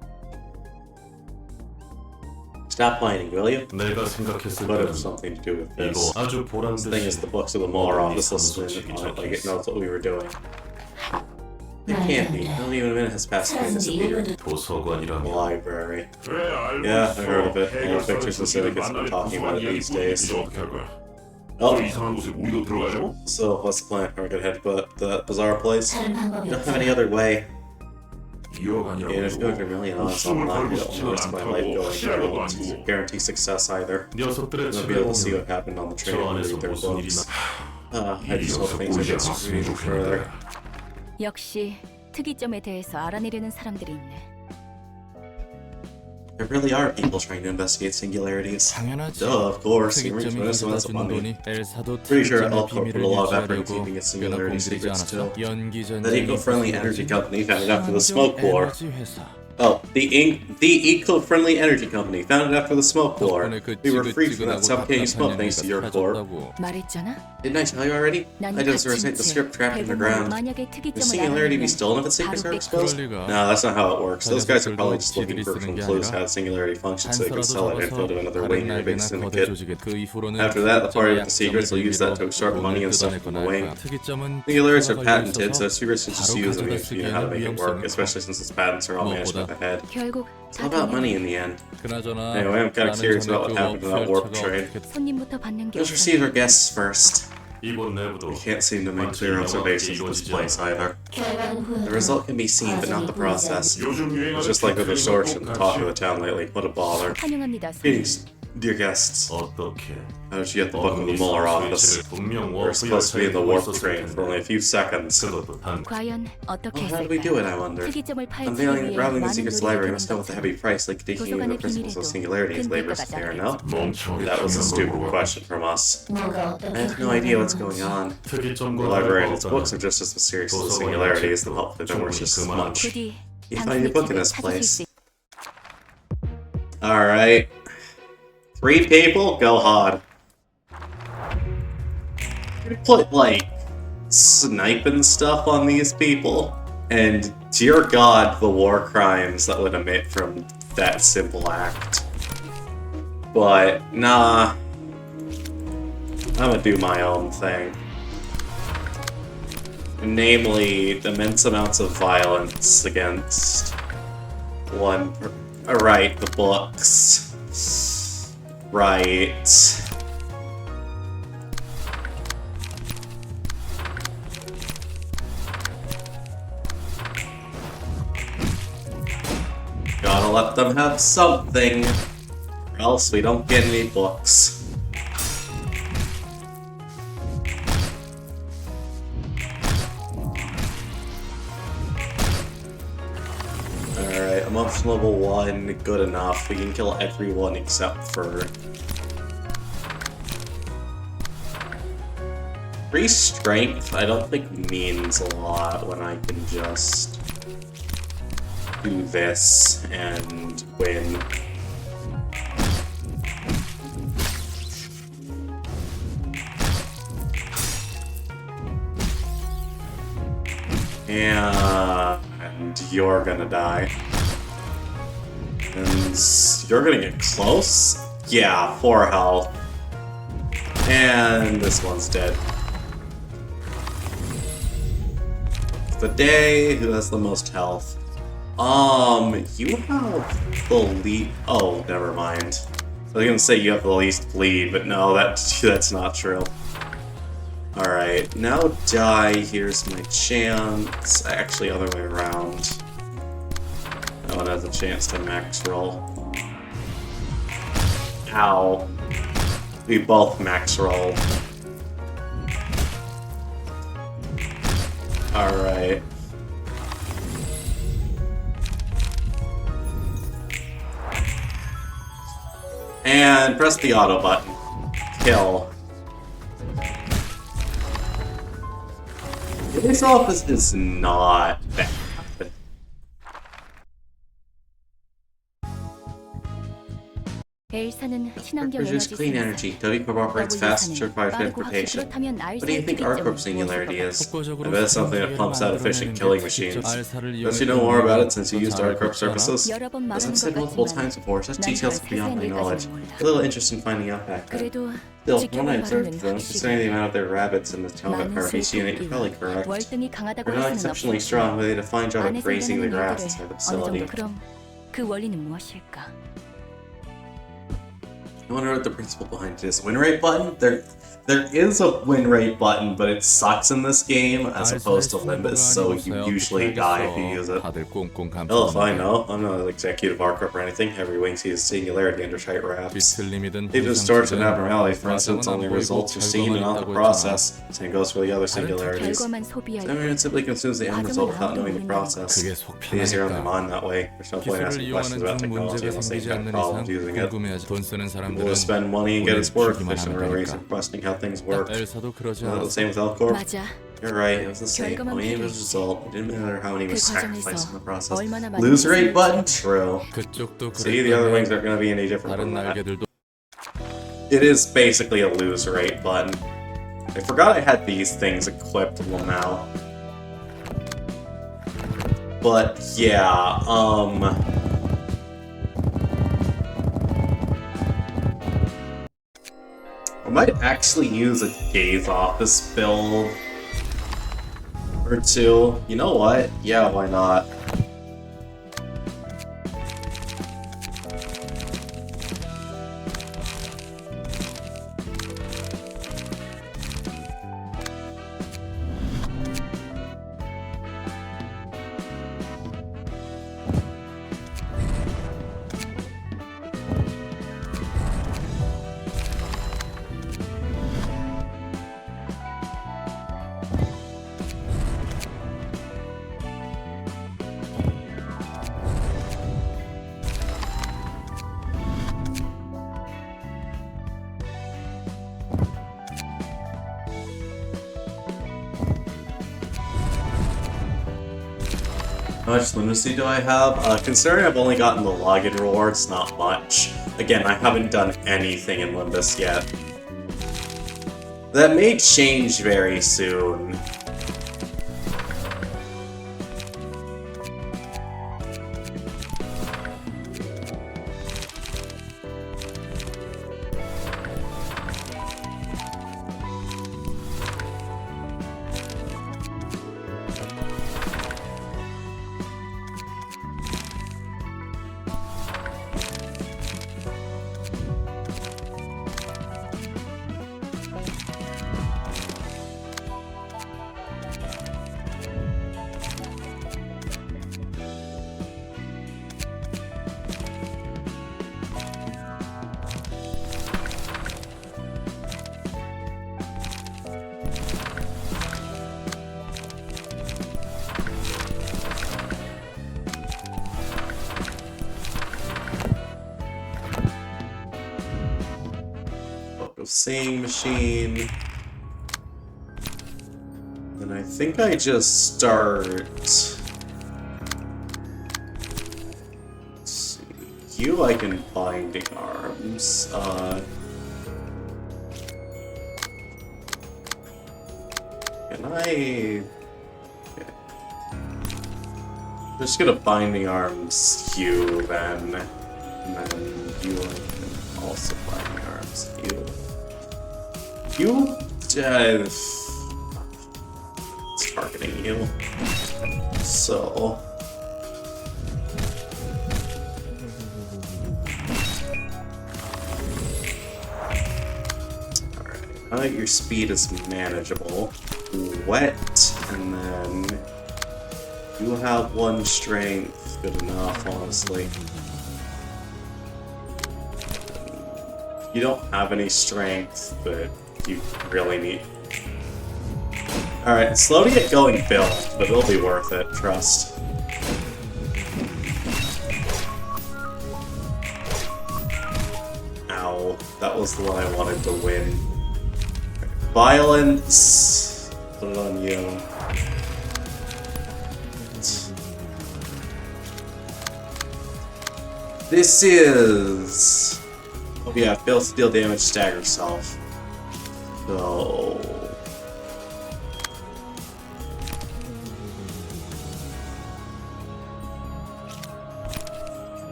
Stop whining, will you? 내가 생각했을 But 때는 it's something to do with 이거 this. 아주 The thing is, 보란듯이 the books of the Muller office listed on it like it knows what we were doing. It can't be. Not even a minute has passed and it disappeared. The 도서관이라면 library. Yeah, I heard of it. All the pictures and syndicates have been talking about it these days. Oh. 저 이상한 곳에 우리도 들어가자고? So, what's the plan? Are we gonna head to the bazaar place? 다른 방법이 We don't 없어. have any other way. 이어가냐고. And if you go for a million odds online, I don't want to risk my life going there. I don't want to guarantee success either. 녀석들의 I'll be able to see 체를 what happened on the 저 train and 안에서 read their 무슨 일이 books. 나 I just hope things are getting further. 역시 특이점에 대해서 알아내려는 사람들이 있네. There really are people trying to investigate singularities. 당연하지. Duh, of course. You reach 특이점이 most 가져다 amounts of 준 money. 돈이 엘사도 Pretty sure 특이점의 Elko put 비밀을 a lot of effort in 유지하려고 keeping its 꽤나 singularity 공들이지 secrets too. 않았어. 연기 The 전쟁이 eco-friendly energy 있었어야지. company founded after the 친환경 smoke war. 에너지 회사. Oh, the eco-friendly energy company founded after the smoke war. 덕분에 그 We were freed from that 찌긋찌긋하고 suffocating 답답한 smoke thanks to your 연기가 core. 사라졌다고. 말했잖아. Didn't I tell you already? 난 I just 같이 recite the 있지. script trapped in the ground. 만약에 Will 특이점을 singularity be 알아내면 stolen if its secrets are 바로 exposed? 그럴 리가. No, that's not how it works. Those guys are probably just looking 지들이 for 쓰는 게 clues 아니라 how singularity functions so they can 한서라도 sell that info 잡아서 to another 다른 wing or big 날개나 거대 syndicate. 조직에 그 이후로는 After that, the party with the 특이점의 secrets will use that to extort 약점을 money and stuff from 뜯어내거나 the 할 wing. 거야. 특이점은 Singularities are 추가가 patented, so 있어서 secrets can just 바로 use them 가져다 if you know how to make it work, 쓰기에는 especially since its patents are all managed by the head. 결국 It's all about money in the end. 그나저나 Anyway, I'm kind of 나는 curious 전에 about what 그 happened to that warp 워프 train. 열차가 어떻게 손님부터 받는 게 Let's 없어. receive our guests first. 이번 내부도 We can't seem to make clear observations of this place either. 결과는 후회가 The result can be seen, but not the process. 요즘 유행하는 It's just like the distortion 꼭 talk of 같이 the town lately. What a bother. 환영합니다. 손님. Greetings, dear guests. 어떻게 How did you get the book of the Mueller office? 분명 We're 워프 supposed to be in the 열차에 warp 있었을 train for only a few seconds. 그것도 단 과연 어떻게 Well, how did we do it, I 했을까요? wonder? 특이점을 파헤치기 Unveiling and 위해 grabbing the 많은 secrets 노력이 library 드는 must come with a 거죠. heavy price, like taking over the principles of singularity is laborious affair, no? 멍청하게 That was a stupid 생각하고 question from us. 뭐가 I 어떻게 have no idea what's going on. 특이점과 The library and its 다른 books are just as mysterious as the singularities, and hopefully they're worth just as much. 부디 You find your book in 당신의 this 책을 찾으실 place. 수 Alright. 3 people? Go hard. You put, like, sniping stuff on these people, and dear god, the war crimes that would emit from that simple act. But, nah. I'm gonna do my own thing. Namely, immense amounts of violence against right, the books. Right. Gotta let them have something, or else we don't get any books. Alright, emotion level 1, good enough. We can kill everyone except for... 3 strength, I don't think means a lot when I can just do this and win. And you're gonna die. And you're gonna get close? Yeah, 4 health. And this one's dead. The day who has the most health. You have the least. Oh, never mind. I was gonna say you have the least bleed, but no, that's not true. Alright, now die. Here's my chance. Actually, other way around. That one has a chance to max roll. Ow. We both max roll. Alright. And press the auto button. Kill. This office is not bad. 엘사는 친환경 Produce 에너지 clean 생산. energy. W cooperates fast, surefire transportation. What do you think our corp singularity is? I bet it's something that pumps out efficient killing machines. Don't you know more about it since you used our corp services? 여러 번 As 말한 I've said 것 multiple 같지만 times before, such 난 details 별 are beyond my 세세한 knowledge. 일까지는 몰라. A little interest in finding out back then. 그래도 Still, when I 지켜본 observed 바로는 them, considering the 확실히 amount of their rabbits in this town that 많은 are BC, you're probably 슬픔이와 correct. 월등히 강하다고 They're not 할 수는 exceptionally 없어. strong, but they did a fine job of 안에서 grazing the 일어나는 grass 일들의 inside the 어느 facility. 정도 그럼 그 원리는 무엇일까? I wonder what the principle behind it is. Win rate button? There is a win rate button, but it sucks in this game as opposed to Limbus, so you usually die if you use it. 다들 꽁꽁 Hell if I 감싸는 know. I'm not an executive architect or anything. Every wing sees singularity under tight wraps. 뒤틀림이든 If distorts an abnormality, for 과정은 instance, 안 only 보이고 results are seen and not the 결과만 있다고 process. Same goes for the other singularities. 결과만 소비할 Everyone simply consumes the end result without knowing the process. 그게 속 It's easier on their 편하니까. mind that way. There's no point 기술을 asking questions 이용하는 about 중 technology 문제가 unless they 생기지 have 않는 problems 이상 using it. 궁금해하지. 돈 쓰는 사람들은 We'll spend money and get its worth. 보기만 There's no 하면 real reason 되니까. for questioning how things work. 엘사도 그러지 The 않았어. same with Elcor. 맞아. You're right, it was the same. 결과만 Only it was 필요했지. result. It didn't matter how many was 그 sacrificed in the process. 얼마나 많은 Lose rate犠牲을 button? True. 그쪽도 See, the other wings 그랬다면 aren't going to be any different 다른 from that. 날개들도 It is basically a lose rate button. I forgot I had these things equipped now. But yeah, I might actually use a Gaze Office build or two. You know what? Yeah, why not? How much lunacy do I have? Considering I've only gotten the login rewards, not much. Again, I haven't done anything in Limbus yet. That may change very soon. Same machine. And I think I just start. Let's see. You I can binding arms. Can I? Okay. Just get a binding arms you then, and then you can also binding arms you. You, it's targeting you. So. Alright, now that your speed is manageable, wet, and then you have one strength, good enough, honestly. You don't have any strength, but you really need. Alright, slow to get going build, but it'll be worth it, trust. Ow, that was the one I wanted to win. Violence, put it on you. This is. Oh yeah, fails to deal damage, stagger self. So.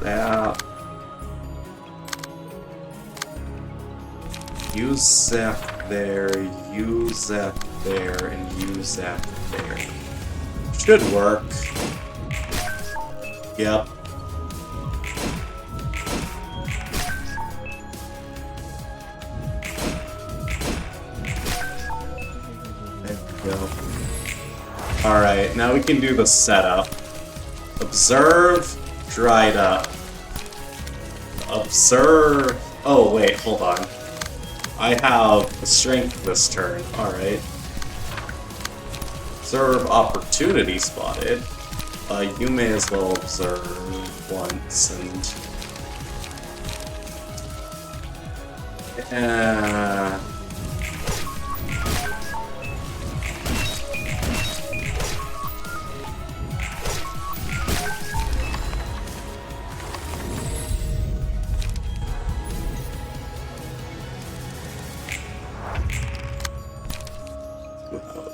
That. You zap there, you zap there, and you zap there. Should work. Yep. go. Alright, now we can do the setup. Observe, dried up. Observe... Oh, wait, hold on. I have strength this turn. Alright. Observe opportunity spotted. You may as well observe once and...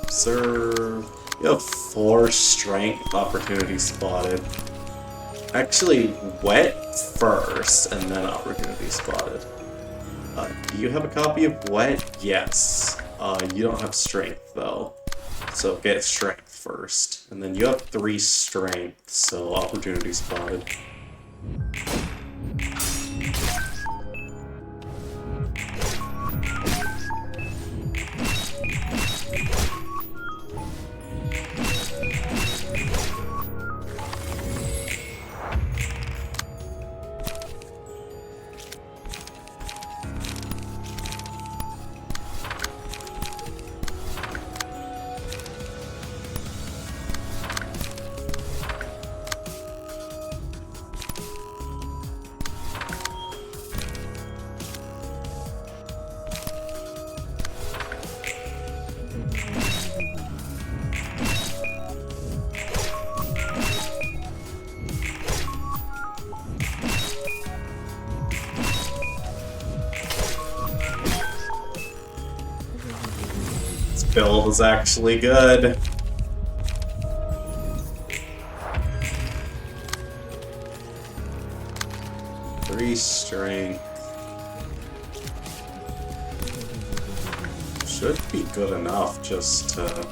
Observe. You have 4 strength opportunity spotted. Actually, wet first and then opportunity spotted. Do you have a copy of wet? Yes. You don't have strength though. So get strength first. And then you have 3 strength, so opportunity spotted. Build is actually good. Three strength. Should be good enough just to...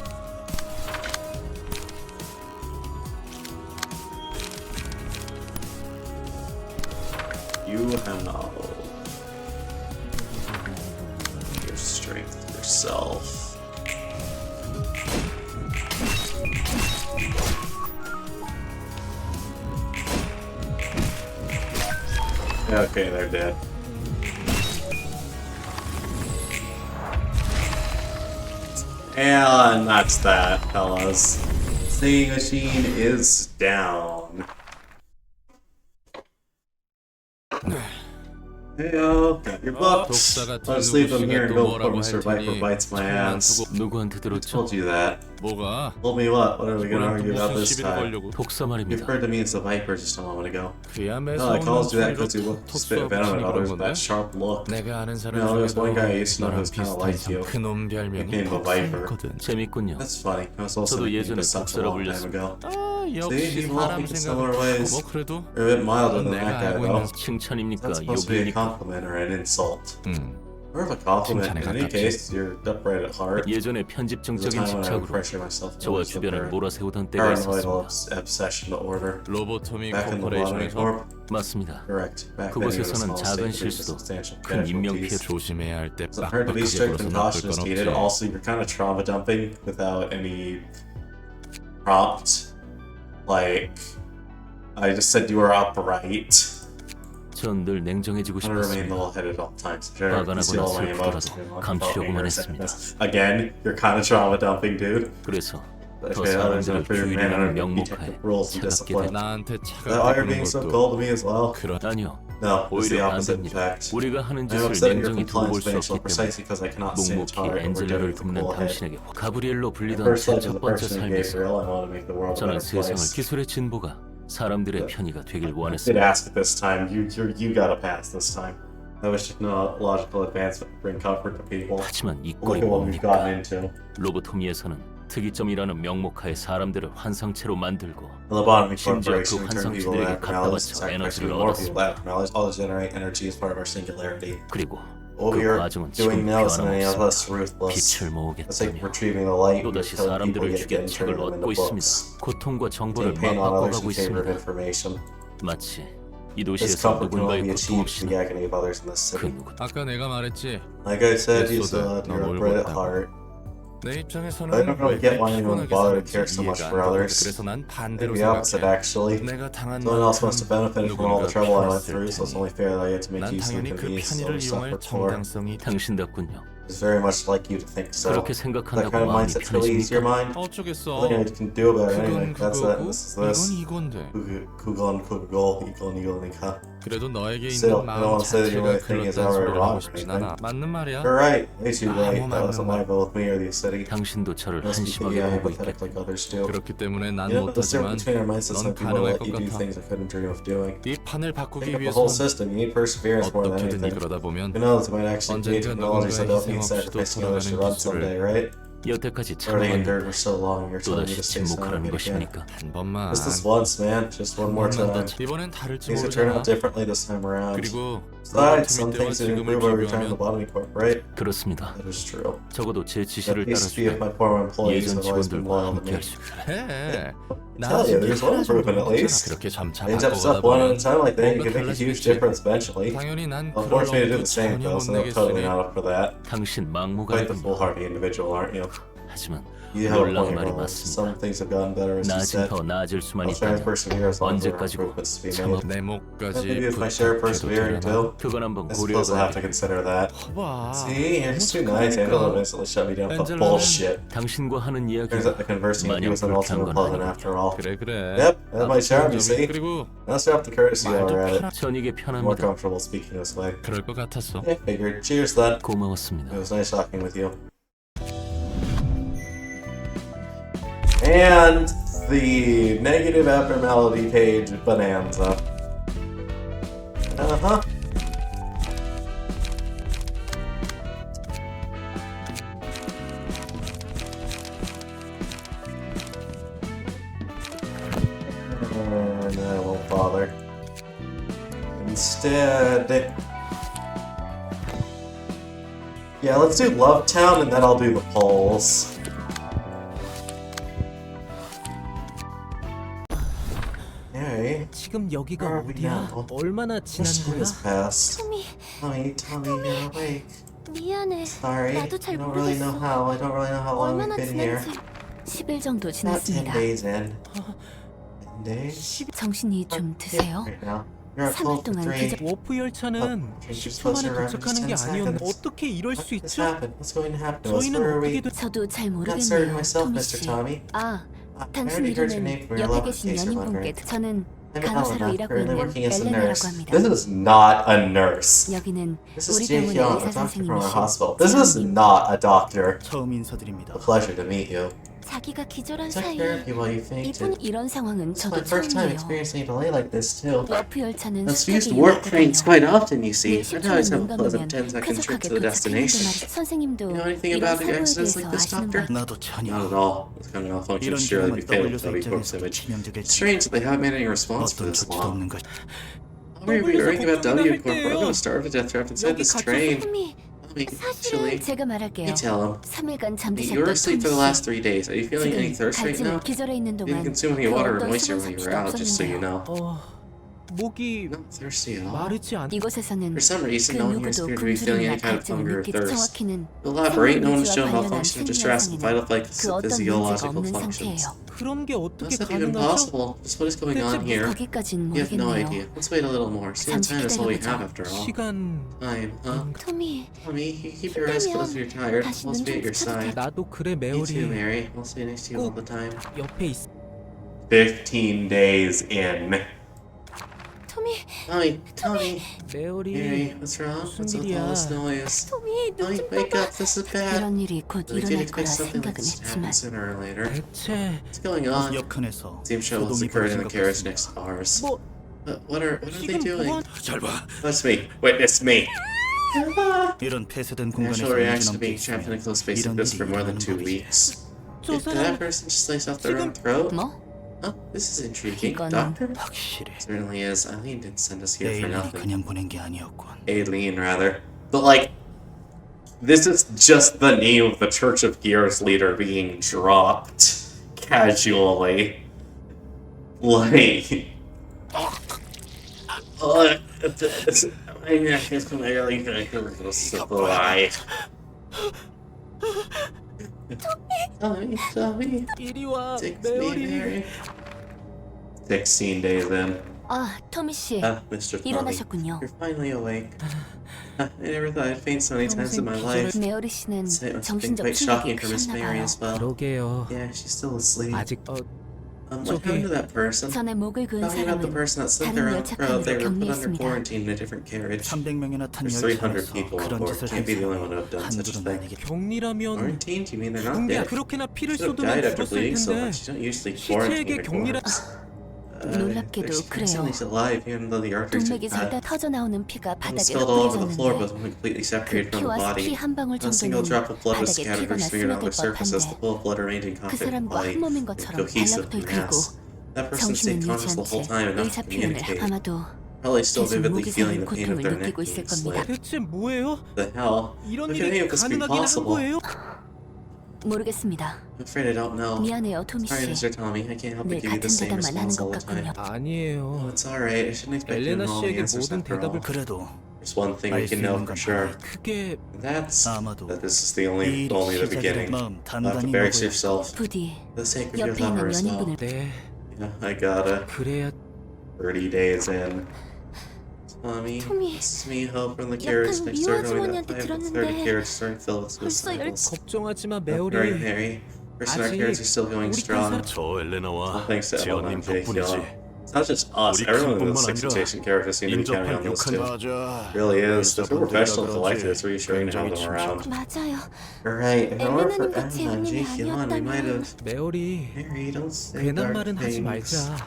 You have your strength yourself. Okay, they're dead. And that's that, fellas. Singing machine is down. Heyo, got your books. I'll just leave them here and go before Mr. Viper bites my ass. 누구한테 Who 들었죠? told you that? 뭐가? Told me what? What are we gonna argue about this 시비를 time? 걸려고. 독사 You 말입니다. referred to me as the Viper just a moment ago. 그야 No, I called you that because you look 톡 spit 쏘아 venom 붙이는 at others 그런 with that 건데. sharp look. 내가 아는 사람 No, there's one guy I 중에서 used to know 너랑 who's kind of like 비슷한 you. 그놈 별명이 Nicknamed the Viper. 거든. 재밌군요. That's funny. I was also 저도 nicknamed 예전에 this such a 독사라 long time ago. 아 See, 역시 people all 사람 think in similar 생각은 ways. 뭐 그래도 You're a bit milder than 내가 that guy, 알고 though. 있는 칭찬입니까? That's supposed to be a 욕입니까? compliment or an insult. Or of a compliment. 칭찬에 In any 가깝지. case, you're upright at heart. 예전에 There's a 편집증적인 time when I would 집착으로 pressure myself to 저와 always look 주변을 for 몰아세우던 때가 paranoidal 있었습니다. obsession to order. 로보토미 Back in the Botany 코퍼레이션에서 Corp, 맞습니다. correct. Back then, you had a 그곳에서는 small 작은 stake, but 실수도 substantial 큰 인명피해 casualties. 조심해야 할 때 Doesn't hurt to be 빡빡하게 strict 굴어서 and 나쁠 cautious 건 needed. 없지. Also, you're kind of trauma dumping without any prompt. Like, I just said you were upright. 전 늘 냉정해지고 I'm gonna remain 싶었습니다. level-headed at all times. 화가 Conceal 나거나 my emotions. 슬프더라도 감추려고만 했습니다. Again, you're kind of trauma dumping, dude. 그래서 But 더 okay, others 사람들을 are pretty man 규율하는 under 명목하에 rules and 차갑게 discipline. 나한테 Why 차갑게 are you 구는 being so 것도 cold to me as well? 그런 아니요. No, it's the 오히려 opposite, in 반대입니다. fact. 우리가 하는 I'm 짓을 upset at your 냉정히 돌볼 compliance 수 facial 없기 때문에 precisely because I cannot stand 묵묵히 hard and we're 엔젤라를 doing the 돕는 cool head. 당신에게 가브리엘로 불리던 First 제 love is 첫 the 번째 person in 삶에서 Gabriel. I want to make the world a 저는 better 세상을 place. 기술의 진보가 사람들의 편의가 되길 Did 원했습니다. ask it this time. You got a pass this time. I wish technological advancement would bring comfort to people. 하지만 이 Look 꼴이 at what we've gotten 뭡니까? into. 로보토미에서는 특이점이라는 명목하에 사람들을 환상체로 만들고 Lobotomy 심지어 그 Corporation turned people into 환상체들에게 abnormalities 갖다 and 바쳐 sacrificed 에너지를 even more people 얻었습니다. to abnormalities, all to generate energy as part of our singularity. 그리고 What we 그 are 과정은 doing 지금 now is any of us 변함없습니다. ruthless. 빛을 It's like 모으겠다며 retrieving the light. We're 또다시 telling people 사람들을 yet again, 죽여 책을 turning them 얻고 into 있습니다. books. 고통과 정보를 Campaign on others 맞바꿔가고 in favor of 있습니다. information. 마치 이 This 도시에서 comfort can only 누군가의 be 고통 achieved through 없이는 the agony of others in this 그 city. 누구 아까 내가 말했지. Like I said, Yes, so you're 너 upright at 몰랐다고. heart. 내 I 입장에서는 don't really 왜 get 그리 why anyone would 피곤하게 bother to 사는지 care so much 이해가 안 for 가거든. others. 그래서 난 반대로 Maybe the opposite, 생각해. actually. 내가 당한 Someone else must have 만큼 benefited from all the 누군가 trouble I went 편했을 through, so it's 테니 only fair that I get to make 난 use of the 당연히 그 convenience 편의를 others 이용할 suffered for. 정당성이 당신답군요. It's very much like you to think so. 그렇게 That 생각한다고 kind of 마음이 mindset's really easy your 편해집니까? mind. 어쩌겠어. Nothing you can do about it anyway. 그건 That's that, and 그거고 this is 이건 this. 이건데. 그건 그거, 이건 이거니까. 그래도 너에게 Still, 있는 I don't 마음 want to say that your 자체가 way of thinking is 글렀다는 outright 소리를 wrong 하고 or 싶진 anything. 않아. 맞는 말이야. You're right. Way too right. 아무 That wasn't my 말도 goal with me or the city. 당신도 저를 You must be 한심하게 yeah, 보고 empathetic 있겠다. like others do. 그렇기 때문에 난 You know, the difference 못하지만 between our mindsets 넌 might be more 가능할 let 것 you do 같아. things I couldn't dream of doing. 이 판을 Think 바꾸기 of the whole 위해서 system. You need perseverance more than 어떻게든 anything. 이끌어다 보면 Who knows? It might actually be 언젠가 technologies that don't 누군가의 need 희생 없이도 sacrificing others to 돌아가는 run someday, right? 여태까지 Already 참아왔는데 endured for so long. You're telling me 또다시 to stay silent 침묵하라는 again. 것입니까? 한 번만 Just this once, man. Just one more 한 번만 time. 더 이번엔 다를지 Things will turn out 모르잖아. differently this time around. 그리고 Besides, some 로버트 things didn't 때와 improve every time the 지금을 비교하면 bottoming corp, right? 그렇습니다. That is true. 적어도 제 At 지시를 least a few of 따라주면 my former employees 예전 have always been 직원들과 loyal to 함께 me. 할 수 있어요. 해. Tell you, there's one improvement at least. 그렇게 점차 Change up 바꿔가다 stuff one at a 보면 time like that, you can 뭔가 make a huge 달라지겠지. difference eventually. 당연히 난 Well, 그럴 force me to do 엄두 the same, 전혀 though, 못 so I'm totally 내겠으니 not up for that. 당신 막무가 Quite the 아닙니다. foolhardy individual, aren't you? 하지만 You have a 놀라운 point, 말이 Roland. 맞습니다. Some things have gotten better, as you 나아질 said. 더 나아질 수만 I'll try and 있다면 persevere as long as there are 언제까지고 improvements to be 참아. made. 내 And 목까지 maybe if I share 부탁해도 persevering 되려나? too, 그건 한번 I suppose I'll have to 고려해봐야겠다. consider that. 봐. See, you're just too nice. Angela instantly shut me down for Angela는 bullshit. 당신과 하는 Turns 이야기가 out the conversing with you 마냥 is an 불쾌한 ultimate 건 pleasant 아니고 after all. 그래 그래. Yep, that might charm you, see? 그리고 Now stop the courtesy while we're at it. 전 이게 More 편합니다. comfortable speaking this way. 그럴 것 같았어. Yeah, figured. Cheers then. 고마웠습니다. It was nice talking with you. And the negative abnormality page bonanza. Uh-huh. And I won't bother. Instead... Yeah, let's do Love Town and then I'll do the polls. Hey, 지금 여기가 where are we 어디야? now? 얼마나 Much 지난 time 거야? has passed. 토미, Tommy, you're awake. 미안해. Sorry, I 나도 잘 don't really know 모르겠어. how. I don't really know how long 얼마나 we've been here. 지난지. 10일 정도 About 10 지났습니다. days in. 10 days? 정신이 좀 드세요? Right now. You're at 3일 home for 동안 3. 기적 워프 열차는 You're 10초 supposed to 만에 arrive in 도착하는 게 just 10 아니었나? seconds. 어떻게 이럴 수 What just 있죠? happened? What's going to happen to us? 저희는 Where are we? 어떻게든 저도 잘 Not certain 모르겠네요, myself, 토미 Mr. 씨. Tommy. 아, I 당신 already heard your 이름은 name from your 옆에 love 계신 case, remember? 연인분께 저는 I'm 간호사로 Helena, 일하고 currently 있는 working as a 엘레나라고 nurse. 합니다. This is not a nurse. 여기는 This is 우리 Jake 병원의 Young, a 의사 doctor from our 선생님이신 hospital. This is 지현님. not a doctor. 처음 인사드립니다. A pleasure to meet you. 자기가 기절한 Took 사이 therapy while you 이분 fainted. 이런 상황은 This is my 저도 first time 처음이에요. experiencing a delay like this too. 워프 열차는 Let's use 스텝이 warp trains 있거든요. quite often, you see. 늘 I always have a 10초는 pleasant 넘으면 10-second trip 쾌적하게 to the 도착하는데 destination. 말이죠. 선생님도 You know anything 이런 about the 사고에 accidents like 대해서 this, 아시는 Doctor? 거 나도 전혀. Not at all. This kind of malfunction 이런 should surely be 경험은 fatal to WS W Corp's 입장에서 image. 치명적일 It's strange that they haven't made any response for 어떤 this 조치도 long. 없는 것. How are we worrying about W Corp? We're 때요. gonna starve to death trapped inside this train. 토미, Tommy, 사실은 actually, 제가 말할게요. you tell him. 3일간 You were 잠드셨던 asleep for the 토미 last 씨. 3 days. Are you feeling any 지금 thirst right now? 갈증 기절해 있는 You didn't 동안 consume any 그 water or 어떤 moisture 수분 when you were 섭취도 out, just so you 없었는데요. know. 목이 Not thirsty at all. 마르지 않. 이곳에서는 For some 그 reason, no one here 누구도 appeared to be feeling any 굶주림이나 kind of 갈증을 hunger or 느끼 thirst. 정확히는 To elaborate, no one has 생명유지와 shown 관련한 malfunction of distress and 심리현상에는 vital 그 어떤 문제가 physiological 없는 functions. 상태예요. 그런 게 어떻게 How's that even 가능하죠? possible? Just what is going on here? 거기까진 You have no 모르겠네요. idea. Let's wait a little more. See, 잠시 time is all we 기다려보자. have after all. 시간. Time, huh? 토미, Tommy, you keep your eyes closed if you're tired. 다시 We'll 눈 be at 좀 your 붙여도 side. 나도 그래 You too, 메오리. Mary. We'll stay next to you all the time. 옆에 있어. 15 days in. 토미, Tommy, 메오리. Mary, what's wrong? 무슨 What's with all this 일이야? noise? 토미, Tommy, 눈좀 wake 봐봐. up. This is bad. 이런 일이 곧 We did 일어날 expect 거라 something like 생각은 this to happen 했지만 sooner or later. 대체 What's going on? 역한에서 Seems trouble has 소동이 occurred in the 벌어진 것 carriage 같습니다. next to ours. 뭐 What are they 지금 doing? 보안 잘 봐. Witness me. Witness me. 이런 폐쇄된 Natural 공간에서 reaction to 일주넘게 being trapped in a 있으면 closed space like 이런 this 일이 for more than 2 일어나는 법이지. weeks. 저 Did that 사람 person just slice off their own 지금 throat? 뭐? Huh? This is intriguing. 이거는 Doctor? 확실해. Certainly is. Eileen didn't send us here for 에일린이 nothing. 그냥 보낸 게 아니었군. Aileen, rather. But, like, this is just the name of the Church of Gears leader being dropped casually. Like, my neck is really supply. Tommy. 이리 와, Take me, Mary. 16 days in. 아, 토미 씨. Mr. Tommy. 일어나셨군요. You're finally awake. I never thought I'd faint so many times in my life. 메어리 씨는 It must have been 정신적 quite 충격이 shocking for Miss 크셨나 Mary 봐요. as well. 그러게요. Yeah, she's still asleep. 아직 What happened to that person? 전에 목을 그은 Talking about the 사람은 person that slipped 다른 around, 열차칸으로 they were put under 격리했습니다. quarantine in a different carriage. 300명이나 탄 There's 300 열차에서 people on 그런 board. 짓을 Can't 한 be the only one to 사람은 have done such a 한둘은 thing. 아니겠다. 격리라면 Quarantined? You mean they're not 붕괴 dead? 그렇게나 피를 Should have 쏟으면 died after 죽었을 bleeding so 텐데 much. You don't usually quarantine 시체에게 your 격리라 corpse. 놀랍게도 They're 그래요. still alive even though the arteries are 동맥이 bad. 절단 터져 나오는 피가 It 바닥에 spilled all over the floor but 흩뿌려졌는데 wasn't completely 그 separated from the 피와 body. 피 한 방울 Not a single 정도는 drop of blood was 바닥에 scattered or 피가 smeared on 났으면 될 the surface as the 법한데 pool of blood remained in 그 confident 사람과 body, 한 몸인 a 것처럼 cohesive 달락도 mass. 긁고 That person 정신은 stayed 잃지 conscious the whole time 않지 enough 의사 to 표현을 communicate. 아마도 Probably still 계속 vividly 목이 feeling 상한 the pain of 고통을 their neck 느끼고 있을 being 겁니다. slit. 대체 뭐예요? The hell? 이런 How can any 일이 of this be 가능하긴 한 possible? 거예요? 모르겠습니다. I'm afraid I don't know. 미안해요, 토미 Sorry, 씨. Mr. Tommy. I can't help but 늘 give you the 같은 same 대답만 하는 response all 것 the time. 같군요. Oh, 아니에요. it's alright. I shouldn't expect you to 엘레나 know all the 씨에게 answers 모든 after all. 대답을 그래도 There's one thing we 알 수 can know 있는 for 건 sure. 하나 있다. 그게 And that's 아마도 that this is the 이 only 일이 the 시작이 beginning. 될 마음 You'll have to 단단히 brace 먹어야 yourself. 부디 For the sake of your 옆에 lover 있는 as well. 연인분을 네 Yeah, I gotta. 그래야 30 days in. Tommy, Tommy, this is me, Hope, from the carriage 약간 next door. 미워하지만한테 I have a 30 들었는데 carriage starting to fill with 벌써 suicidables. 걱정하지 마, Don't worry, 메어리. Mary. First our 아직 carriage is still going 우리 strong. 딴 저 엘레나와 Thanks to everyone 지연님 on Jake 덕분이지. It's not just us. 우리 Everyone in the 큰뿐만 6 아니라 station characters seem to be counting on 인접할 this too. 욕한 맞아. It really is. The 의사분들이라 professionals 그러지. like this reassuring to have them around. 맞아요. Right. If it weren't for 엘레나님 같이 Emma and 연인이 Jake Yvonne, we might have. 메어리 Mary, don't say 괜한 dark 말은 하지 things. 말자.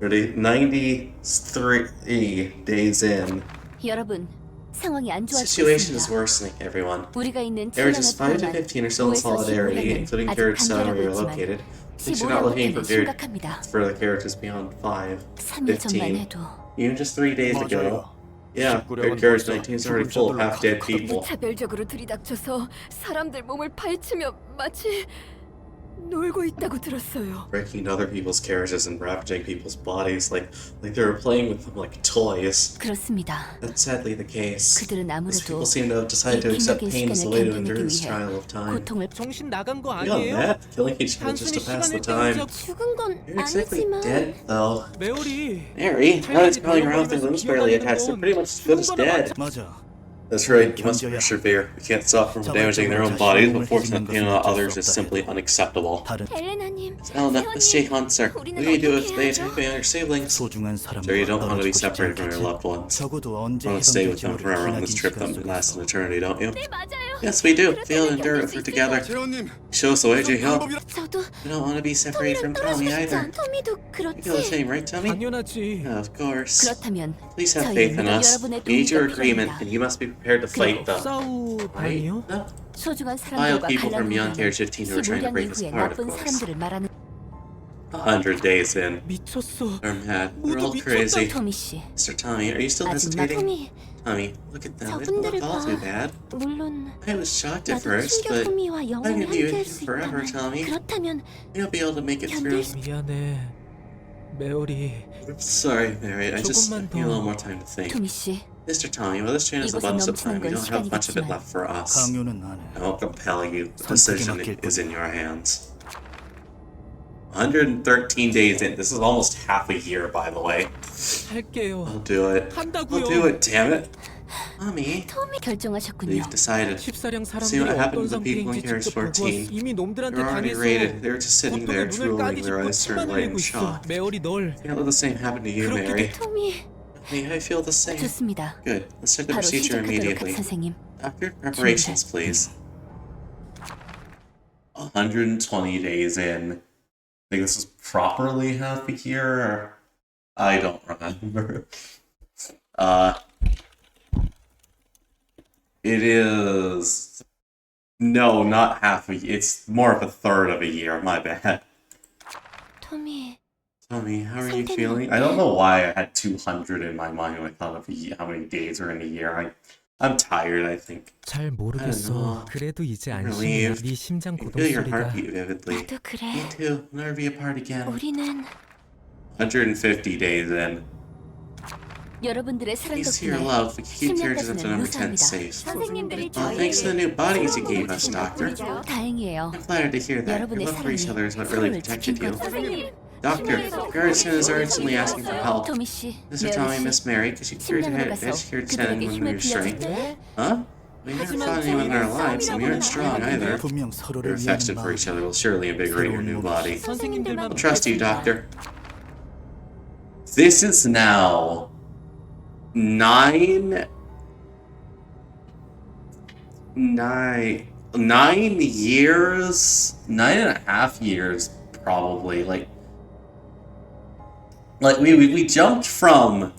Ready? 93 days in. 여러분, 상황이 안 좋아지고 Situation is 있습니다. worsening, everyone. 우리가 있는 Carriages 5 to 7명을 15 are still in 포함한 solidarity, 5에서 including 15명은 carriage 아직 7 where you're 단결하고 located. 있지만 Since you're not looking for 15는 심각합니다. for the characters beyond 5, 3일 전만 15, 해도 even just 3 days ago. 맞아요. Yeah, 식구력은 carriage 벌써 19 is already 죽은 full of 자들로 half dead 가득하다. people. 무차별적으로 들이닥쳐서 사람들 몸을 파헤치며 마치 놀고 있다고 들었어요. Breaking into other people's carriages and ravaging people's bodies like they were playing with them like toys. 그렇습니다. That's sadly the case. 그들은 These people 아무래도 seem to have decided to 이 accept 기적의 pain as the way to 시간을 endure this 견디기 trial 위해 of time. 고통을 정신 나간 거 Beyond 아니에요? that, killing each other just 단순히 to pass the 시간을 time. 때우자. 죽은 건 You're exactly 아니지만 dead, though. 메어리 Mary, now it's going around with their limbs barely attached. They're pretty much as good as dead. 맞아. That's right, you must persevere. We can't stop them from damaging their own bodies, but forcing the pain on others is simply unacceptable. 다른 엘레나님, Elena, let's shake hands, sir. What do you do if they attack my other siblings? 소중한 사람과 Sure, you don't want to be 떨어지고 싶지 separated from your 않겠지? loved ones. 적어도 You 언제 want to stay with them 해방될지 모를 forever on this 기나긴 trip 시간 that lasts an 속에서 eternity, don't you? 네 맞아요. Yes, we do. 그렇다면 We'll endure it 견딜 수 for together. 재원님, Show us the way, Jihyun. 방법이라. 저도 We don't want to be separated from 떨어지고 Tommy 싶지 either. 않. 토미도 You feel the 그렇지. same, right, Tommy? 당연하지. Yeah, of course. 그렇다면 Please have 저희는 faith in us. 여러분의 We need your 동의가 agreement, 필요합니다. and you must be prepared to fight them. 싸우 Right? 아니요? No? 소중한 Vile 사람들과 people from beyond 갈라놓는 Carriage 15 who are trying to 시무량 break us 이후에 apart, of 나쁜 course. 사람들을 말하는 100 days in. 미쳤어. They're mad. They're all 모두 crazy. 토미 씨. Mr. Tommy, are you still 아직 hesitating? 토미, Tommy, look at them. They don't 저분들을 look all 봐. too bad. 물론 I was shocked at 나도 first, 충격 but 흥미와 영원히 I'm gonna be with 함께할 you 수 forever, 있다면 Tommy. 그렇다면 you'll be able to make it through. 견딜 수 미안해. 메어리. Sorry, Mary. I just 조금만 need a 더. little more time to think. 토미 씨. Mr. Tommy, well, this train has 이곳에 abundance of 넘치는 time. We 건 don't have much of it 시간이겠지만 left for us. 강요는 안 해. I won't compel you. The 선택에 decision 맡길 is in your hands. 113 days in. This is almost half a year, by the way. 할게요. I'll do it. 한다고요. I'll do it, damn it. Mommy, 토미 결정하셨군요. you've decided. 십사량 See 사람들이 what happened 어떤 to the people in 상태인지 Carriage 직접 보고 14. 왔어. 이미 놈들한테 They're already 당해서 raided. They were just sitting there, 고통에 눈을 drooling, their 까디집고 eyes turned 침만 white 흘리고 in 있어. shock. 메어리 널 Can't let the same happen to you, 그렇게 Mary. 토미, Hey, I feel the same. 좋습니다. Good. Let's start the 바로 procedure 시작하도록 immediately. 선생님. Doctor, preparations, please. 120 days in. I think this is properly half a year. Or... I don't remember. It is. No, not half a year. It's more of a third of a year. My bad. 토미, Tell me, how are you feeling? I don't know why I had 200 in my mind when I thought of how many days are in a year. I'm tired, I think. 잘 I don't know. 모르겠어. 그래도 이제 I'm 안심이야. relieved. 네 심장 I can feel your 고동 소리가. heartbeat vividly. 나도 그래. Me too. We'll never be apart again. 우리는 150 days in. 여러분들의 사랑 Thanks to your 덕분에 love, we can keep characters up to number 10 유사합니다. safe. 선생님들이 Thanks to the new bodies you gave us, Doctor. 다행이에요. I'm flattered to hear that. Your 여러분의 love for each other is what really 사랑이 protected 서로를 you. 지킨 것. Doctor, your students are urgently asking for help. 토미 씨, Mr. Tommy, Miss Mary, could you cure 식량으로 to 가서 educate 그들에게 10 when 힘을 you're strength? 빌려줄게. Huh? We never fought anyone in our lives, and we aren't strong either. 분명 Your 서로를 위하는 affection for 마음. each other will surely invigorate your new body. 선생님들만 I'll trust you, Doctor. This is now 9 years, 9.5 years, probably. Like we jumped from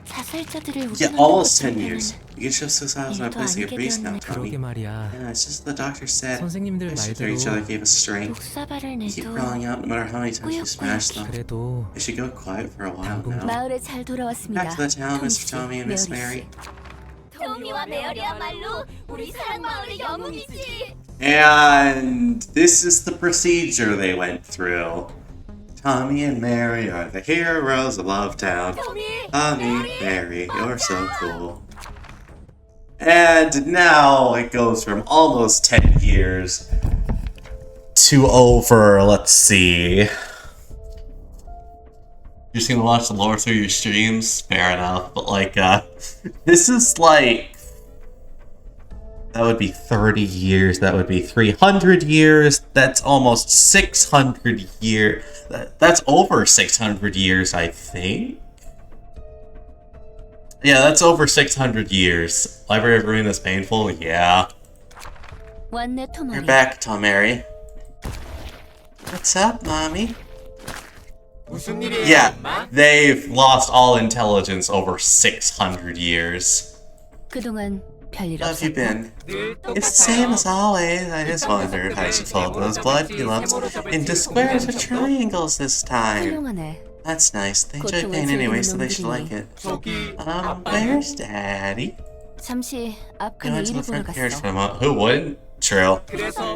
사살자들을 almost 10 years. You can shift 6,000 my place to get priest now, Tommy. 그러게 말이야. Yeah, it's just the doctor said. 선생님들 Patience for each other 말대로 gave us strength. 독사발을 We keep 내도 crawling out no matter how many times we smash them. 그래도 We should go quiet for a while now. 마을에 잘 돌아왔습니다. Back to the town, 토미 Mr. 씨, Tommy and Miss 메어리 Mary. 씨. 토미와 메어리야말로 우리 사랑 마을의 영웅이지. And this is the procedure they went through. Tommy and Mary are the heroes of Love Town. Tommy, Mary, you're so cool. And now it goes from almost 10 years to over, let's see. You're just gonna watch the lore through your streams? Fair enough. But like, this is like, that would be 30 years, that would be 300 years, that's almost 600 years. That's over 600 years, I think. Yeah, that's over 600 years. Library of Ruina is painful, yeah. 왔네 토마리. You're back, Tom Mary. What's up, Mommy? Yeah, they've lost all intelligence over 600 years. 그동안 별일 How have you 없었고 been? It's the same as always. I just wondered how you should fold those blood lumps into squares or triangles this time. 훌륭하네. That's nice. They enjoy pain anyway, so they should like it. Where's Daddy? 잠시 I 앞칸에 went to 일을 the 보러 front carriage 갔어. for a moment. Who wouldn't? True.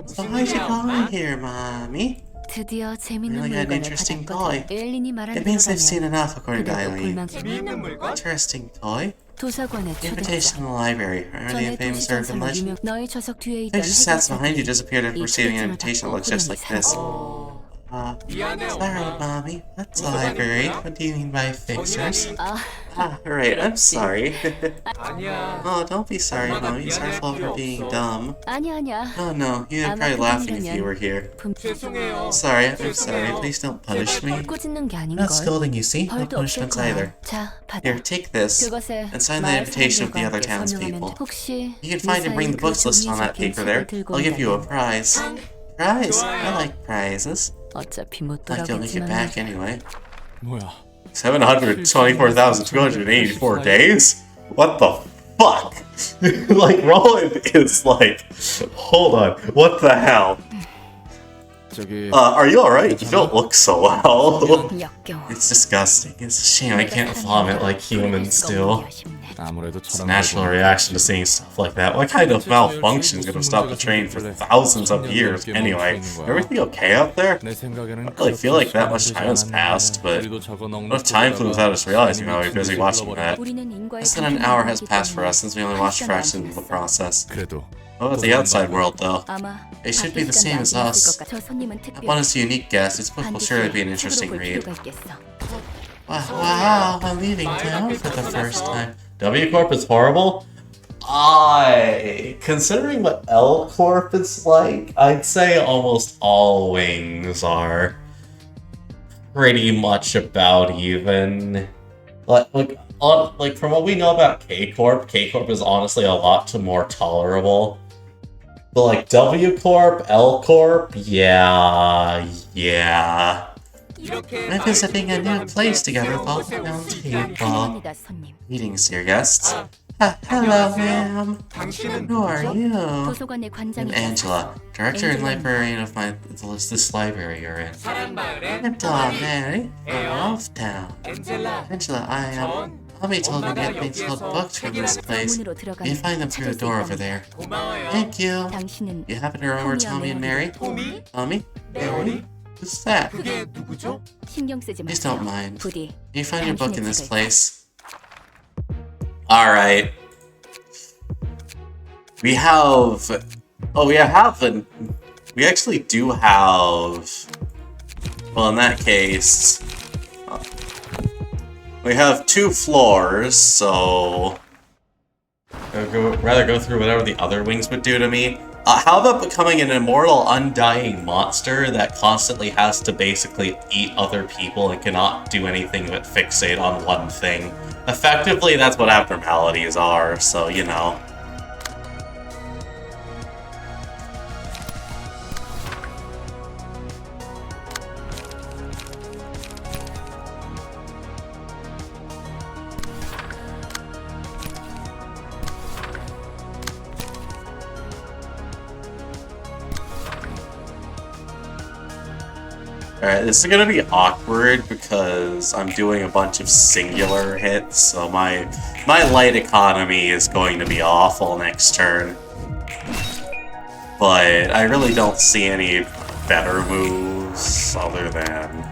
So why'd you call me here, Mommy? 드디어 재밌는 Really got an 물건을 interesting 받았거든. toy. 엘린이 말한 It means they've seen 대로라면 enough, according to 그대도 Eileen. 볼만. Interesting toy. 도서관에 Invitation 초대했어. to the library. Remember the 전에 famous urban 도시전선을 legend? 유명. 너의 좌석 뒤에 They 있던 just sat behind you, 해결사들이 disappeared after 이 receiving an 초대장을 invitation that 받고 looks just 호련히 like this. 살았어. Sorry, Mommy. That's the library. What do you mean by fixers? 아, Right, I'm sorry. Oh, don't be sorry, Mommy. It's our fault for being dumb. 아니야. Oh no, you'd 아마 probably laughing if 그분이라면 you were here. 분- Sorry, I'm sorry. Please don't punish me. 꼬짓는 게 I'm not 아닌걸. scolding you, see? No 벌도 없을 punishments 거야. either. 자, 받아. Here, take this. 그것에 And sign the 마을 invitation with the other 사람들과 함께 townspeople. 서명하면 돼. 혹시 You can find and bring the books listed on that paper there. I'll give you a prize. Prize? I like prizes. 어차피 못 Like you'll make it 돌아오겠지만 back anyway. 뭐야? 724,284 days? What the fuck? Like, Roland is like, hold on, what the hell? 저기 Are you alright? You don't look so well. 역겨워. It's disgusting. It's a shame I can't vomit like humans do. 아무래도 It's a 저런 natural reaction to seeing stuff like that. What kind of malfunction is going to stop the train for thousands of years anyway? Everything okay up there? 내 생각에는 I really feel like that much time has passed, but what if time flew without us realizing while we were busy watching that? 우리는 인과의 Less than an hour has passed for us since we only watched fractions of the process. 그래도 What about the outside world, though? 아마 It should be the same as us. 저 손님은 One 특별히 is a unique guest. Its book will surely be an 반드시 interesting 책으로 볼 read. 필요가 있겠어. Wow, I'm leaving town for the first time. W Corp is horrible? Considering what L Corp is like, I'd say almost all wings are pretty much about even. Like from what we know about K Corp is honestly a lot more tolerable. But like W Corp, L Corp, yeah. We're visiting a new place together with all the townspeople. 환영합니다, 손님. Greetings, dear guests. Hello, ma'am. Who are you? 도서관의 관장이 I'm Angela, director and librarian of this library you're in. I'm Tom Mary from Wolf Town. Angela, I am. Mommy told me to get things called books from this place. You 문으로 들어가면 can find them through the door over there. Thank you. 당신은 You happen to remember Tommy and Mary? Tommy? Mary? Who's that? 신경 쓰지 Please don't 마세요. mind. 부디 You find your book in this place. Alright. We have... Oh, we actually do have... Well, in that case... we have 2 floors, so... I'd rather go through whatever the other wings would do to me. How about becoming an immortal, undying monster that constantly has to basically eat other people and cannot do anything but fixate on one thing? Effectively, that's what abnormalities are, so, you know. Alright, this is gonna be awkward because I'm doing a bunch of singular hits, so my light economy is going to be awful next turn. But I really don't see any better moves other than...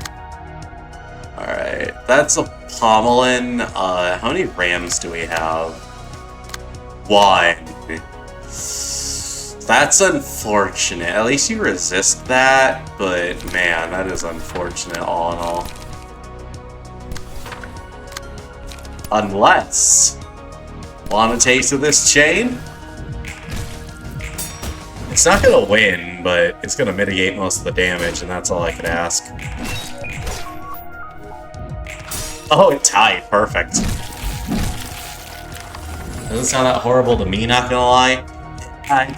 Alright, that's a Pommelin. How many rams do we have? 1. That's unfortunate. At least you resist that, but man, that is unfortunate all in all. Unless... Want a taste of this chain? It's not gonna win, but it's gonna mitigate most of the damage, and that's all I could ask. Oh, it tied. Perfect. Doesn't sound that horrible to me, not gonna lie.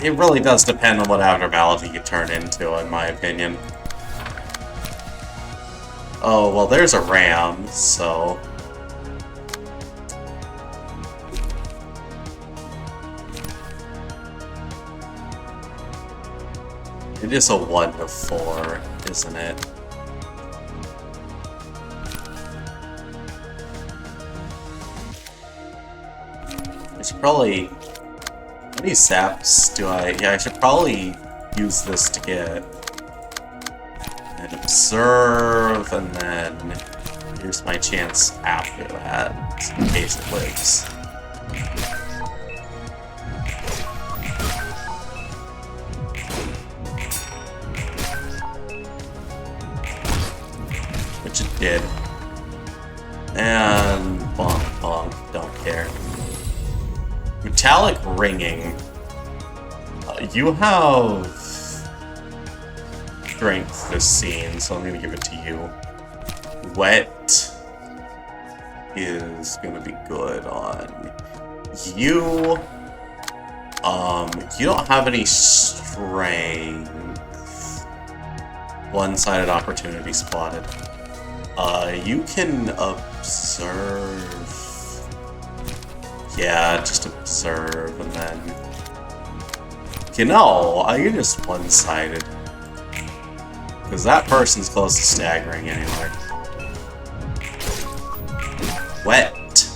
It really does depend on what abnormality you turn into, in my opinion. Oh, well, there's a ram, so... It is a 1 to 4, isn't it? I should probably... How many saps do I... Yeah, I should probably use this to get... And observe, and then... Here's my chance after that, in case it lives. Which it did. And... bonk, bonk, don't care. Metallic ringing. You have strength this scene, so I'm gonna give it to you. Wet is gonna be good on you. You don't have any strength. One-sided opportunity spotted. You can observe. Yeah, just observe, and then... You know, I can just one-sided. Because that person's close to staggering anyway. Wet.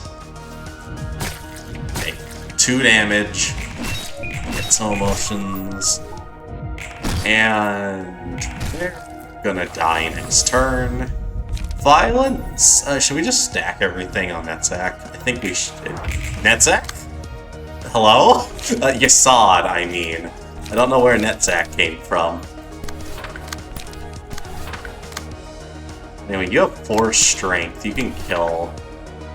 Okay, 2 damage. Get some emotions. And... they're gonna die next turn. Violence? Should we just stack everything on Netsack? I think we should. Netsack? Hello? Yasad, I mean. I don't know where Netsack came from. Anyway, you have 4 strength. You can kill.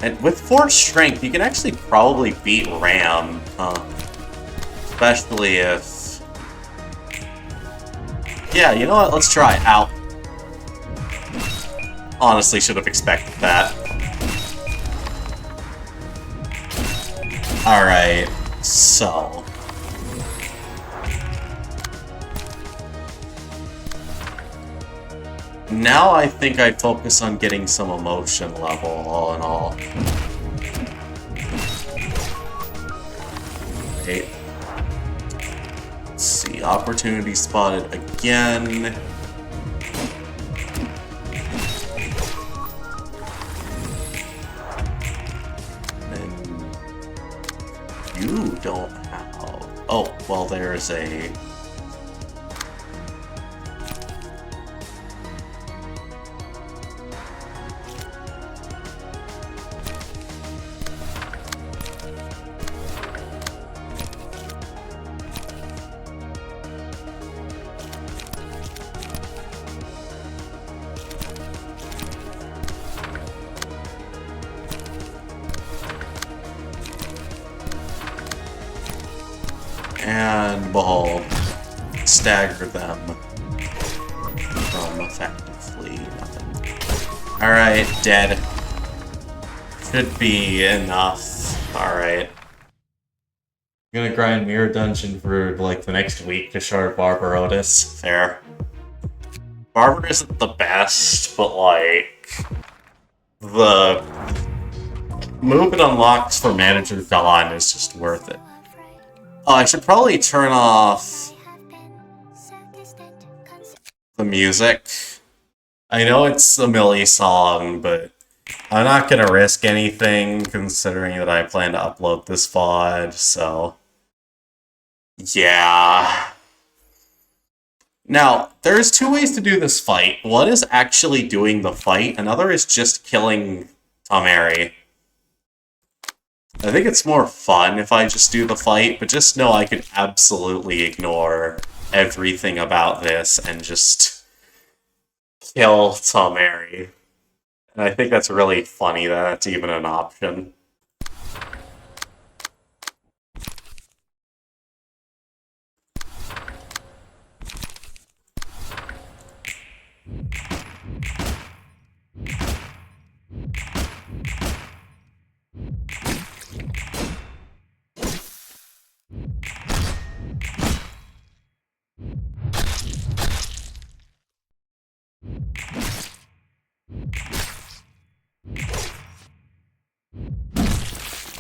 And with 4 strength, you can actually probably beat Ram. Especially if... Yeah, you know what? Let's try. Ow. Honestly, should have expected that. Alright, so... Now I think I focus on getting some emotion level, all in all. Okay. Let's see, opportunity spotted again. You don't have... Oh, well, there's a... And we'll stagger them from effectively nothing. Alright, dead. Should be enough. Alright. I'm gonna grind Mirror Dungeon for like the next week to shard Barber Otis. Fair. Barber isn't the best, but like the move it unlocks for Manager Dawn is just worth it. Oh, I should probably turn off the music. I know it's a Millie song, but I'm not gonna risk anything considering that I plan to upload this VOD, so yeah. Now, there's two ways to do this fight. One is actually doing the fight, another is just killing Tamari. I think it's more fun if I just do the fight, but just know I could absolutely ignore everything about this and just kill Tamari. And I think that's really funny that that's even an option.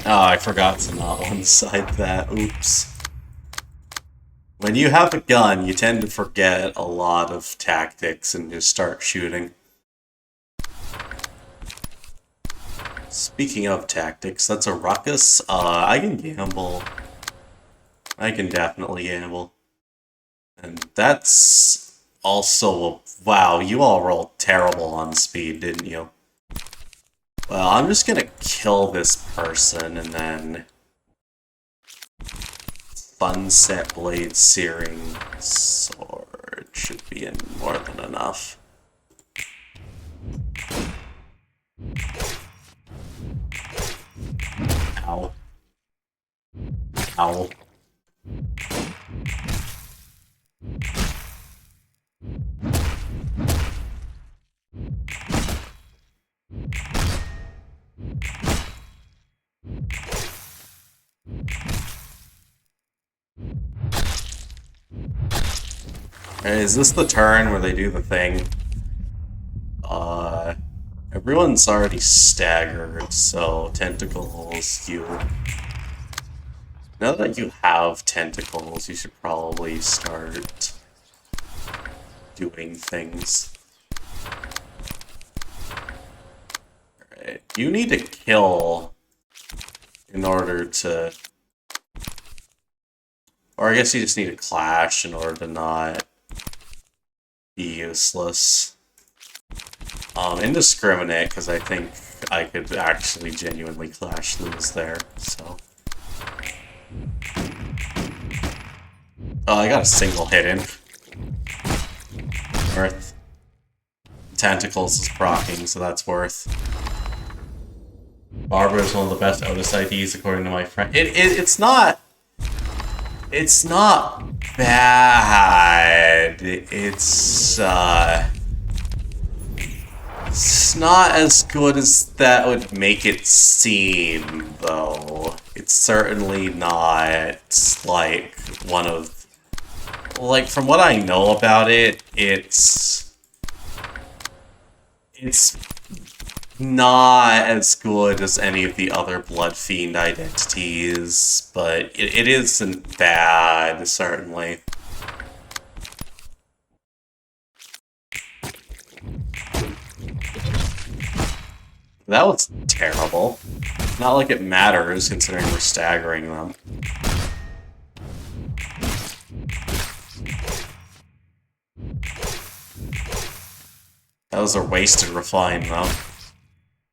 Oh, I forgot to not one-side that. Oops. When you have a gun, you tend to forget a lot of tactics and just start shooting. Speaking of tactics, that's a ruckus. I can gamble. I can definitely gamble. And that's also wow, you all rolled terrible on speed, didn't you? Well, I'm just gonna kill this person and then Sunset Blade Searing Sword should be in more than enough. Ow. Ow. Is this the turn where they do the thing? Everyone's already staggered, so tentacles, you... Now that you have tentacles, you should probably start doing things. Alright, you need to kill in order to... Or I guess you just need to clash in order to not be useless. Indiscriminate, because I think I could actually genuinely clash lose there, so... Oh, I got a single hit in. Worth. Tentacles is proccing, so that's worth. Barber is one of the best Otis IDs, according to my friend. It's not... It's not bad. It's not as good as that would make it seem, though. It's certainly not, like, one of... Like, from what I know about it, it's not as good as any of the other Blood Fiend identities, but it isn't bad, certainly. That was terrible. Not like it matters, considering we're staggering them. That was a wasted refine, though.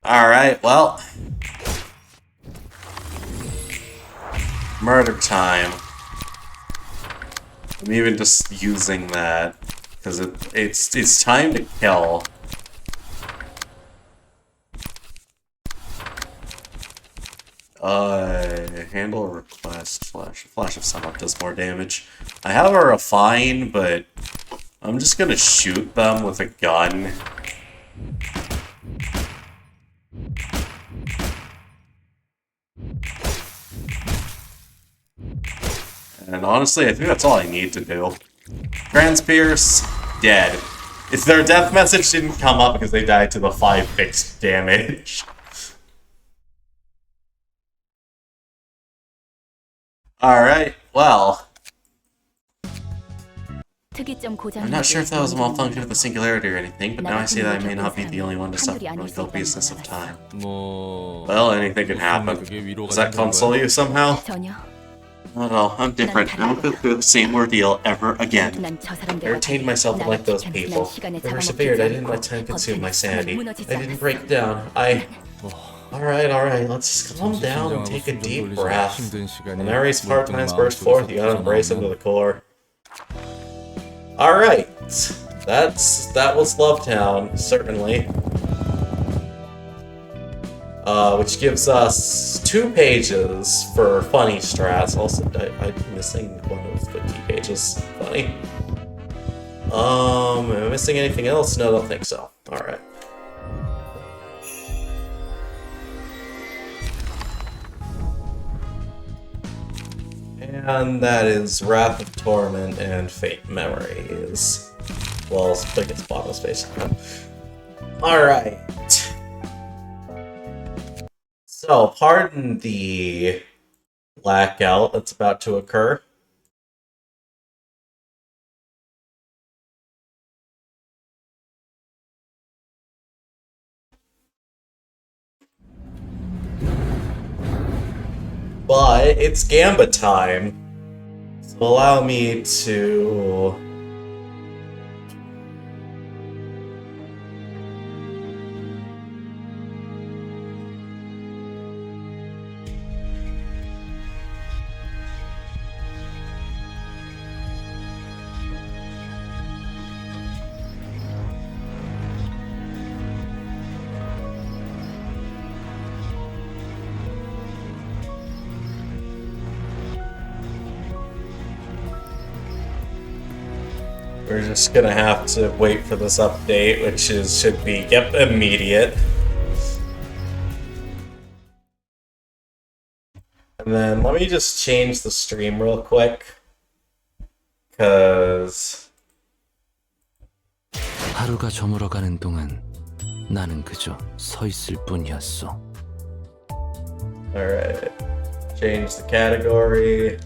Alright, well. Murder time. I'm even just using that, because it's time to kill. Handle request flash of sun up does more damage. I have a refine, but I'm just gonna shoot them with a gun. And honestly, I think that's all I need to do. Transpierce, dead. If their death message didn't come up because they died to the 5 fixed damage. Alright, well. 특이점 고장. I'm not sure if that was a malfunction of the singularity or anything, but now I see that I may not be the only one to suffer from the copiousness of time. 뭐 Well, anything can happen. 그게 위로가 Does that 되는 console 거야? you somehow? 전혀. Not at all. I'm different. I won't go through the same ordeal ever again. 난저 I 사람들과 retained myself unlike those 나를 people. 시간에 I persevered. I didn't let time consume my sanity. I didn't break down. Alright, let's just calm down and take a deep breath. When Mary's hard times burst forth, you gotta embrace them to the core. Alright. That was Lovetown, certainly. Which gives us 2 pages for funny strats. Also, I'm missing one of the key pages. Funny. Am I missing anything else? No, I don't think so. Alright. And that is Wrath of Torment and Fate Memories. Well, I guess bottom space. Alright. So, pardon the blackout that's about to occur. But it's Gamba time. So allow me to... We're just gonna have to wait for this update, which should be, yep, immediate. And then let me just change the stream real quick. Cause 하루가 저물어가는 동안 나는 그저 서 있을 뿐이었어. alright. Change the category.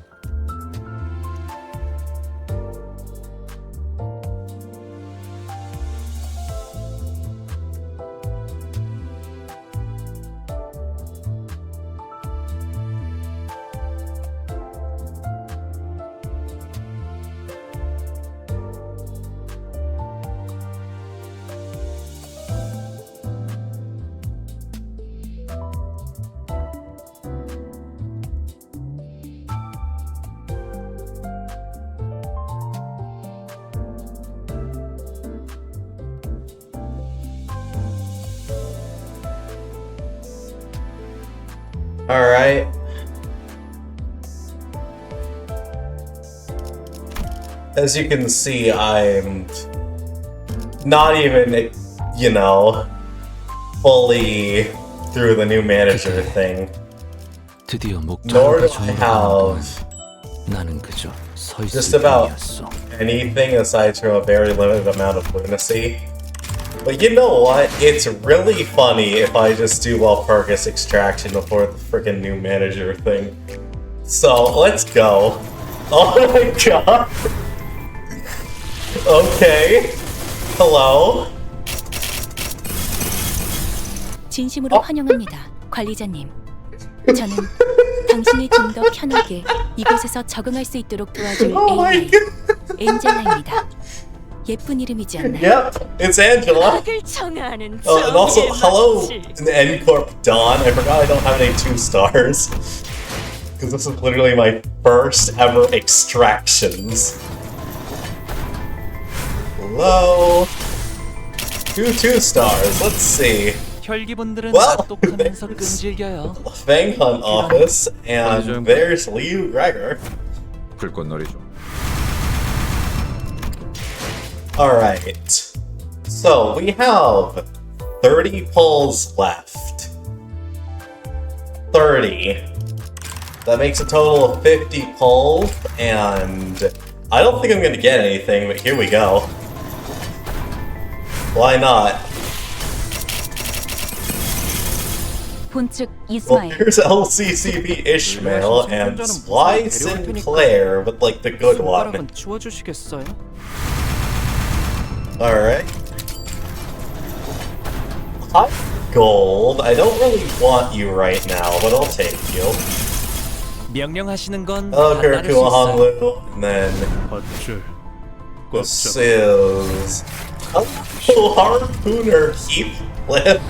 Alright. As you can see, I'm not even, you know, fully through the new manager thing. 드디어 Nor 목표가 do I 저물어가는 동안 have 나는 그저 서 just 있을 about 뿐이었어. anything aside from a very limited amount of lunacy. But you know what? It's really funny if I just do Walpurgis Extraction before the freaking new manager thing. So, let's go. Oh my god! Okay. Hello? 진심으로 환영합니다, 관리자님. 저는 당신이 좀 더 편하게 이곳에서 적응할 수 있도록 도와줄 Oh my AI god! 엔젤라입니다. 예쁜 이름이지 않나요? Yep, it's Angela. 청하는 And also, hello, N-Corp Dawn. I forgot I don't have any 2 stars. Because this is literally my first ever extractions. Hello? 2 2 stars, let's see. 혈기분들은 Well, 똑똑하면서 끈질겨요. Fang Hunt office, and there's Liu Gregor. 불꽃놀이죠. Alright. So, we have 30 pulls left. 30. That makes a total of 50 pulls, and I don't think I'm gonna get anything, but here we go. Why not? 본측 Well, 이스마일. here's LCCB Ishmael and Sly Sinclair with like the good one. 손가락은 치워주시겠어요? Alright. Hot gold. I don't really want you right now, but I'll take you. 명령하시는 건 다 Oh, 따를 수 있어요. Honglu. And then this is Harpooner Heap Flip.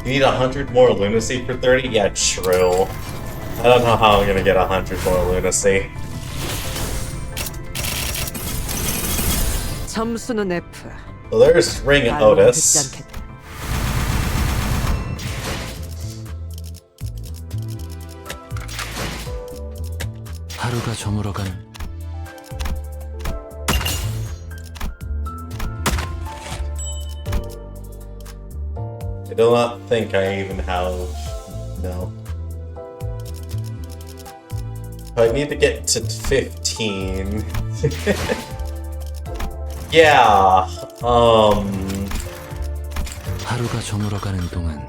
You need 100 more lunacy for 30? Yeah, true. I don't know how I'm gonna get 100 more lunacy. 점수는 F. So there's Ring Otis. 하루가 저물어가는 I do not think I even have... no. I need to get to 15. Yeah, 하루가 저물어가는 동안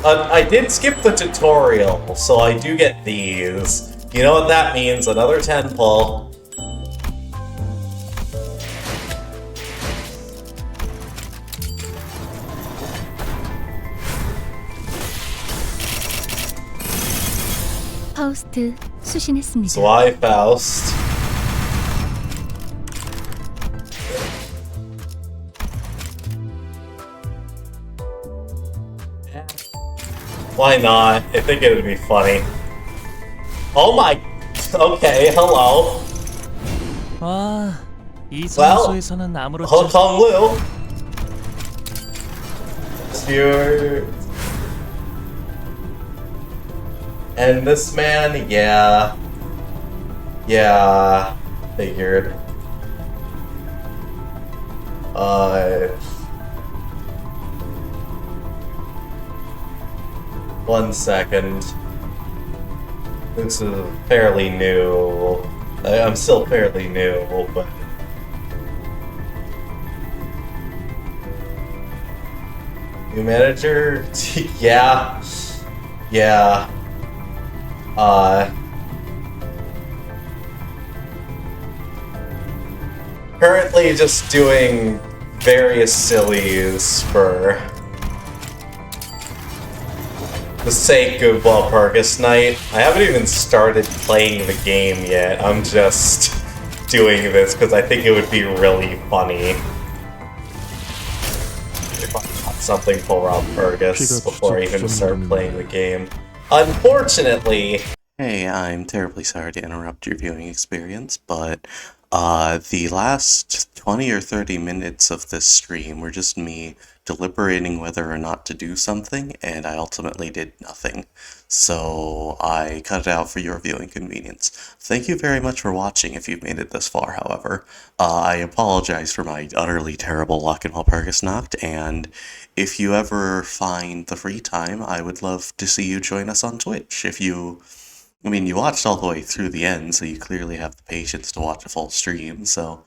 I did skip the tutorial, so I do get these. You know what that means? Another 10 pull. 파우스트 수신했습니다. Sly Faust. Why not? I think it would be funny. Oh my... Okay, hello. 와, 이 Well, 성소에서는 아무렇지 Hong Lu. You're... And this man, yeah. Yeah, figured. 1 second. This is fairly new. I'm still fairly new, but... New manager? Yeah. Yeah. Currently just doing various sillies for the sake of Walpurgis Night. I haven't even started playing the game yet. I'm just doing this because I think it would be really funny if I got something for Walpurgis before I even start playing the game. Unfortunately... Hey, I'm terribly sorry to interrupt your viewing experience, but the last 20 or 30 minutes of this stream were just me deliberating whether or not to do something, and I ultimately did nothing. So I cut it out for your viewing convenience. Thank you very much for watching if you've made it this far, however. I apologize for my utterly terrible luck in Walpurgis Nacht, and if you ever find the free time, I would love to see you join us on Twitch. If you... I mean, you watched all the way through the end, so you clearly have the patience to watch a full stream, so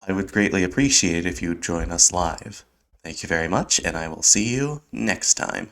I would greatly appreciate if you'd join us live. Thank you very much, and I will see you next time.